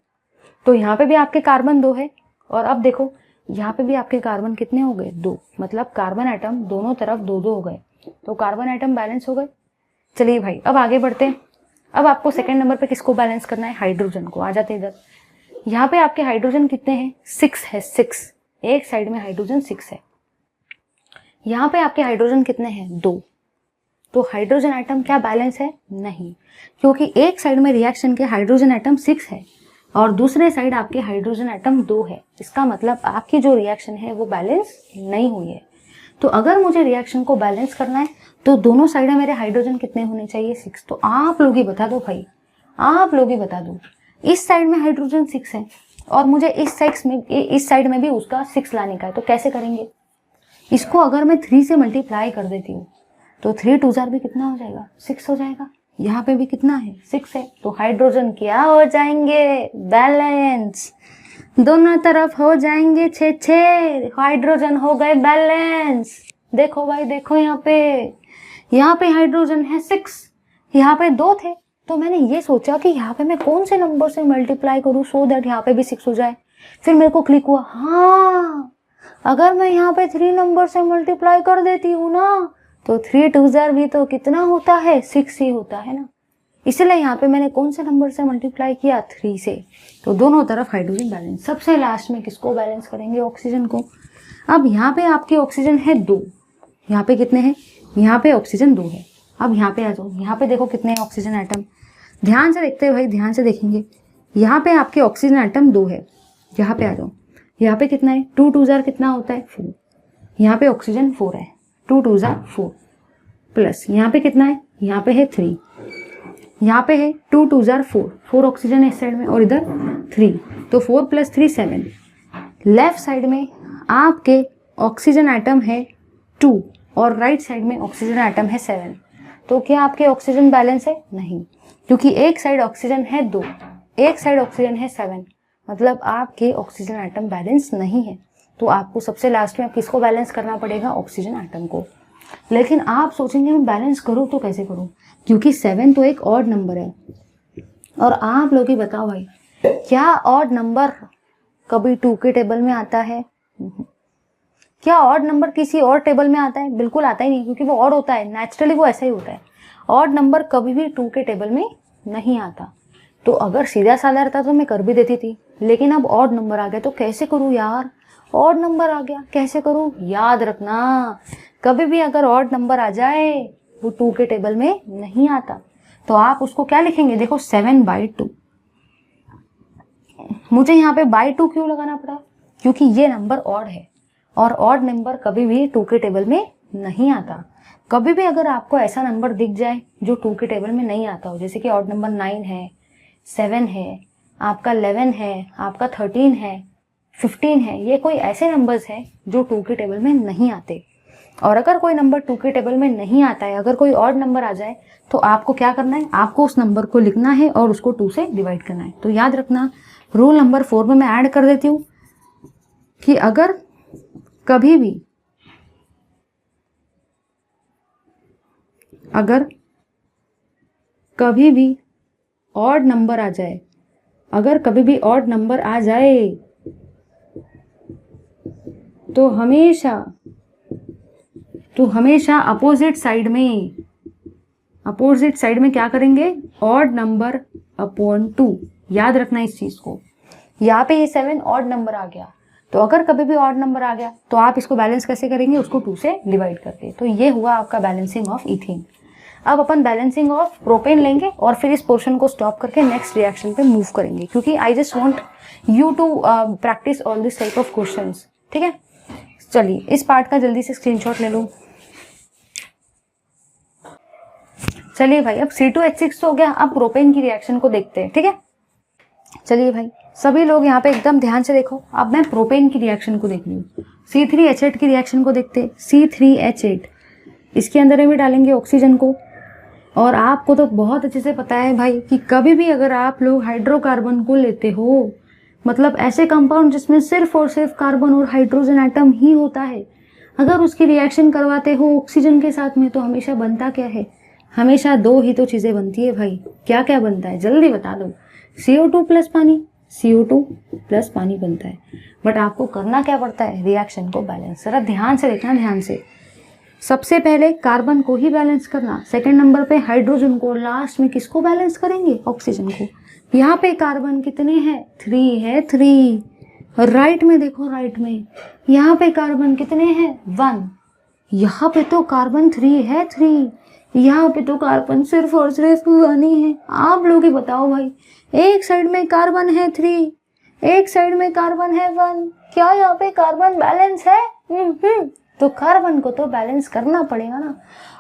तो यहाँ पे भी आपके कार्बन 2 है, और अब देखो यहाँ पे भी आपके कार्बन कितने हो गए 2, मतलब कार्बन एटम दोनों तरफ 2-2 हो गए, तो कार्बन एटम बैलेंस हो गए। चलिए भाई अब आगे बढ़ते हैं। अब आपको सेकंड नंबर पे किसको बैलेंस करना है, हाइड्रोजन को। आ जाते हैं इधर। यहाँ पे आपके हाइड्रोजन कितने हैं, 6 है, 6। एक साइड में हाइड्रोजन 6 है। यहाँ पे आपके हाइड्रोजन कितने हैं, 2। तो हाइड्रोजन एटम क्या बैलेंस है, नहीं, क्योंकि एक साइड में रिएक्शन के हाइड्रोजन एटम 6 है और दूसरे साइड आपके हाइड्रोजन एटम 2 है। इसका मतलब आपकी जो रिएक्शन है वो बैलेंस नहीं हुई है। तो अगर मुझे रिएक्शन को बैलेंस करना है तो दोनों साइड में मेरे हाइड्रोजन कितने होने चाहिए, 6। तो आप लोग ही बता दो भाई, आप लोग ही बता दो। इस साइड में हाइड्रोजन 6 है और मुझे इस साइड में भी उसका 6 लाने का है, तो कैसे करेंगे। इसको अगर मैं 3 से मल्टीप्लाई कर देती हूँ तो 3 2 जार भी कितना हो जाएगा, 6 हो जाएगा। यहाँ पे भी कितना है, 6 है। तो हाइड्रोजन क्या हो जाएंगे, बैलेंस। दोनों तरफ हो जाएंगे 6-6, हाइड्रोजन हो गए बैलेंस। देखो भाई देखो, यहाँ पे हाइड्रोजन है 6, यहाँ पे 2 थे। तो मैंने ये सोचा कि यहाँ पे मैं कौन से नंबर से मल्टीप्लाई करूँ सो दैट यहाँ पे भी 6 हो जाए। फिर मेरे को क्लिक हुआ, हाँ अगर मैं यहाँ पे 3 नंबर से मल्टीप्लाई कर देती हूँ ना तो 3 2 जार भी तो कितना होता है, 6 ही होता है ना। इसलिए यहाँ पे मैंने कौन से नंबर से मल्टीप्लाई किया, 3 से। तो दोनों तरफ हाइड्रोजन बैलेंस। सबसे लास्ट में किसको बैलेंस करेंगे, ऑक्सीजन को। अब यहाँ पे आपके ऑक्सीजन है 2, यहाँ पे कितने हैं, यहाँ पे ऑक्सीजन 2 है। अब यहाँ पे आ जाओ, यहाँ पे देखो कितने हैं ऑक्सीजन एटम। ध्यान से देखते हैं भाई, ध्यान से देखेंगे। यहाँ पे आपके ऑक्सीजन एटम 2 है। यहाँ पे आ जाओ, यहाँ पे कितना है, 2 2 जार कितना होता है, 4। यहाँ पे ऑक्सीजन 4 है, 2 2 जार 4 प्लस यहाँ पे कितना है, यहाँ पे है 3, यहाँ पे है 2 2 जार 4 ऑक्सीजन है इस साइड में और इधर 3, तो 4 + 3 7। लेफ्ट साइड में आपके ऑक्सीजन एटम है 2 और राइट साइड में ऑक्सीजन एटम है 7। तो क्या आपके ऑक्सीजन बैलेंस है, नहीं, क्योंकि एक साइड ऑक्सीजन है 2, एक साइड ऑक्सीजन है 7, मतलब आपके ऑक्सीजन एटम बैलेंस नहीं है। तो आपको सबसे लास्ट में किसको बैलेंस करना पड़ेगा, ऑक्सीजन एटम को। लेकिन आप सोचेंगे मैं बैलेंस करूँ तो कैसे करूँ, क्योंकि 7 तो एक ऑड नंबर है। और आप लोग ही बताओ भाई, क्या ऑड नंबर कभी 2 के टेबल में आता है, क्या ऑड नंबर किसी और टेबल में आता है, बिल्कुल आता ही नहीं, क्योंकि वो ऑड होता है, नेचुरली वो ऐसा ही होता है। ऑड नंबर कभी भी 2 के टेबल में नहीं आता। तो अगर सीधा साधा रहता तो मैं कर भी देती थी, लेकिन अब ऑड नंबर आ गया तो कैसे करूँ यार, ऑड नंबर आ गया कैसे करूँ। याद रखना, कभी भी अगर ऑड नंबर आ जाए वो 2 के टेबल में नहीं आता। तो आप उसको क्या लिखेंगे, देखो 7/2। मुझे यहाँ पे /2 क्यों लगाना पड़ा, क्योंकि ये नंबर ऑड है और ऑड नंबर कभी भी 2 के टेबल में नहीं आता। कभी भी अगर आपको ऐसा नंबर दिख जाए जो 2 के टेबल में नहीं आता हो, जैसे कि ऑड नंबर 9 है, 7 है, आपका 11 है, आपका 13 है, 15 है, ये कोई ऐसे नंबर्स हैं जो 2 के टेबल में नहीं आते। और अगर कोई नंबर 2 के टेबल में नहीं आता है, अगर कोई ऑड नंबर आ जाए तो आपको क्या करना है, आपको उस नंबर को लिखना है और उसको 2 से डिवाइड करना है। तो याद रखना, रूल नंबर 4 में मैं ऐड कर देती हूँ कि अगर कभी भी ऑड नंबर आ जाए, अगर कभी भी ऑड नंबर आ जाए तो हमेशा अपोजिट साइड में क्या करेंगे, ऑड नंबर अपॉन 2। याद रखना इस चीज को। यहाँ पे ये 7 ऑड नंबर आ गया, तो अगर कभी भी ऑड नंबर आ गया तो आप इसको बैलेंस कैसे करेंगे, उसको 2 से डिवाइड करके। तो ये हुआ आपका बैलेंसिंग ऑफ इथेन। अब अपन बैलेंसिंग ऑफ प्रोपेन लेंगे और फिर इस पोर्शन को स्टॉप करके नेक्स्ट रिएक्शन पे मूव करेंगे, क्योंकि I just want you to practice all this type of questions. ठीक है, चलिए इस पार्ट का जल्दी से स्क्रीनशॉट ले लो। चलिए भाई, अब C2H6 हो गया, अब प्रोपेन की रिएक्शन को देखते हैं। ठीक है, चलिए भाई सभी लोग यहाँ पे एकदम ध्यान से देखो। अब मैं प्रोपेन की रिएक्शन को देख रही हूँ। C3H8 की रिएक्शन को देखते हैं। C3H8 इसके अंदर में भी डालेंगे ऑक्सीजन को। और आपको तो बहुत अच्छे से पता है भाई कि कभी भी अगर आप लोग हाइड्रोकार्बन को लेते हो, मतलब ऐसे कंपाउंड जिसमें सिर्फ और सिर्फ कार्बन और हाइड्रोजन एटम ही होता है, अगर उसकी रिएक्शन करवाते हो ऑक्सीजन के साथ में तो हमेशा बनता क्या है, हमेशा दो ही तो चीज़ें बनती है भाई। क्या क्या बनता है जल्दी बता दो। CO2 प्लस पानी, CO2 प्लस पानी बनता है। बट आपको करना क्या पड़ता है, रिएक्शन को बैलेंस। जरा ध्यान से देखना, ध्यान से। सबसे पहले कार्बन को ही बैलेंस करना, सेकंड नंबर पे हाइड्रोजन को, लास्ट में किसको बैलेंस करेंगे, ऑक्सीजन को। यहाँ पे कार्बन कितने हैं, 3 है, 3। राइट में देखो, राइट में यहाँ पे कार्बन कितने हैं, 1। यहाँ पे तो कार्बन 3 है, 3। यहाँ पे तो कार्बन सिर्फ और सिर्फ 1 ही है। आप लोग ही बताओ भाई, एक साइड में कार्बन है 3, एक साइड में कार्बन है 1, क्या यहाँ पे कार्बन बैलेंस है? तो कार्बन को तो बैलेंस करना पड़ेगा ना।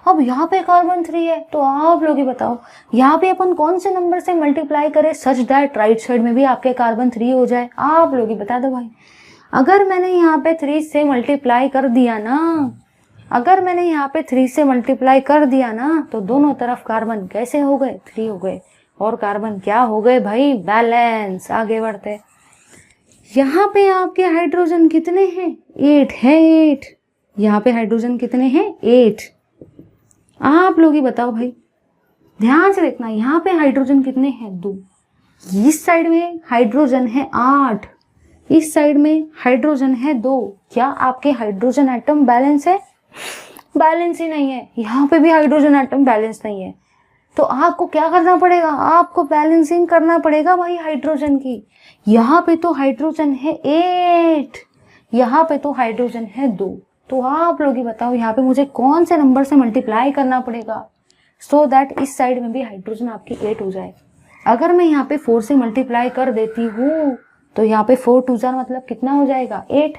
अब यहाँ पे कार्बन 3 है, तो आप लोग ही बताओ यहाँ पे अपन कौन से नंबर से मल्टीप्लाई करें सच दैट राइट साइड में भी आपके कार्बन 3 हो जाए। आप लोग ही बता दो भाई। अगर मैंने यहाँ पे 3 से मल्टीप्लाई कर दिया ना, अगर मैंने यहाँ पे 3 से मल्टीप्लाई कर दिया ना, तो दोनों तरफ कार्बन कैसे हो गए, 3 हो गए। और कार्बन क्या हो गए भाई, बैलेंस। आगे बढ़ते, यहाँ पे आपके हाइड्रोजन कितने हैं, 8 है, 8। यहाँ पे हाइड्रोजन कितने हैं, 8। आप लोग ही बताओ भाई, ध्यान से देखना। यहाँ पे हाइड्रोजन कितने हैं, 2। इस साइड में हाइड्रोजन है 8, इस साइड में हाइड्रोजन है 2। क्या आपके हाइड्रोजन एटम बैलेंस है, बैलेंस ही नहीं है। यहाँ पे भी हाइड्रोजन एटम बैलेंस नहीं है। तो आपको क्या करना पड़ेगा, आपको बैलेंसिंग करना पड़ेगा भाई हाइड्रोजन की। यहाँ पे तो हाइड्रोजन है 8, यहाँ पे तो हाइड्रोजन है 2। तो आप लोग ही बताओ यहाँ पे मुझे कौन से नंबर से मल्टीप्लाई करना पड़ेगा सो दैट इस साइड में भी हाइड्रोजन आपकी 8 हो जाए। अगर मैं यहाँ पे 4 से मल्टीप्लाई कर देती हूँ तो यहाँ पे 4 2 जार मतलब कितना हो जाएगा, 8।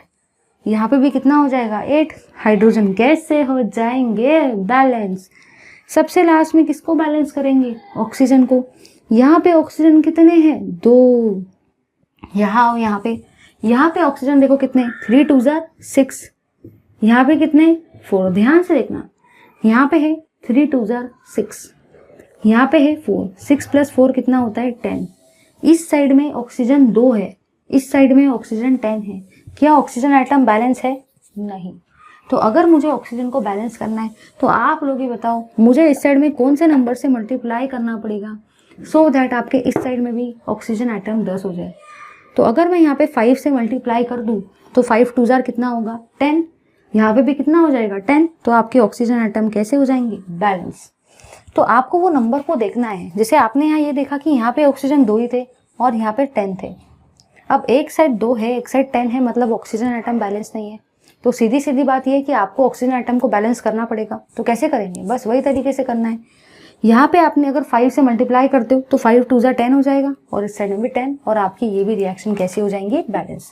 यहाँ पे भी कितना हो जाएगा, 8। हाइड्रोजन कैसे हो जाएंगे बैलेंस। सबसे लास्ट में किसको बैलेंस करेंगे, ऑक्सीजन को। यहाँ पे ऑक्सीजन कितने हैं, 2। यहाँ पे ऑक्सीजन देखो कितने, 3 2 जार 6। यहाँ पे कितने, 4। ध्यान से देखना, यहाँ पे है 3 2 जार 6, यहाँ पे है 4। 6 + 4 कितना होता है, 10। इस साइड में ऑक्सीजन 2 है, इस साइड में ऑक्सीजन 10 है। क्या ऑक्सीजन आइटम बैलेंस है, नहीं। तो अगर मुझे ऑक्सीजन को बैलेंस करना है तो आप लोग ही बताओ मुझे इस साइड में कौन से नंबर से मल्टीप्लाई करना पड़ेगा सो दैट आपके इस साइड में भी ऑक्सीजन आइटम 10 हो जाए। तो अगर मैं यहाँ पे 5 से मल्टीप्लाई कर दूँ तो 5 2 जार कितना होगा, 10। यहाँ पे भी कितना हो जाएगा, 10। तो आपके ऑक्सीजन आइटम कैसे हो जाएंगे, बैलेंस। तो आपको वो नंबर को देखना है। जैसे आपने यहाँ ये देखा कि यहाँ पे ऑक्सीजन 2 ही थे और यहाँ पे 10 थे। अब एक साइड 2 है, एक साइड 10 है, मतलब ऑक्सीजन आइटम बैलेंस नहीं है। तो सीधी सीधी बात यह है कि आपको ऑक्सीजन आइटम को बैलेंस करना पड़ेगा। तो कैसे करेंगे, बस वही तरीके से करना है। यहाँ पे आपने अगर 5 से मल्टीप्लाई करते हो तो 5 2 जार 10 हो जाएगा और इस साइड में भी 10, और आपकी ये भी रिएक्शन कैसी हो जाएंगी, बैलेंस।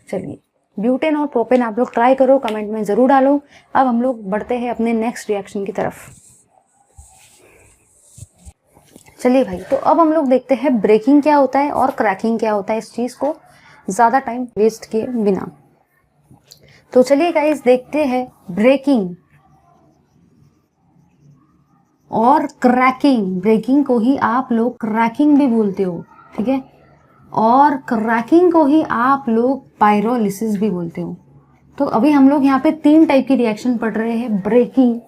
चलिए, ब्यूटेन और प्रोपेन आप लोग ट्राई करो, कमेंट में ज़रूर डालो। अब हम लोग बढ़ते हैं अपने नेक्स्ट रिएक्शन की तरफ। चलिए भाई, तो अब हम लोग देखते हैं ब्रेकिंग क्या होता है और क्रैकिंग क्या होता है, इस चीज़ को ज़्यादा टाइम वेस्ट किए बिना। तो चलिए गाइस, देखते हैं ब्रेकिंग और क्रैकिंग। ब्रेकिंग को ही आप लोग क्रैकिंग भी बोलते हो, ठीक है, और क्रैकिंग को ही आप लोग पायरोलिसिस भी बोलते हो। तो अभी हम लोग यहाँ पे 3 टाइप की रिएक्शन पढ़ रहे हैं, ब्रेकिंग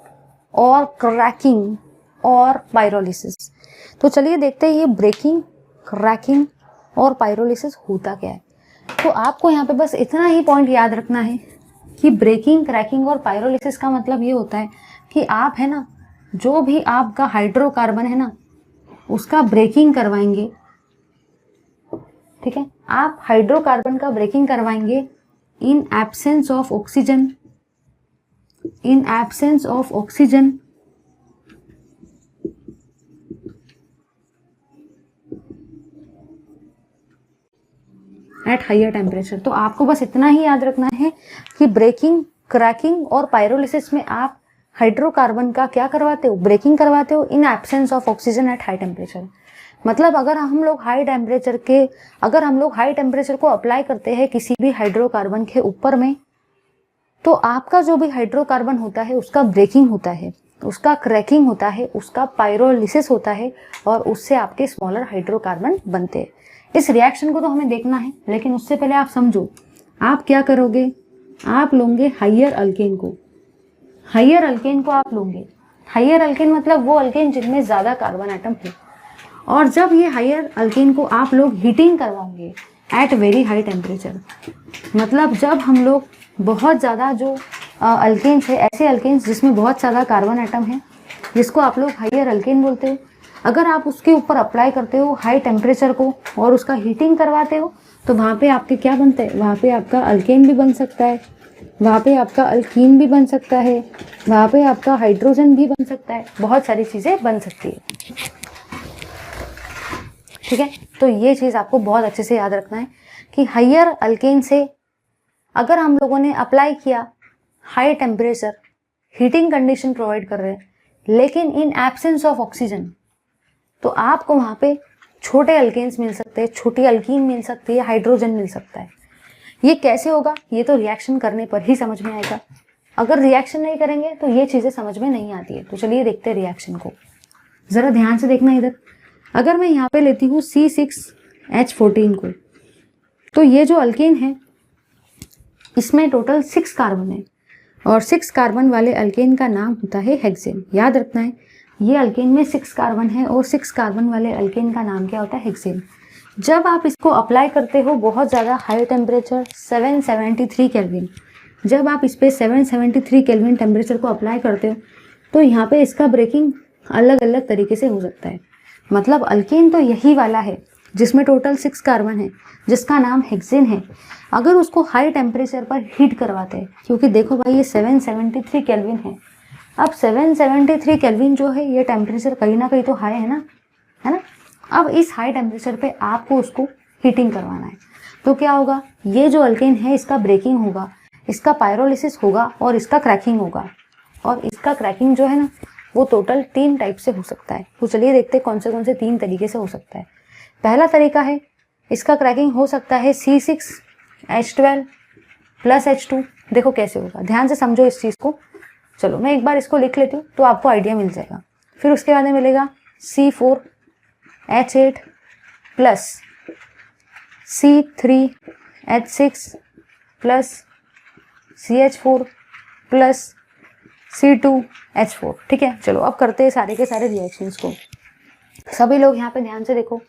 और क्रैकिंग और पायरोलिसिस। तो चलिए देखते हैं ये ब्रेकिंग, क्रैकिंग और पायरोलिसिस होता क्या है। तो आपको यहाँ पे बस इतना ही पॉइंट याद रखना है कि ब्रेकिंग, क्रैकिंग और पायरोलिसिस का मतलब ये होता है कि आप है ना, जो भी आपका हाइड्रोकार्बन है ना, उसका ब्रेकिंग करवाएंगे, ठीक है। आप हाइड्रोकार्बन का ब्रेकिंग करवाएंगे in absence of oxygen, in absence of oxygen at higher temperature. तो आपको बस इतना ही याद रखना है कि ब्रेकिंग, क्रैकिंग और पायरोलिसिस में आप हाइड्रोकार्बन का क्या करवाते हो, ब्रेकिंग करवाते हो इन absence of oxygen at high temperature. मतलब अगर हम लोग हाई टेम्परेचर को अप्लाई करते हैं किसी भी हाइड्रोकार्बन के ऊपर में, तो आपका जो भी हाइड्रोकार्बन होता है उसका ब्रेकिंग होता है, उसका क्रैकिंग होता है, उसका पायरोलिसिस होता है, और उससे आपके स्मॉलर हाइड्रोकार्बन बनते हैं। इस रिएक्शन को तो हमें देखना है, लेकिन उससे पहले आप समझो, आप क्या करोगे, आप लोगे हाइयर अल्केन को, हाइयर अल्केन को आप लोगे, हाइयर अल्केन मतलब वो अल्केन जिनमें ज़्यादा कार्बन एटम है, और जब ये हाइयर अल्केन को आप लोग हीटिंग करवाओगे एट वेरी हाई टेम्परेचर, मतलब जब हम लोग बहुत ज़्यादा जो अल्केन्स है, ऐसे अल्केन्स जिसमें बहुत ज़्यादा कार्बन एटम है, जिसको आप लोग हाइयर अल्केन बोलते हो, अगर आप उसके ऊपर अप्लाई करते हो हाई टेम्परेचर को और उसका हीटिंग करवाते हो, तो वहाँ पे आपके क्या बनते हैं, वहाँ पे आपका अल्केन भी बन सकता है, वहाँ पे आपका अल्कीन भी बन सकता है, वहाँ पे आपका हाइड्रोजन भी बन सकता है, बहुत सारी चीज़ें बन सकती है। ठीक है, तो ये चीज़ आपको बहुत अच्छे से याद रखना है कि हाइयर अल्केन से अगर हम लोगों ने अप्लाई किया high temperature, heating condition provide कर रहे हैं, लेकिन इन एब्सेंस ऑफ ऑक्सीजन, तो आपको वहाँ पे छोटे अल्केन्स मिल सकते हैं, छोटी अल्कीन मिल सकती है, हाइड्रोजन मिल सकता है। ये कैसे होगा, ये तो रिएक्शन करने पर ही समझ में आएगा। अगर रिएक्शन नहीं करेंगे तो ये चीज़ें समझ में नहीं आती है। तो चलिए देखते हैं रिएक्शन को, ज़रा ध्यान से देखना इधर। अगर मैं यहाँ पे लेती हूँ C6H14 को, तो ये जो अल्केन है इसमें टोटल 6 कार्बन है, और 6 कार्बन वाले अल्केन का नाम होता है हेक्सेन। याद रखना है, ये अल्केन में 6 कार्बन है और 6 कार्बन वाले अल्केन का नाम क्या होता है, हेक्सेन। जब आप इसको अप्लाई करते हो बहुत ज़्यादा हाई टेम्परेचर 773 केल्विन, जब आप इस पर 773 केल्विन टेम्परेचर को अप्लाई करते हो, तो यहाँ पे इसका ब्रेकिंग अलग अलग तरीके से हो सकता है। मतलब अल्केन तो यही वाला है जिसमें टोटल 6 कार्बन है, जिसका नाम हेक्सेन है। अगर उसको हाई टेम्परेचर पर हीट करवाते हैं, क्योंकि देखो भाई ये 773 केल्विन है, अब 773 केल्विन जो है ये टेम्परेचर कहीं ना कहीं तो हाई है ना। अब इस हाई टेम्परेचर पे आपको उसको हीटिंग करवाना है, तो क्या होगा, ये जो अल्केन है इसका ब्रेकिंग होगा, इसका पायरोलिसिस होगा और इसका क्रैकिंग होगा। और इसका क्रैकिंग जो है ना वो टोटल 3 टाइप से हो सकता है। तो चलिए देखते हैं कौन से 3 तरीके से हो सकता है। पहला तरीका है, इसका क्रैकिंग हो सकता है C6H12 प्लस H2। देखो कैसे होगा, ध्यान से समझो इस चीज़ को। चलो मैं एक बार इसको लिख लेती हूँ तो आपको आइडिया मिल जाएगा। फिर उसके बाद में मिलेगा C4H8 plus C3H6 plus CH4 plus C2H4। ठीक है, चलो अब करते हैं सारे के सारे रिएक्शंस को। सभी लोग यहाँ पे ध्यान से देखो।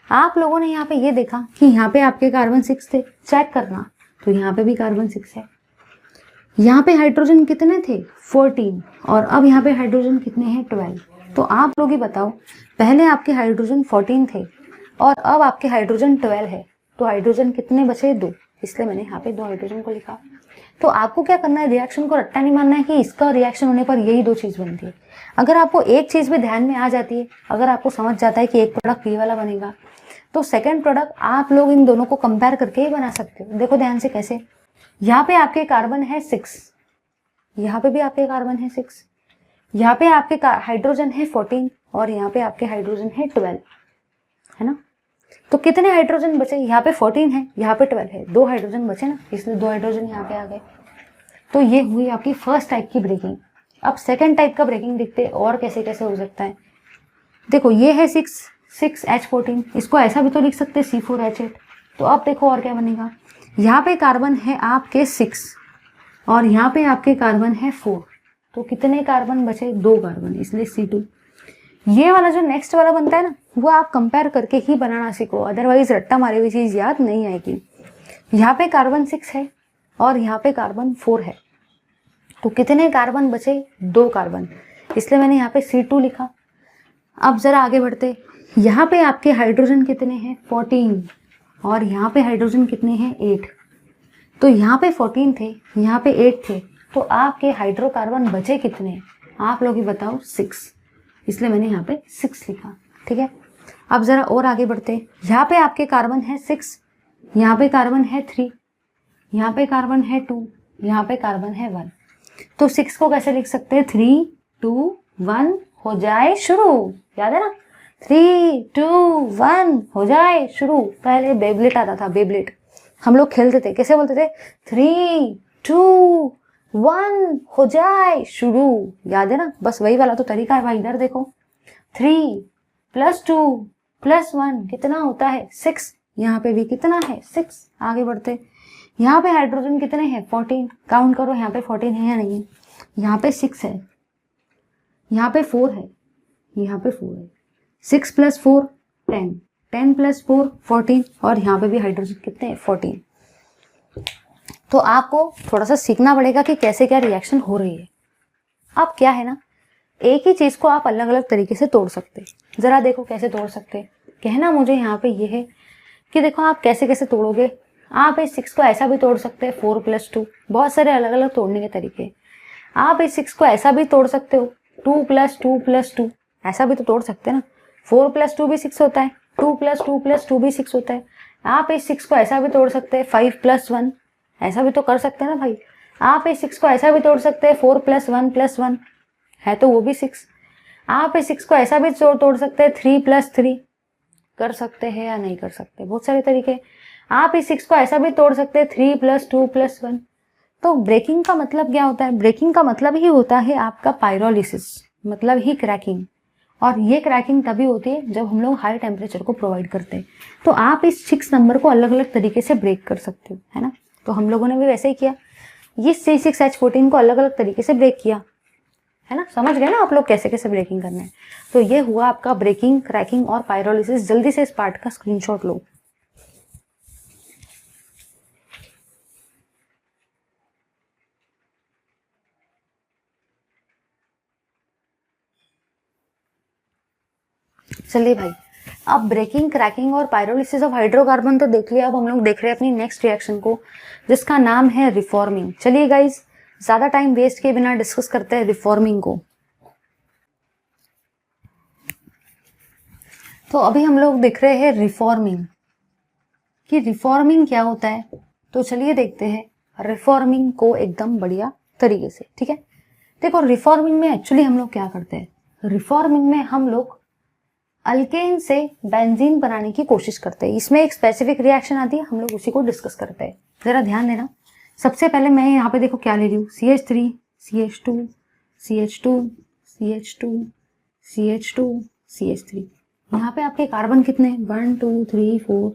आप लोगों ने यहाँ पे ये देखा कि यहाँ पे आपके कार्बन 6 थे, चेक करना, तो यहाँ पे भी कार्बन 6 है। यहाँ पे हाइड्रोजन कितने थे, 14, और अब यहाँ पे हाइड्रोजन कितने हैं, 12। तो आप लोग ही बताओ, पहले आपके हाइड्रोजन 14 थे और अब आपके हाइड्रोजन 12 है, तो हाइड्रोजन कितने बचे, 2, इसलिए मैंने यहाँ पे 2 हाइड्रोजन को लिखा। तो आपको क्या करना है, रिएक्शन को रट्टा नहीं मानना है कि इसका रिएक्शन होने पर यही 2 चीज़ बनती है। अगर आपको एक चीज़ भी ध्यान में आ जाती है, अगर आपको समझ जाता है कि एक प्रोडक्ट ये वाला बनेगा, तो सेकेंड प्रोडक्ट आप लोग इन दोनों को कंपेयर करके ही बना सकते हो। देखो ध्यान से कैसे, यहाँ पे आपके कार्बन है 6, यहाँ पे भी आपके कार्बन है 6, यहाँ पे आपके हाइड्रोजन है 14 और यहाँ पे आपके हाइड्रोजन है 12, है ना। तो कितने हाइड्रोजन बचे, यहाँ पे 14 है, यहाँ पे 12 है, 2 हाइड्रोजन बचे ना, इसलिए 2 हाइड्रोजन यहाँ पे आ गए। तो ये हुई आपकी फर्स्ट टाइप की ब्रेकिंग। अब सेकेंड टाइप का ब्रेकिंग देखते हैं और कैसे कैसे हो सकता है। देखो ये है 6H14, इसको ऐसा भी तो लिख सकते हैं C4H8। तो अब देखो और क्या बनेगा, यहाँ पे कार्बन है आपके 6 और यहाँ पे आपके कार्बन है 4, तो कितने कार्बन बचे, 2 कार्बन, इसलिए C2। ये वाला जो नेक्स्ट वाला बनता है ना, वो आप कंपेयर करके ही बनाना सीखो, अदरवाइज रट्टा मारी हुई चीज़ याद नहीं आएगी। यहाँ पे कार्बन 6 है और यहाँ पे कार्बन 4 है, तो कितने कार्बन बचे, 2 कार्बन, इसलिए मैंने यहाँ पे C2 लिखा। अब ज़रा आगे बढ़ते, यहाँ पे आपके हाइड्रोजन कितने हैं, 14, और यहाँ पे हाइड्रोजन कितने हैं, 8। तो यहाँ पे 14 थे, यहाँ पे 8 थे, तो आपके हाइड्रोकार्बन बचे कितने, आप लोग ही बताओ, 6, इसलिए मैंने यहाँ पे 6 लिखा। ठीक है, अब ज़रा और आगे बढ़ते, यहाँ पे आपके कार्बन है 6, यहाँ पे कार्बन है 3, यहाँ पे कार्बन है 2, यहाँ पे कार्बन है 1। तो 6 को कैसे लिख सकते हैं, 3, 2, 1 हो जाए शुरू, याद है ना, 3, 2, 1 हो जाए शुरू। पहले बेबलेट आता था, बेबलेट हम लोग खेलते थे, कैसे बोलते थे, 3, 2, 1 हो जाए शुरू, याद है ना। बस वही वाला तो तरीका है भाई। इधर देखो, 3 + 2 + 1 कितना होता है, 6, यहाँ पे भी कितना है, 6। आगे बढ़ते, यहाँ पे हाइड्रोजन कितने हैं, 14, काउंट करो यहाँ पे 14 है या नहीं है। यहाँ पे 6 है, यहाँ पे 4 है, यहाँ पे 4 है। 6 + 4 10, 10 + 4 14, और यहाँ पे भी हाइड्रोजन कितने हैं 14। तो आपको थोड़ा सा सीखना पड़ेगा कि कैसे क्या रिएक्शन हो रही है। अब क्या है ना, एक ही चीज को आप अलग अलग तरीके से तोड़ सकते। जरा देखो कैसे तोड़ सकते। कहना मुझे यहाँ पे ये है कि देखो आप कैसे कैसे तोड़ोगे। आप इस 6 को ऐसा भी तोड़ सकते हैं 4 + 2, बहुत सारे अलग अलग तोड़ने के तरीके। आप इस 6 को ऐसा भी तोड़ सकते हो 2 + 2 + 2, ऐसा भी तो तोड़ सकते हैं ना। 4 + 2 भी 6 होता है, 2 + 2 + 2 भी 6 होता है। आप इस 6 को ऐसा भी तोड़ सकते हैं 5 + 1, ऐसा भी तो कर सकते हैं ना भाई। आप इस 6 को ऐसा भी तोड़ सकते हैं 4 + 1 + 1, है तो वो भी 6। आप इस 6 को ऐसा भी तोड़ सकते हैं 3 + 3, कर सकते हैं या नहीं कर सकते, बहुत सारे तरीके। आप इस 6 को ऐसा भी तोड़ सकते हैं 3 + 2 + 1। तो ब्रेकिंग का मतलब क्या होता है? ब्रेकिंग का मतलब ही होता है आपका पायरोलिसिस, मतलब ही क्रैकिंग। और ये क्रैकिंग तभी होती है जब हम लोग हाई टेम्परेचर को प्रोवाइड करते हैं। तो आप इस 6 नंबर को अलग अलग तरीके से ब्रेक कर सकते हो, है ना। तो हम लोगों ने भी वैसे ही किया, ये C6H14 को अलग अलग तरीके से ब्रेक किया, है ना। समझ गए ना आप लोग कैसे कैसे ब्रेकिंग करना है। तो ये हुआ आपका ब्रेकिंग, क्रैकिंग और पायरोलिसिस। जल्दी से इस पार्ट का स्क्रीनशॉट लो। चलिए भाई, अब ब्रेकिंग, क्रैकिंग और पायरोलिसिस ऑफ हाइड्रोकार्बन तो देख लिया। अब हम लोग देख रहे हैं अपनी नेक्स्ट रिएक्शन को, जिसका नाम है रिफॉर्मिंग। चलिए गाइज, ज्यादा टाइम वेस्ट किए बिना डिस्कस करते हैं रिफॉर्मिंग को। तो अभी हम लोग देख रहे हैं रिफॉर्मिंग, कि रिफॉर्मिंग क्या होता है। तो चलिए देखते हैं रिफॉर्मिंग को एकदम बढ़िया तरीके से, ठीक है। देखो रिफॉर्मिंग में एक्चुअली हम लोग क्या करते हैं, रिफॉर्मिंग में हम लोग अल्केन से बेंजीन बनाने की कोशिश करते हैं। इसमें एक स्पेसिफिक रिएक्शन आती है, हम लोग उसी को डिस्कस करते हैं। जरा ध्यान देना। सबसे पहले मैं यहाँ पे देखो क्या ले रही हूँ, CH3 CH2 CH2 CH2 CH2 CH3। यहाँ पे आपके कार्बन कितने हैं, 1 2 3 4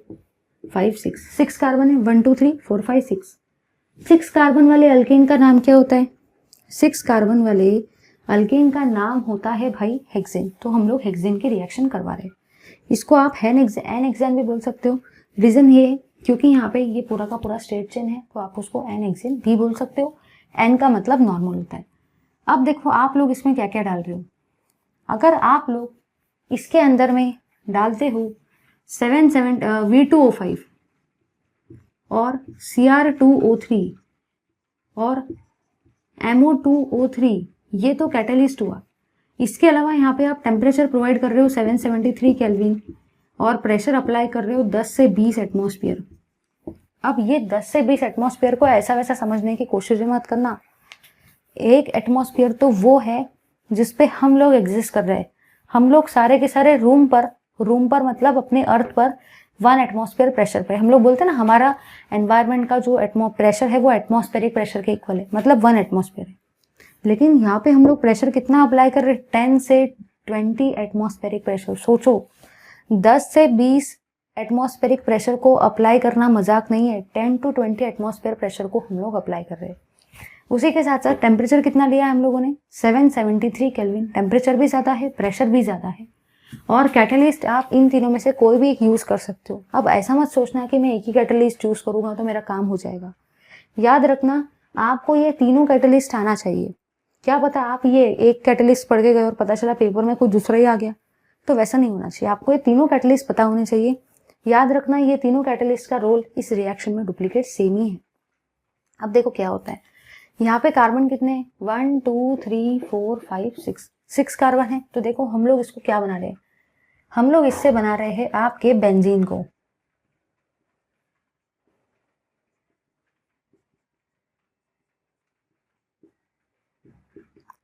5 6, 6 कार्बन है। 1 2 3 4 5 6। 6 कार्बन वाले अल्केन का नाम क्या होता है? 6 कार्बन वाले अल्केन का नाम होता है भाई हेक्सेन। तो हम लोग हेक्सेन की रिएक्शन करवा रहे हैं। इसको आप एन हेक्सेन भी बोल सकते हो। रीजन ये है क्योंकि यहाँ पे ये पूरा का पूरा स्ट्रेट चेन है, तो आप उसको एन हेक्सेन भी बोल सकते हो। एन का मतलब नॉर्मल होता है। अब देखो आप लोग इसमें क्या क्या डाल रहे हो। अगर आप लोग इसके अंदर में डालते हो V2O5 और Cr2O3 और MO2O3, ये तो कैटलिस्ट हुआ। इसके अलावा यहाँ पे आप टेम्परेचर प्रोवाइड कर रहे हो 773 केल्विन और प्रेशर अप्लाई कर रहे हो 10 से 20 एटमॉस्फेयर। अब ये 10 से 20 एटमॉस्फेयर को ऐसा वैसा समझने की कोशिश मत करना। एक एटमॉस्फेयर तो वो है जिस पे हम लोग एग्जिस्ट कर रहे हैं। हम लोग सारे के सारे रूम पर मतलब अपने अर्थ पर 1 एटमॉस्फेयर प्रेशर पे। हम लोग बोलते हैं ना हमारा एनवायरनमेंट का जो प्रेशर है वो एटमॉस्फेरिक प्रेशर के इक्वल है, मतलब 1 एटमॉस्फेयर है। लेकिन यहाँ पे हम लोग प्रेशर कितना अप्लाई कर रहे हैं, 10 से 20 एटमॉस्फेरिक प्रेशर। सोचो 10 से 20 एटमॉस्फेरिक प्रेशर को अप्लाई करना मजाक नहीं है। 10 to 20 एटमॉस्फेयर प्रेशर को हम लोग अप्लाई कर रहे हैं। उसी के साथ साथ टेम्परेचर कितना लिया है हम लोगों ने, 773 केल्विन। टेम्परेचर भी ज्यादा है, प्रेशर भी ज्यादा है। और कैटलिस्ट आप इन तीनों में से कोई भी एक यूज कर सकते हो। अब ऐसा मत सोचना कि मैं एक ही कैटलिस्ट चूज करूंगा तो मेरा काम हो जाएगा। याद रखना आपको ये तीनों कैटलिस्ट आना चाहिए। क्या पता आप ये एक कैटलिस्ट पढ़ के गए और पता चला पेपर में कुछ दूसरा ही आ गया, तो वैसा नहीं होना चाहिए। आपको ये तीनों कैटलिस्ट पता होने चाहिए। याद रखना ये तीनों कैटलिस्ट का रोल इस रिएक्शन में डुप्लीकेट सेम ही है। अब देखो क्या होता है, यहाँ पे कार्बन कितने हैं, 1 2 3 4 5 6, 6 कार्बन है। तो देखो हम लोग इसको क्या बना रहे हैं, हम लोग इससे बना रहे हैं आपके बेंजीन को।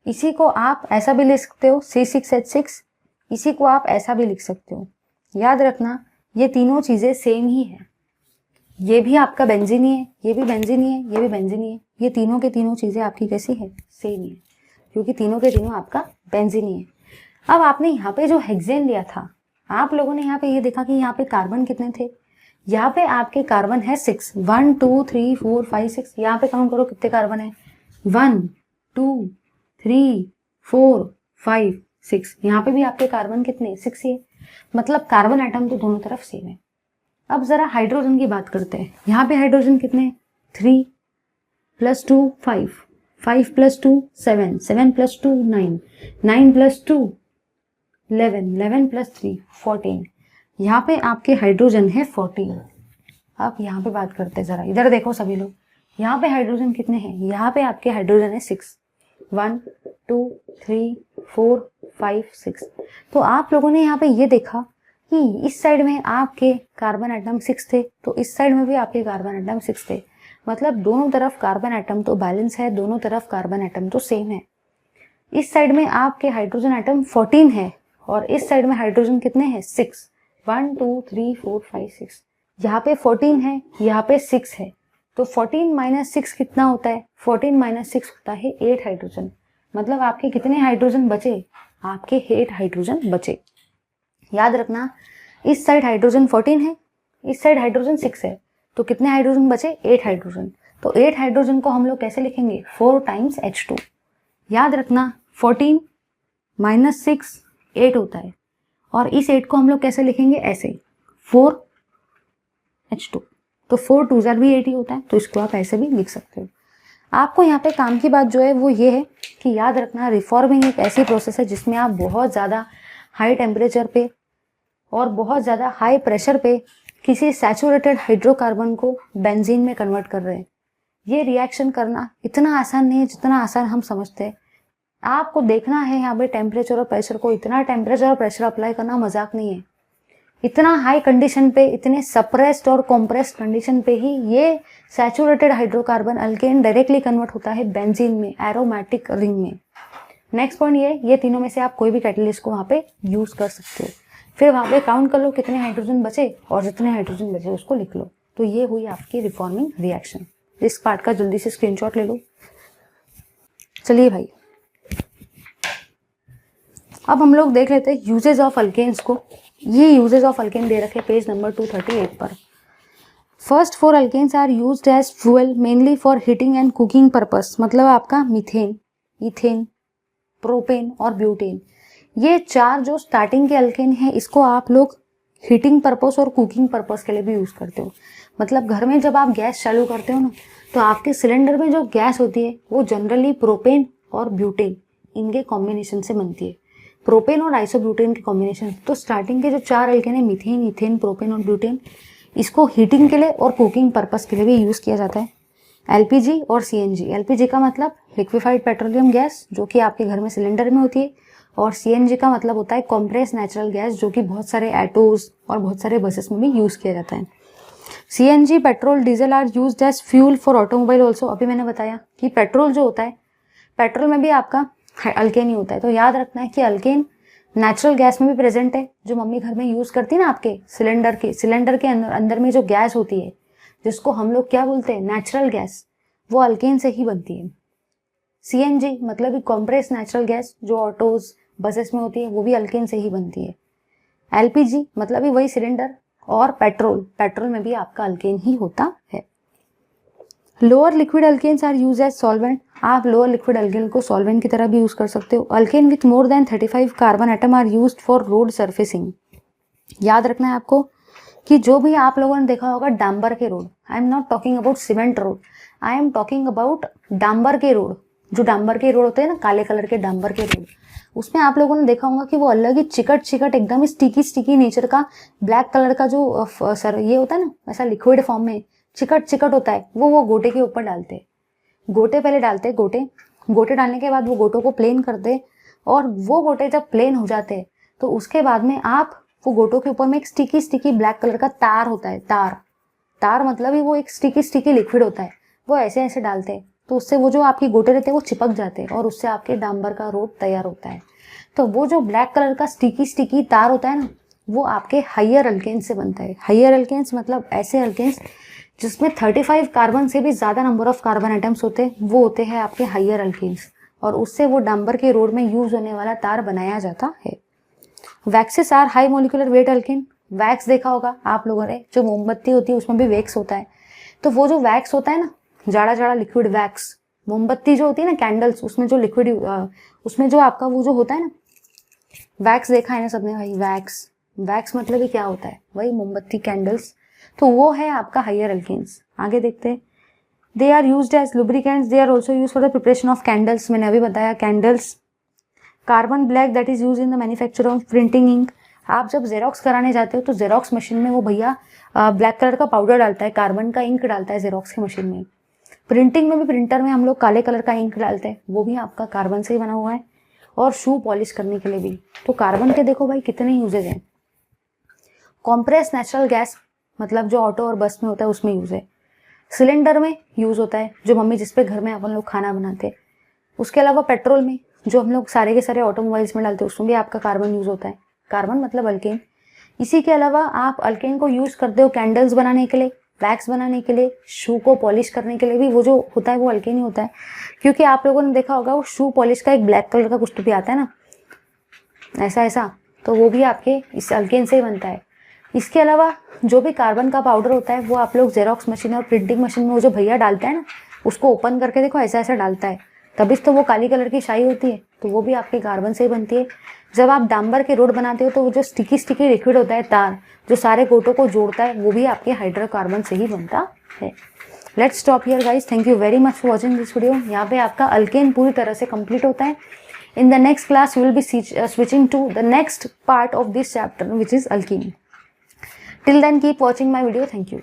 इसी को आप ऐसा भी लिख सकते हो C6H6, इसी को आप ऐसा भी लिख सकते हो। याद रखना ये तीनों चीजें सेम ही है। ये भी आपका बेंजीन ही है, ये भी बेंजीन ही है, ये भी बेंजीन ही है। ये तीनों के तीनों चीजें आपकी कैसी है, सेम ही है, क्योंकि तीनों के तीनों आपका बेंजीन ही है। अब आपने यहाँ पे जो हेक्सेन लिया था, आप लोगों ने यहाँ पे ये देखा कि यहाँ पे कार्बन कितने थे। यहाँ पे आपके कार्बन है 6, 1 2 3 4 5 6। यहाँ पे काउंट करो कितने कार्बन है, 1 2 3 4 5 6, यहाँ पे भी आपके कार्बन कितने 6 ही है, मतलब कार्बन एटम तो दोनों तरफ सेम है। अब जरा हाइड्रोजन की बात करते हैं। यहाँ पे हाइड्रोजन कितने 3 + 2 5, 5 + 2 7, 7 + 2 9, 9 + 2 11, 11 + 3 14, यहाँ पे आपके हाइड्रोजन है 14। अब यहाँ पे बात करते हैं, जरा इधर देखो सभी लोग, यहाँ पे हाइड्रोजन कितने हैं, यहाँ पे आपके हाइड्रोजन है 6, 1 2 3 4 5 6। तो आप लोगों ने यहाँ पे ये देखा कि इस साइड में आपके कार्बन एटम 6 थे, तो इस साइड में भी आपके कार्बन एटम 6 थे, मतलब दोनों तरफ कार्बन एटम तो बैलेंस है, दोनों तरफ कार्बन एटम तो सेम है। इस साइड में आपके हाइड्रोजन एटम 14 है और इस साइड में हाइड्रोजन कितने हैं 6, 1 2 3 4 5 6। यहाँ पे 14 है, यहाँ पे 6 है, तो 14 - 6 कितना होता है, 14 - 6 होता है 8 हाइड्रोजन। मतलब आपके कितने हाइड्रोजन बचे, आपके 8 हाइड्रोजन बचे। याद रखना, इस साइड हाइड्रोजन 14 है, इस साइड हाइड्रोजन 6 है, तो कितने हाइड्रोजन बचे 8 हाइड्रोजन। तो 8 हाइड्रोजन को हम लोग कैसे लिखेंगे 4 × H2। याद रखना 14 - 6 8 होता है, और इस 8 को हम लोग कैसे लिखेंगे ऐसे 4 H2, तो 4 2 जार भी 8 ही होता है, तो इसको आप ऐसे भी लिख सकते हो। आपको यहाँ पे काम की बात जो है वो ये है कि याद रखना, रिफॉर्मिंग एक ऐसी प्रोसेस है जिसमें आप बहुत ज़्यादा हाई टेम्परेचर पे और बहुत ज़्यादा हाई प्रेशर पे किसी सैचुरेटेड हाइड्रोकार्बन को बेंजीन में कन्वर्ट कर रहे हैं। ये रिएक्शन करना इतना आसान नहीं है जितना आसान हम समझते हैं। आपको देखना है यहाँ पे टेम्परेचर और प्रेशर को, इतना टेम्परेचर और प्रेशर अप्लाई करना मजाक नहीं है। इतना हाई कंडीशन पे, इतने सप्रेस्ड और कॉम्प्रेस्ड कंडीशन पे ही ये saturated hydrocarbon alkane directly convert होता है बेंजीन में, एरोमेटिक रिंग में। नेक्स्ट पॉइंट ये तीनों में से आप कोई भी कैटलिस्ट को वहाँ पे यूज कर सकते हो। फिर वहाँ पे काउंट कर लो कितने हाइड्रोजन बचे और जितने हाइड्रोजन बचे उसको लिख लो। तो ये हुई आपकी रिफॉर्मिंग रिएक्शन। इस पार्ट का जल्दी से स्क्रीनशॉट ले लो। चलिए भाई, अब हम लोग देख लेते हैं यूजेज ऑफ अल्केन्स को। ये यूजेज ऑफ अल्केन दे रखे पेज नंबर 238 पर। First 4 alkanes are used as fuel mainly for heating and cooking purpose. मतलब आपका मीथेन, इथेन, प्रोपेन और ब्यूटेन, ये 4 जो स्टार्टिंग के अल्केन है, इसको आप लोग हीटिंग पर्पस और कुकिंग पर्पस के लिए भी यूज करते हो। मतलब घर में जब आप गैस चालू करते हो ना, तो आपके सिलेंडर में जो गैस होती है वो जनरली प्रोपेन और ब्यूटेन इनके कॉम्बिनेशन से बनती है, प्रोपेन और आइसोब्यूटेन के कॉम्बिनेशन। तो स्टार्टिंग के जो 4 अल्केन है, मीथेन, इथेन, प्रोपेन और ब्यूटेन, इसको हीटिंग के लिए और कुकिंग पर्पस के लिए भी यूज किया जाता है। एलपीजी और सीएनजी, एलपीजी का मतलब लिक्विफाइड पेट्रोलियम गैस जो कि आपके घर में सिलेंडर में होती है, और सीएनजी का मतलब होता है कॉम्प्रेस नेचुरल गैस जो कि बहुत सारे ऑटोज और बहुत सारे बसेस में भी यूज किया जाता है। CNG, petrol, diesel are used as fuel for automobile also. अभी मैंने बताया कि पेट्रोल जो होता है, पेट्रोल में भी आपका अल्केन ही होता है। तो याद रखना है कि अल्केन नेचुरल गैस में भी प्रेजेंट है, जो मम्मी घर में यूज करती है ना आपके सिलेंडर के अंदर में जो गैस होती है, जिसको हम लोग क्या बोलते हैं नेचुरल गैस, वो अल्केन से ही बनती है। सीएनजी मतलब कॉम्प्रेस नेचुरल गैस जो ऑटोज बसेस में होती है, वो भी अल्केन से ही बनती है। एलपीजी मतलब भी वही सिलेंडर, और पेट्रोल में भी आपका अल्केन ही होता है। Lower liquid alkanes are use as solvent. आप लोअर लिक्विड अल्केन को सॉल्वेंट की तरह भी यूज कर सकते हो। Alkane with more than 35 carbon atom are used for road surfacing. याद रखना है आपको कि जो भी आप लोगों ने देखा होगा डांबर के road, I am not talking about cement road, I am talking about डांबर के रोड। जो डांबर के रोड होते हैं ना, काले कलर के डांबर के रोड, उसमें आप लोगों ने देखा होगा कि वो अलग ही चिकट एकदम स्टिकी नेचर का ब्लैक कलर का जो सर ये होता है ना, ऐसा लिक्विड फॉर्म में चिकट होता है, वो गोटे के ऊपर डालते हैं। गोटे पहले डालते हैं, गोटे डालने के बाद वो गोटों को प्लेन करते, और वो गोटे जब प्लेन हो जाते हैं तो उसके बाद में आप वो गोटों के ऊपर में एक स्टिकी ब्लैक कलर का तार होता है। तार मतलब ही वो एक स्टिकी लिक्विड होता है, वो ऐसे डालते हैं, तो उससे वो जो आपकी गोटे रहते हैं वो चिपक जाते हैं, और उससे आपके डांबर का रोड तैयार होता है। तो वो जो ब्लैक कलर का स्टिकी तार होता है ना, वो आपके हाइयर अल्केन्स से बनता है। हाइयर अल्केन्स मतलब ऐसे अल्केन्स जिसमें 35 कार्बन से भी ज्यादा नंबर ऑफ कार्बन एटम्स होते हैं, वो होते हैं आपके हाइयर अल्केन्स, और उससे वो डांबर के रोड में यूज होने वाला तार बनाया जाता है। Waxes are high molecular weight alkane. Wax देखा होगा आप लोगों ने, जो मोमबत्ती होती है उसमें भी वैक्स होता है। तो वो जो वैक्स होता है ना, जाड़ा लिक्विड वैक्स, मोमबत्ती जो होती है ना, कैंडल्स, उसमें जो लिक्विड, उसमें जो आपका वो जो होता है ना, वैक्स देखा है ना सबने भाई, वैक्स, वैक्स मतलब ही क्या होता है, वही मोमबत्ती, कैंडल्स, तो वो है आपका हायर अल्केन्स। आगे देखते हैं, they are used as lubricants, they are also use for the preparation of candles, मैंने अभी बताया candles. Carbon black that is use in the manufacture of printing ink, आप जब जेरोक्स कराने जाते हो तो जेरोक्स मशीन में वो भैया ब्लैक कलर का पाउडर डालता है, कार्बन का इंक डालता है जेरोक्स की मशीन में। प्रिंटिंग में भी, प्रिंटर में हम लोग काले कलर का इंक डालते हैं, वो भी आपका कार्बन से ही बना हुआ है। और शू पॉलिश करने के लिए भी, तो कार्बन के देखो भाई कितने यूजेज हैं। कॉम्प्रेस नेचुरल गैस, मतलब जो ऑटो और बस में होता है उसमें यूज है। सिलेंडर में यूज होता है, जो मम्मी जिस पे घर में अपन लोग खाना बनाते हैं। उसके अलावा पेट्रोल में, जो हम लोग सारे के सारे ऑटोमोबाइल्स में डालते हैं, उसमें भी आपका कार्बन यूज होता है। कार्बन मतलब अल्केन। इसी के अलावा आप अल्केन को यूज करते हो कैंडल्स बनाने के लिए, वैक्स बनाने के लिए, शू को पॉलिश करने के लिए भी वो जो होता है वो अल्केन ही होता है। क्योंकि आप लोगों ने देखा होगा वो शू पॉलिश का एक ब्लैक कलर का कुछ तो भी आता है ना, ऐसा ऐसा, तो वो भी आपके इस अल्केन से ही बनता है। इसके अलावा जो भी कार्बन का पाउडर होता है वो आप लोग जेरोक्स मशीन और प्रिंटिंग मशीन में वो जो भैया डालता है ना, उसको ओपन करके देखो ऐसा ऐसा डालता है, तभी तो वो काली कलर की शाई होती है, तो वो भी आपके कार्बन से ही बनती है। जब आप डांबर के रोड बनाते हो तो वो जो स्टिकी स्टिकी लिक्विड होता है, तार जो सारे गोटों को जोड़ता है, वो भी आपके हाइड्रोकार्बन से ही बनता है। Let's stop here guys, thank you very much for watching this video. यहाँ पे आपका अल्केन पूरी तरह से कंप्लीट होता है। In the next class, we will be switching to the next part of this chapter, which is alkene. Till then, keep watching my video. Thank you.